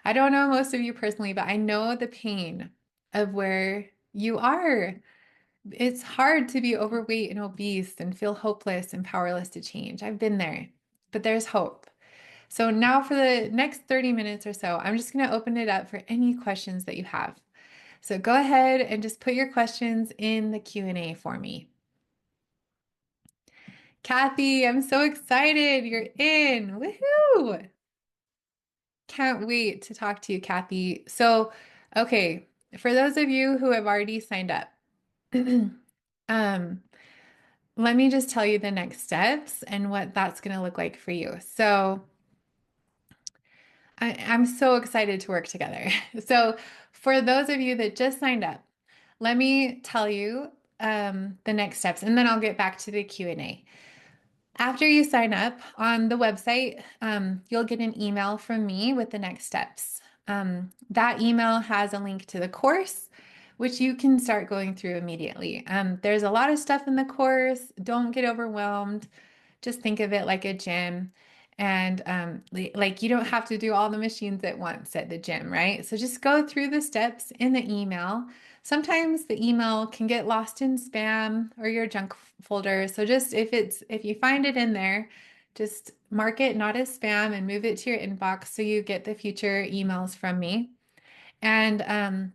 I don't know most of you personally, but I know the pain of where you are. It's hard to be overweight and obese and feel hopeless and powerless to change. I've been there, but there's hope. So now for the next 30 minutes or so, I'm just going to open it up for any questions that you have. So go ahead and just put your questions in the Q&A for me. Kathy, I'm so excited. You're in. Woohoo! Can't wait to talk to you, Kathy. So, okay, for those of you who have already signed up, um, let me just tell you the next steps and what that's going to look like for you. So, I'm so excited to work together. So, for those of you that just signed up, let me tell you the next steps, and then I'll get back to the Q&A. After you sign up on the website, you'll get an email from me with the next steps. That email has a link to the course, which you can start going through immediately. There's a lot of stuff in the course. Don't get overwhelmed. Just think of it like a gym. And like you don't have to do all the machines at once at the gym, right? So just go through the steps in the email. Sometimes the email can get lost in spam or your junk folder. So just if you find it in there, just mark it not as spam and move it to your inbox so you get the future emails from me. And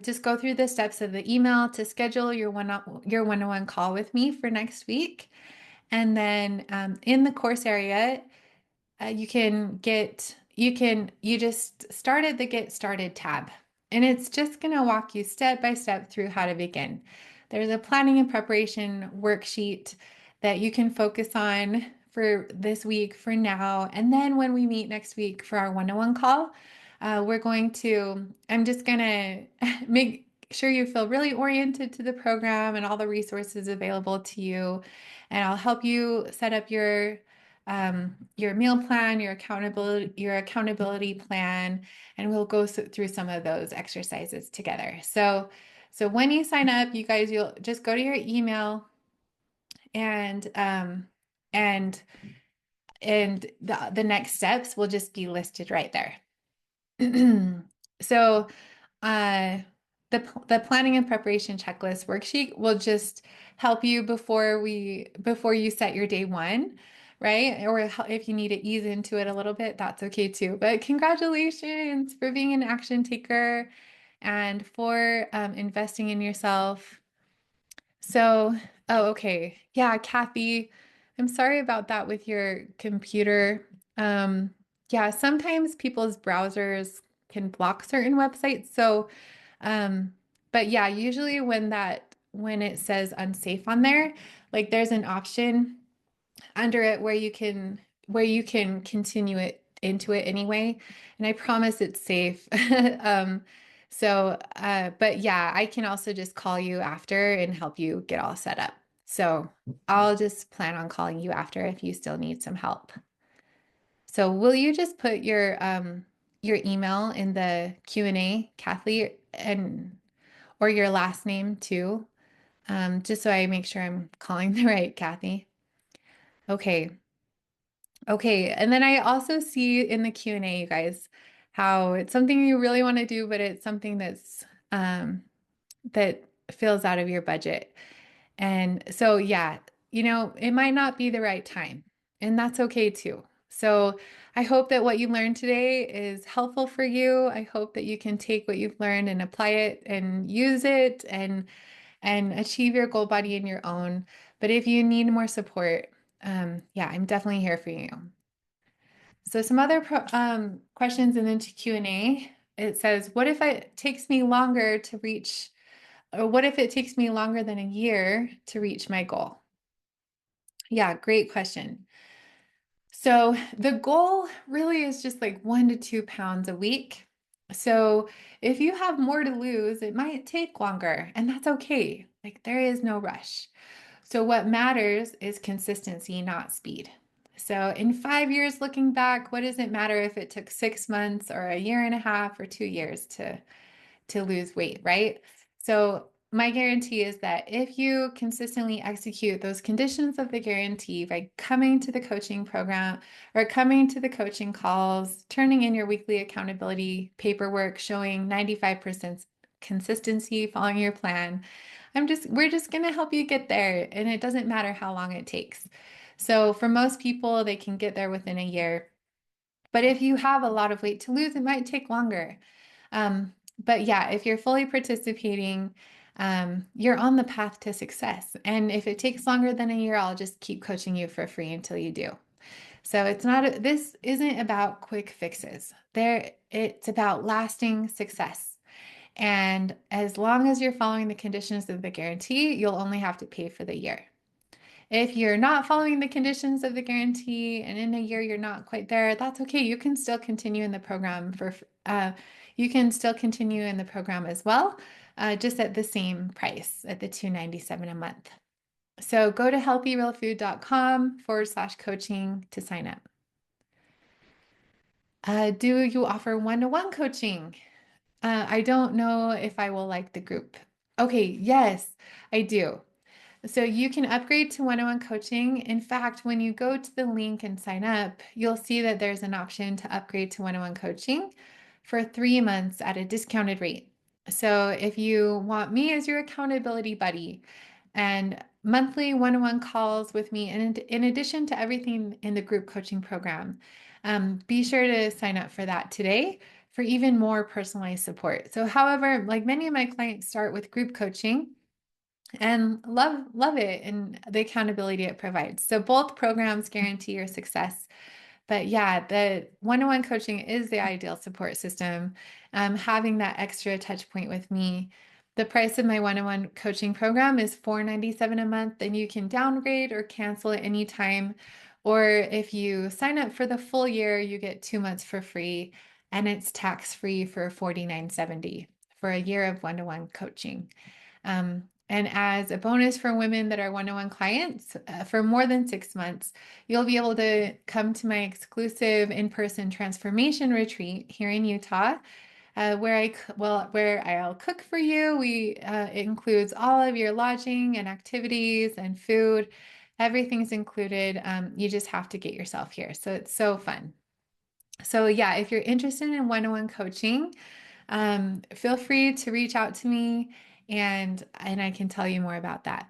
just go through the steps of the email to schedule your one-on-one call with me for next week. And then in the course area, you just start at the Get Started tab, and it's just going to walk you step by step through how to begin. There's a planning and preparation worksheet that you can focus on for this week for now. And then when we meet next week for our one-on-one call, I'm just going to make sure you feel really oriented to the program and all the resources available to you. And I'll help you set up your meal plan, your accountability plan, and we'll go through some of those exercises together. So when you sign up, you guys, you'll just go to your email and and the next steps will just be listed right there. So the planning and preparation checklist worksheet will just help you before you set your day one, right? Or if you need to ease into it a little bit, that's okay too. But congratulations for being an action taker and for investing in yourself. So, oh, okay. Yeah, Kathy, I'm sorry about that with your computer. Yeah, sometimes people's browsers can block certain websites. So, but yeah, usually when it says unsafe on there, like there's an option under it where you can continue it into it anyway. And I promise it's safe. But yeah, I can also just call you after and help you get all set up. So I'll just plan on calling you after if you still need some help. So will you just put your email in the Q&A, Kathleen, or your last name too, just so I make sure I'm calling the right Kathy. Okay. Okay. And then I also see in the Q&A, you guys, how it's something you really want to do, but it's something that feels out of your budget. And so, yeah, it might not be the right time, and that's okay too. So I hope that what you learned today is helpful for you. I hope that you can take what you've learned and apply it and use it and achieve your goal body in your own. But if you need more support, yeah, I'm definitely here for you. So some other questions and then to Q&A. It says, what if it takes me longer to reach, or what if it takes me longer than a year to reach my goal? Yeah, great question. So the goal really is just like 1 to 2 pounds a week. So if you have more to lose, it might take longer, and that's okay. Like there is no rush. So what matters is consistency, not speed. So in 5 years looking back, what does it matter if it took 6 months or a year and a half or 2 years to lose weight, right? So my guarantee is that if you consistently execute those conditions of the guarantee by coming to the coaching program or coming to the coaching calls, turning in your weekly accountability paperwork showing 95% consistency, following your plan, we're just going to help you get there, and it doesn't matter how long it takes. So for most people, they can get there within a year. But if you have a lot of weight to lose, it might take longer. But yeah, if you're fully participating, you're on the path to success. And if it takes longer than a year, I'll just keep coaching you for free until you do. So this isn't about quick fixes. It's about lasting success. And as long as you're following the conditions of the guarantee, you'll only have to pay for the year. If you're not following the conditions of the guarantee and in a year you're not quite there, that's okay. You can still continue in the program as well, just at the same price at the $297 a month. So go to healthyrealfood.com/coaching to sign up. Do you offer one-to-one coaching? I don't know if I will like the group. Okay, yes, I do. So you can upgrade to one-on-one coaching. In fact, when you go to the link and sign up, you'll see that there's an option to upgrade to one-on-one coaching for 3 months at a discounted rate. So if you want me as your accountability buddy and monthly one-on-one calls with me, and in addition to everything in the group coaching program, be sure to sign up for that today for even more personalized support. So however, like many of my clients start with group coaching and love it and the accountability it provides. So both programs guarantee your success. But yeah, the one-on-one coaching is the ideal support system. Having that extra touch point with me. The price of my one-on-one coaching program is $497 a month, and you can downgrade or cancel at any time. Or if you sign up for the full year, you get 2 months for free, and it's tax-free for $49.70 for a year of one-to-one coaching. And as a bonus for women that are one-on-one clients, for more than 6 months, you'll be able to come to my exclusive in-person transformation retreat here in Utah, where I'll cook for you. It includes all of your lodging and activities and food. Everything's included. You just have to get yourself here. So it's so fun. So yeah, if you're interested in one-on-one coaching, feel free to reach out to me and I can tell you more about that.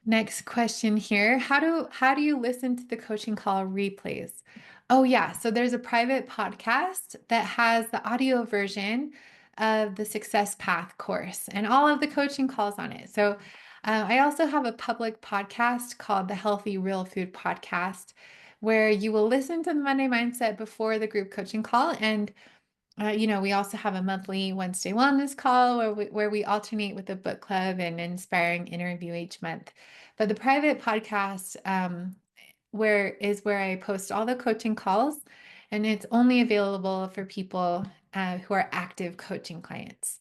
Next question here. How do you listen to the coaching call replays? Oh yeah, so there's a private podcast that has the audio version of the Success Path course and all of the coaching calls on it. So I also have a public podcast called the Healthy Real Food Podcast, where you will listen to the Monday Mindset before the group coaching call. And we also have a monthly Wednesday wellness call where we alternate with a book club and inspiring interview each month. But the private podcast where I post all the coaching calls, and it's only available for people who are active coaching clients.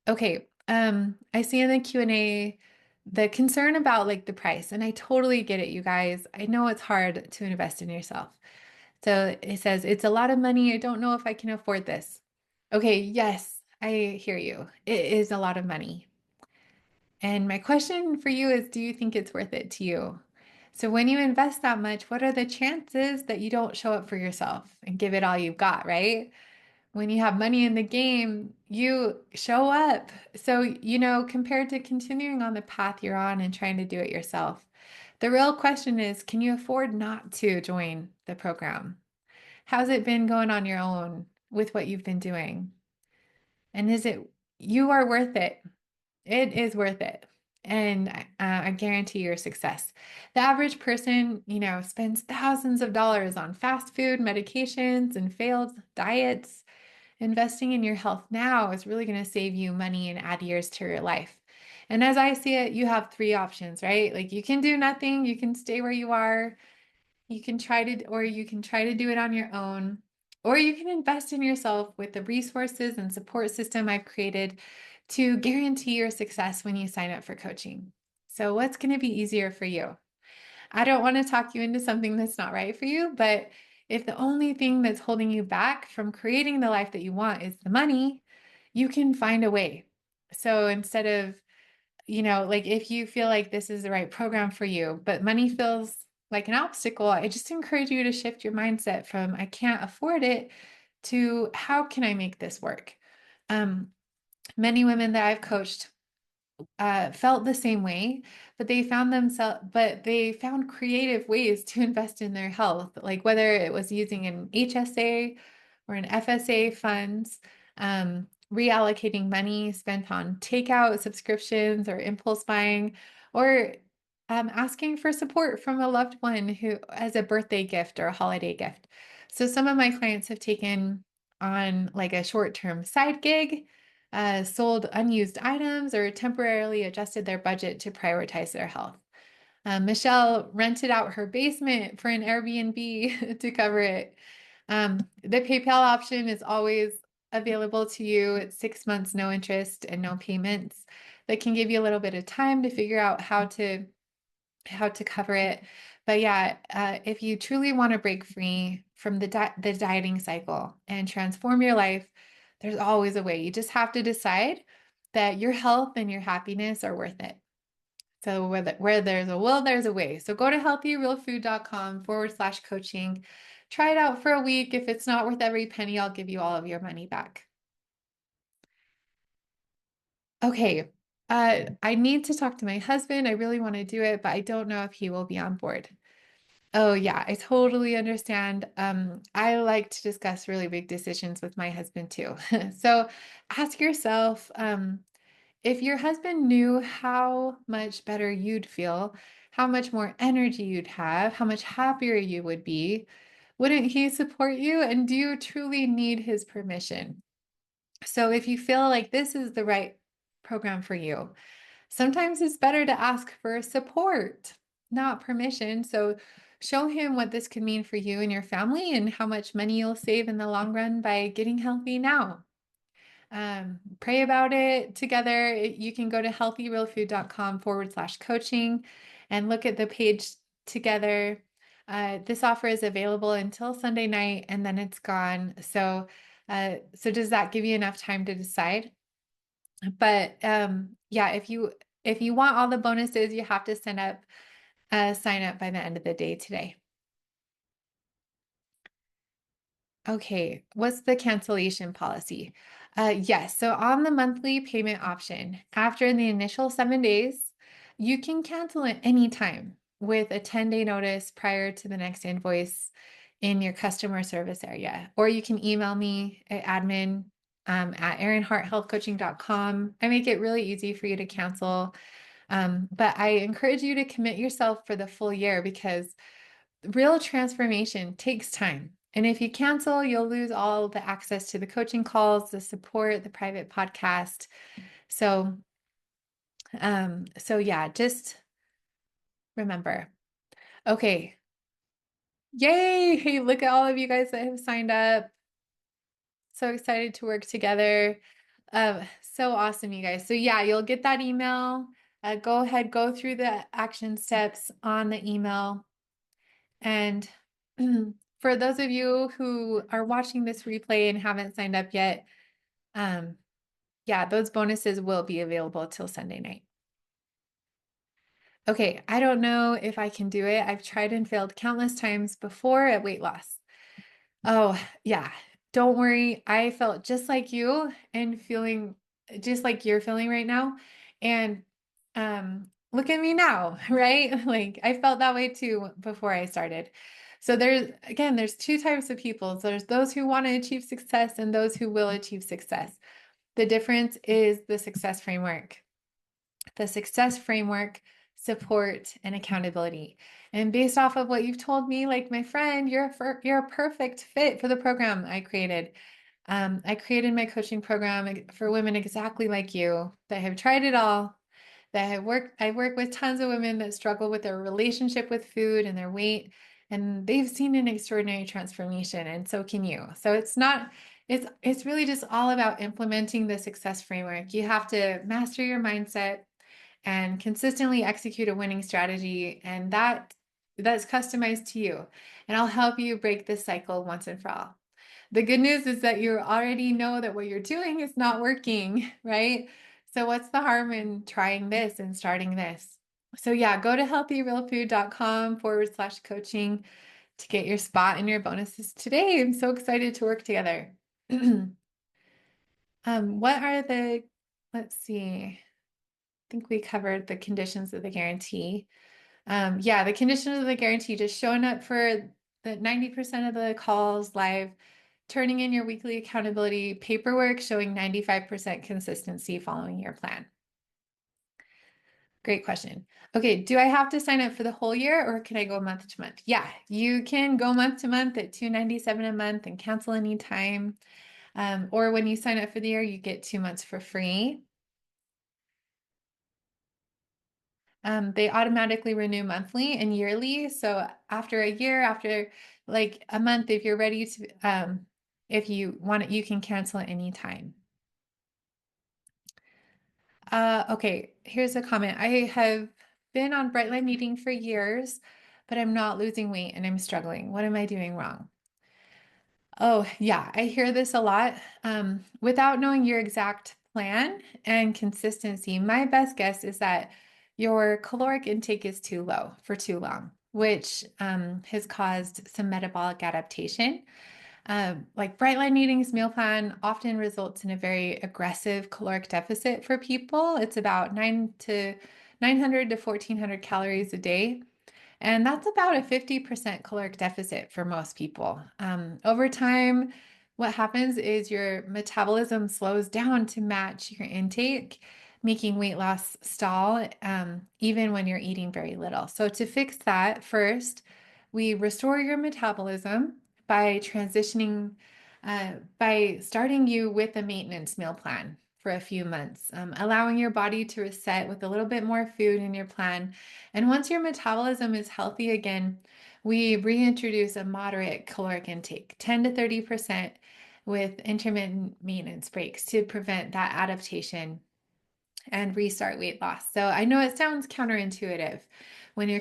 Okay, I see in the Q&A the concern about like the price, and I totally get it, you guys. I know it's hard to invest in yourself. So it says, it's a lot of money. I don't know if I can afford this. Okay, yes, I hear you. It is a lot of money. And my question for you is, do you think it's worth it to you? So when you invest that much, what are the chances that you don't show up for yourself and give it all you've got, right? When you have money in the game, you show up. So, compared to continuing on the path you're on and trying to do it yourself, the real question is, can you afford not to join the program? How's it been going on your own with what you've been doing? And you are worth it. It is worth it. And I guarantee your success. The average person, spends thousands of dollars on fast food, medications, and failed diets. Investing in your health now is really going to save you money and add years to your life. And as I see it, you have three options, right? Like you can do nothing, you can stay where you are, you can try to do it on your own, or you can invest in yourself with the resources and support system I've created to guarantee your success when you sign up for coaching. So, what's going to be easier for you? I don't want to talk you into something that's not right for you, but if the only thing that's holding you back from creating the life that you want is the money, you can find a way. So instead of, like if you feel like this is the right program for you, but money feels like an obstacle, I just encourage you to shift your mindset from I can't afford it to how can I make this work? Um, Many women that I've coached felt the same way, but they found creative ways to invest in their health, like whether it was using an HSA or an FSA funds, reallocating money spent on takeout subscriptions or impulse buying, or asking for support from a loved one who as a birthday gift or a holiday gift. So some of my clients have taken on like a short-term side gig, sold unused items, or temporarily adjusted their budget to prioritize their health. Michelle rented out her basement for an Airbnb to cover it. The PayPal option is always available to you. It's 6 months, no interest and no payments. That can give you a little bit of time to figure out how to cover it. But yeah, if you truly want to break free from the dieting cycle and transform your life, there's always a way. You just have to decide that your health and your happiness are worth it. So where there's a will, there's a way. So go to healthyrealfood.com/coaching. Try it out for a week. If it's not worth every penny, I'll give you all of your money back. Okay. I need to talk to my husband. I really want to do it, but I don't know if he will be on board. Oh, yeah, I totally understand. I like to discuss really big decisions with my husband too. So ask yourself, if your husband knew how much better you'd feel, how much more energy you'd have, how much happier you would be, wouldn't he support you? And do you truly need his permission? So if you feel like this is the right program for you, sometimes it's better to ask for support, not permission. So show him what this could mean for you and your family and how much money you'll save in the long run by getting healthy now. Pray about it together. You can go to healthyrealfood.com/coaching and look at the page together. This offer is available until Sunday night and then it's gone. So does that give you enough time to decide? But yeah, if you want all the bonuses, you have to sign up by the end of the day today. Okay, what's the cancellation policy? Yes, so on the monthly payment option, after the initial 7 days, you can cancel at any time with a 10-day notice prior to the next invoice in your customer service area. Or you can email me at admin at erinharthealthcoaching.com. I make it really easy for you to cancel. But I encourage you to commit yourself for the full year because real transformation takes time. And if you cancel, you'll lose all the access to the coaching calls, the support, the private podcast. So yeah, just remember. Okay. Yay. Hey, look at all of you guys that have signed up. So excited to work together. So awesome, you guys. So yeah, you'll get that email. Go ahead, go through the action steps on the email. And for those of you who are watching this replay and haven't signed up yet, yeah, those bonuses will be available till Sunday night. Okay, I don't know if I can do it. I've tried and failed countless times before at weight loss. Oh, yeah. Don't worry. I felt just like you and feeling just like you're feeling right now. And look at me now, right? Like I felt that way too before I started. So there's two types of people. So there's those who want to achieve success and those who will achieve success. The difference is the success framework. the success framework, support, and accountability. And based off of what you've told me, like my friend, you're a perfect fit for the program I created. I created my coaching program for women exactly like you that have tried it all, I work with tons of women that struggle with their relationship with food and their weight, and they've seen an extraordinary transformation, and so can you. So it's really just all about implementing the success framework. You have to master your mindset and consistently execute a winning strategy, and that's customized to you. And I'll help you break this cycle once and for all. The good news is that you already know that what you're doing is not working, right? So what's the harm in trying this and starting this? So yeah, go to healthyrealfood.com/coaching to get your spot and your bonuses today. I'm so excited to work together. What are let's see, I think we covered the conditions of the guarantee. Yeah, the conditions of the guarantee, just showing up for the 90% of the calls live, turning in your weekly accountability paperwork, showing 95% consistency following your plan. Great question. Okay, do I have to sign up for the whole year or can I go month to month? Yeah, you can go month to month at $297 a month and cancel anytime. Or when you sign up for the year, you get 2 months for free. They automatically renew monthly and yearly. So after a year, after like a month, if you're ready to, if you want it, you can cancel at any time. Okay, here's a comment. I have been on Bright Line Eating for years, but I'm not losing weight and I'm struggling. What am I doing wrong? Oh, yeah, I hear this a lot. Without knowing your exact plan and consistency, my best guess is that your caloric intake is too low for too long, which has caused some metabolic adaptation. Like Bright Line Eating's meal plan often results in a very aggressive caloric deficit for people. It's about 900 to 1400 calories a day. And that's about a 50% caloric deficit for most people. Over time, what happens is your metabolism slows down to match your intake, making weight loss stall, even when you're eating very little. So, to fix that, first, we restore your metabolism by by starting you with a maintenance meal plan for a few months, allowing your body to reset with a little bit more food in your plan. And once your metabolism is healthy again, we reintroduce a moderate caloric intake, 10 to 30%, with intermittent maintenance breaks to prevent that adaptation and restart weight loss. So I know it sounds counterintuitive when you're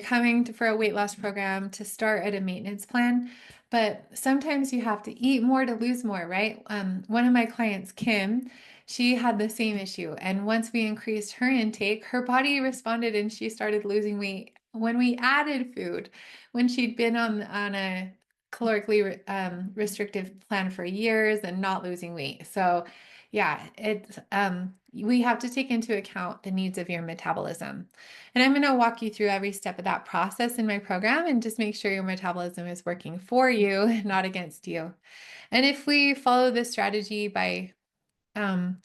for a weight loss program to start at a maintenance plan, but sometimes you have to eat more to lose more, right? One of my clients, Kim, she had the same issue. And once we increased her intake, her body responded and she started losing weight when we added food, when she'd been on a calorically restrictive plan for years and not losing weight. So yeah, we have to take into account the needs of your metabolism. And I'm going to walk you through every step of that process in my program and just make sure your metabolism is working for you, not against you. And if we follow this strategy by um,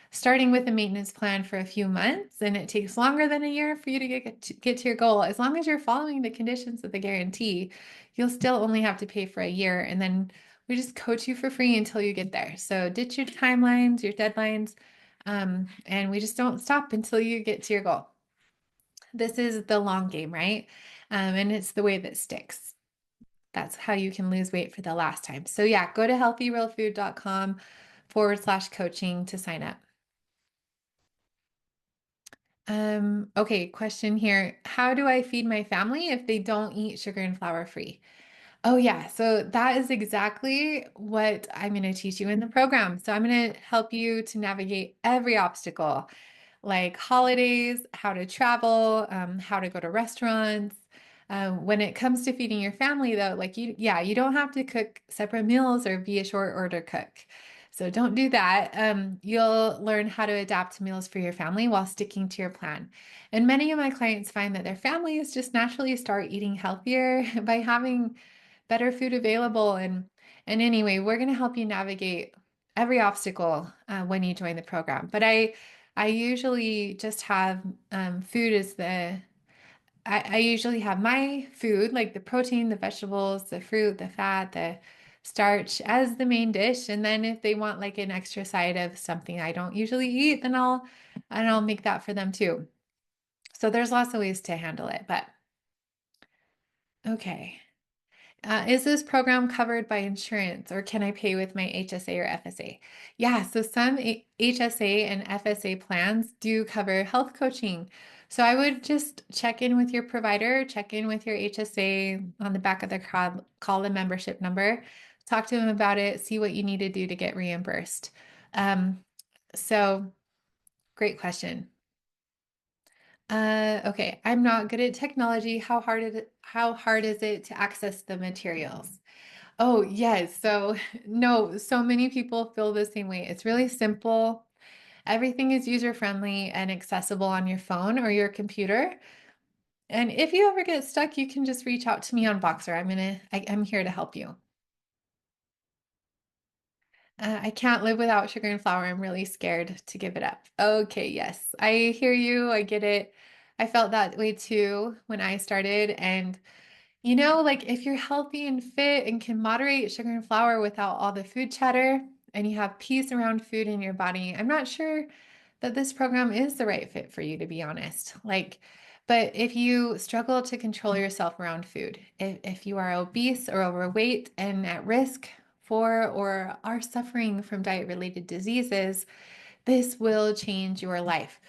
starting with a maintenance plan for a few months, and it takes longer than a year for you to get to your goal, as long as you're following the conditions of the guarantee, you'll still only have to pay for a year. And then we just coach you for free until you get there. So ditch your timelines, your deadlines, and we just don't stop until you get to your goal. This is the long game, right? And it's the way that sticks. That's how you can lose weight for the last time. So yeah, go to healthyrealfood.com/coaching to sign up. Okay, question here. How do I feed my family if they don't eat sugar and flour free? Oh, yeah. So that is exactly what I'm going to teach you in the program. So I'm going to help you to navigate every obstacle, like holidays, how to travel, how to go to restaurants. When it comes to feeding your family, though, you don't have to cook separate meals or be a short order cook. So don't do that. You'll learn how to adapt meals for your family while sticking to your plan. And many of my clients find that their families just naturally start eating healthier by having better food available. And anyway, we're going to help you navigate every obstacle when you join the program. But I usually just have food as I usually have my food, like the protein, the vegetables, the fruit, the fat, the starch as the main dish. And then if they want like an extra side of something I don't usually eat, then I'll make that for them too. So there's lots of ways to handle it, but okay. Is this program covered by insurance or can I pay with my HSA or FSA? Yeah, so some HSA and FSA plans do cover health coaching. So I would just check in with your provider, check in with your HSA on the back of the card, call the membership number, talk to them about it, see what you need to do to get reimbursed. Um, so great question. Okay, I'm not good at technology. How hard is it to access the materials? Oh, yes. So, no, so many people feel the same way. It's really simple. Everything is user friendly and accessible on your phone or your computer. And if you ever get stuck, you can just reach out to me on Boxer. I'm here to help you. I can't live without sugar and flour. I'm really scared to give it up. Okay, yes. I hear you. I get it. I felt that way too when I started. And like if you're healthy and fit and can moderate sugar and flour without all the food chatter and you have peace around food in your body, I'm not sure that this program is the right fit for you, to be honest. But if you struggle to control yourself around food, if you are obese or overweight and at risk for or are suffering from diet related diseases, this will change your life.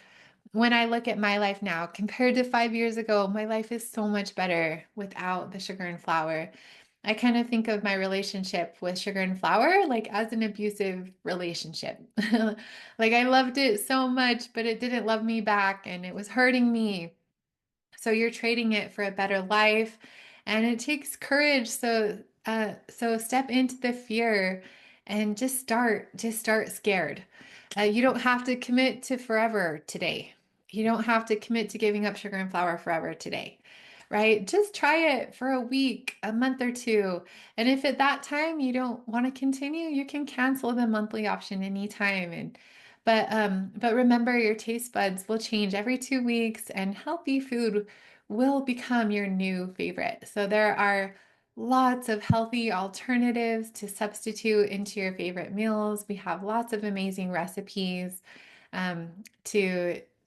When I look at my life now compared to 5 years ago, my life is so much better without the sugar and flour. I kind of think of my relationship with sugar and flour like as an abusive relationship. Like I loved it so much, but it didn't love me back and it was hurting me. So you're trading it for a better life, and it takes courage. So step into the fear and just start scared. You don't have to commit to forever today. You don't have to commit to giving up sugar and flour forever today, right? Just try it for a week, a month or two. And if at that time you don't want to continue, you can cancel the monthly option anytime. But remember your taste buds will change every 2 weeks and healthy food will become your new favorite. So there are lots of healthy alternatives to substitute into your favorite meals. We have lots of amazing recipes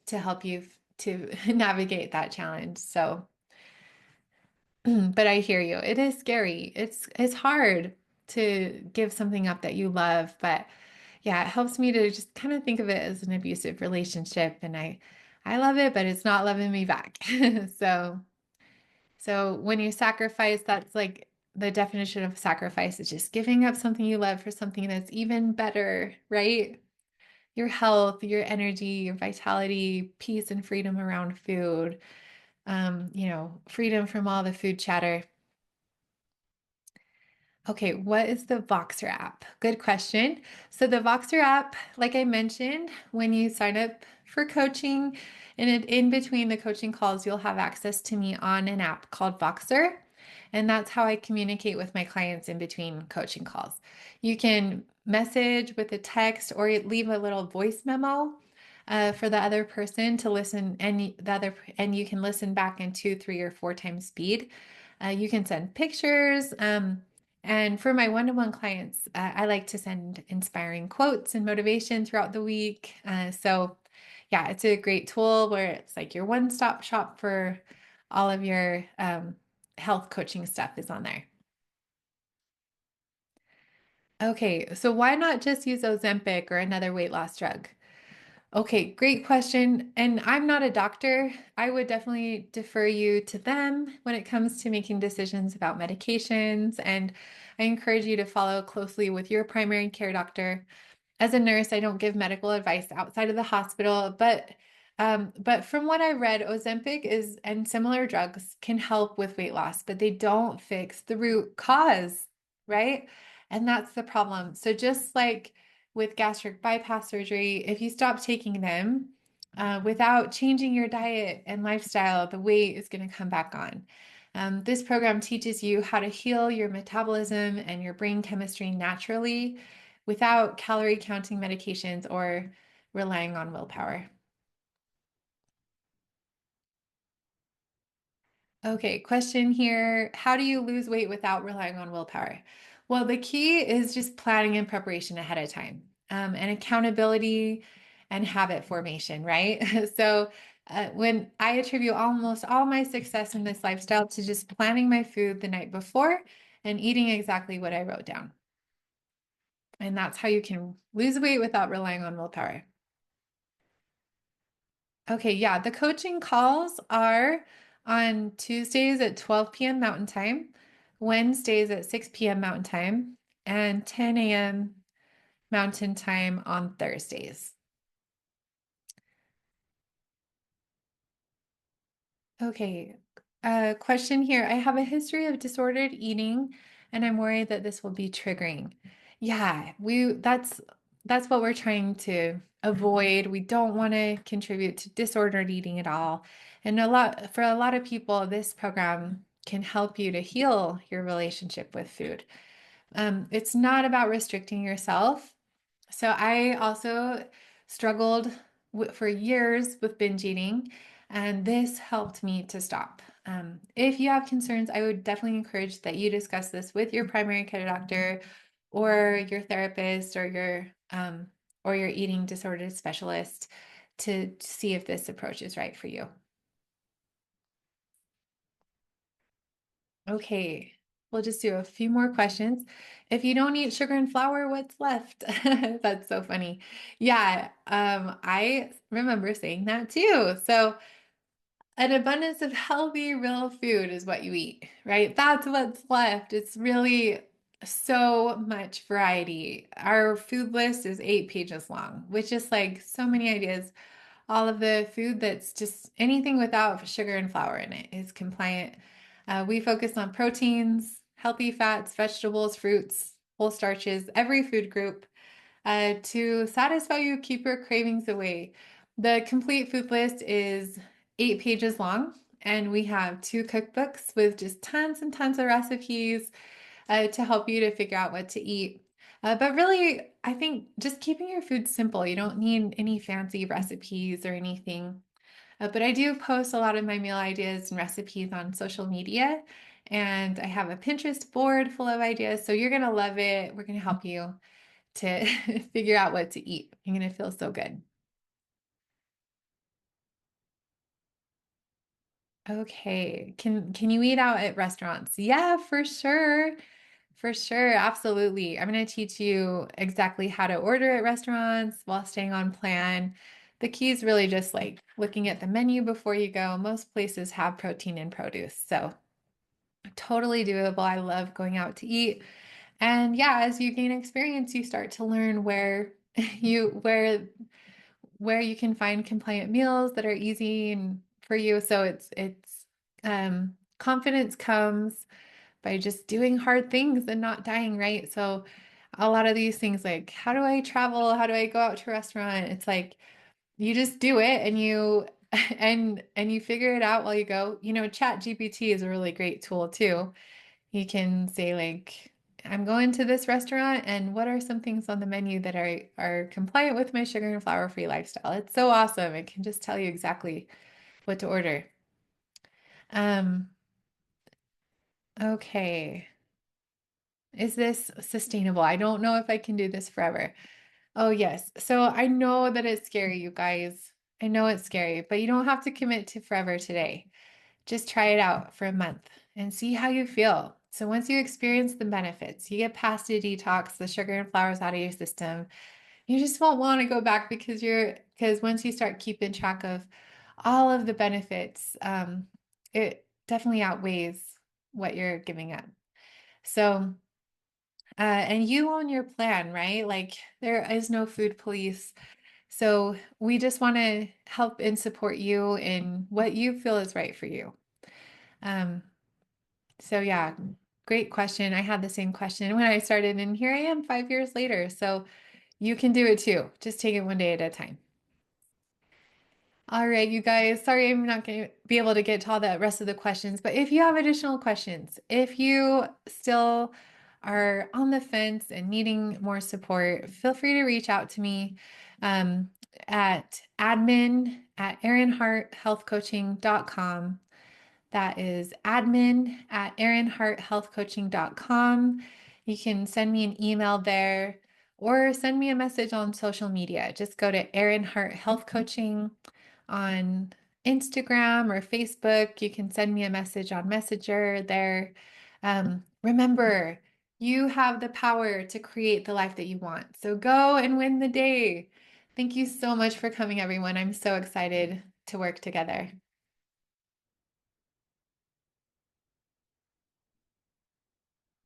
to help you to navigate that challenge. So, but I hear you. It is scary. It's hard to give something up that you love, but yeah, it helps me to just kind of think of it as an abusive relationship, and I love it, but it's not loving me back. So. So when you sacrifice, that's like the definition of sacrifice is just giving up something you love for something that's even better, right? Your health, your energy, your vitality, peace and freedom around food, freedom from all the food chatter. Okay, what is the Voxer app? Good question. So the Voxer app, like I mentioned, when you sign up for coaching, and in between the coaching calls, you'll have access to me on an app called Voxer. And that's how I communicate with my clients in between coaching calls. You can message with a text or leave a little voice memo for the other person to listen, and you can listen back in 2, 3, or 4 times speed. You can send pictures. And for my one-to-one clients, I like to send inspiring quotes and motivation throughout the week. So, yeah, it's a great tool where it's like your one-stop shop for all of your health coaching stuff is on there. Okay, so why not just use Ozempic or another weight loss drug? Okay, great question. And I'm not a doctor. I would definitely defer you to them when it comes to making decisions about medications. And I encourage you to follow closely with your primary care doctor. As a nurse, I don't give medical advice outside of the hospital, but from what I read, Ozempic is and similar drugs can help with weight loss, but they don't fix the root cause, right? And that's the problem. So just like with gastric bypass surgery, if you stop taking them without changing your diet and lifestyle, the weight is going to come back on. This program teaches you how to heal your metabolism and your brain chemistry naturally without calorie counting medications or relying on willpower. Okay, question here. How do you lose weight without relying on willpower? Well, the key is just planning and preparation ahead of time, and accountability and habit formation, right? So, when I attribute almost all my success in this lifestyle to just planning my food the night before and eating exactly what I wrote down. And that's how you can lose weight without relying on willpower. Okay, yeah, the coaching calls are on Tuesdays at 12 p.m. Mountain Time, Wednesdays at 6 p.m. Mountain Time, and 10 a.m. Mountain Time on Thursdays. Okay, question here. I have a history of disordered eating, and I'm worried that this will be triggering. Yeah, that's what we're trying to avoid. We don't want to contribute to disordered eating at all. And for a lot of people, this program can help you to heal your relationship with food. It's not about restricting yourself. So I also struggled for years with binge eating, and this helped me to stop. If you have concerns, I would definitely encourage that you discuss this with your primary care doctor or your therapist or your eating disorder specialist to see if this approach is right for you. Okay, we'll just do a few more questions. If you don't eat sugar and flour, what's left? That's so funny. Yeah, I remember saying that too. So, an abundance of healthy, real food is what you eat, right? That's what's left. It's really so much variety. Our food list is 8 pages long, which is like so many ideas. All of the food that's just anything without sugar and flour in it is compliant. We focus on proteins, healthy fats, vegetables, fruits, whole starches, every food group to satisfy you, keep your cravings away. The complete food list is 8 pages long, and we have two cookbooks with just tons and tons of recipes to help you to figure out what to eat. But really, I think just keeping your food simple. You don't need any fancy recipes or anything. But I do post a lot of my meal ideas and recipes on social media, and I have a Pinterest board full of ideas. So you're going to love it. We're going to help you to figure out what to eat. You're going to feel so good. Okay. Can you eat out at restaurants? Yeah, for sure. For sure, absolutely. I'm going to teach you exactly how to order at restaurants while staying on plan. The key is really just like looking at the menu before you go. Most places have protein and produce, so totally doable. I love going out to eat. And yeah, as you gain experience, you start to learn where you where you can find compliant meals that are easy and for you. So it's confidence comes by just doing hard things and not dying, right? So a lot of these things like how do I travel? How do I go out to a restaurant? It's like you just do it and you and you figure it out while you go. You know, Chat GPT is a really great tool too. You can say like I'm going to this restaurant and what are some things on the menu that are compliant with my sugar and flour free lifestyle? It's so awesome. It can just tell you exactly what to order. Um, okay. Is this sustainable? I don't know if I can do this forever. Oh, yes. So I know that it's scary, you guys. I know it's scary, but you don't have to commit to forever today. Just try it out for a month and see how you feel. So once you experience the benefits, you get past the detox, the sugar and flours out of your system, you just won't want to go back because once you start keeping track of all of the benefits, it definitely outweighs what you're giving up. So and you own your plan, right? Like there is no food police. So we just want to help and support you in what you feel is right for you. Um, so yeah, great question. I had the same question when I started, and here I am 5 years later. So you can do it too. Just take it one day at a time. All right, you guys. Sorry, I'm not going to be able to get to all the rest of the questions, but if you have additional questions, if you still are on the fence and needing more support, feel free to reach out to me. Um, at admin@erinharthealthcoaching.com. That is admin@erinharthealthcoaching.com. You can send me an email there or send me a message on social media. Just go to Erin Hart Health Coaching on Instagram or Facebook. You can send me a message on Messenger there. Remember, you have the power to create the life that you want. So go and win the day. Thank you so much for coming, everyone. I'm so excited to work together.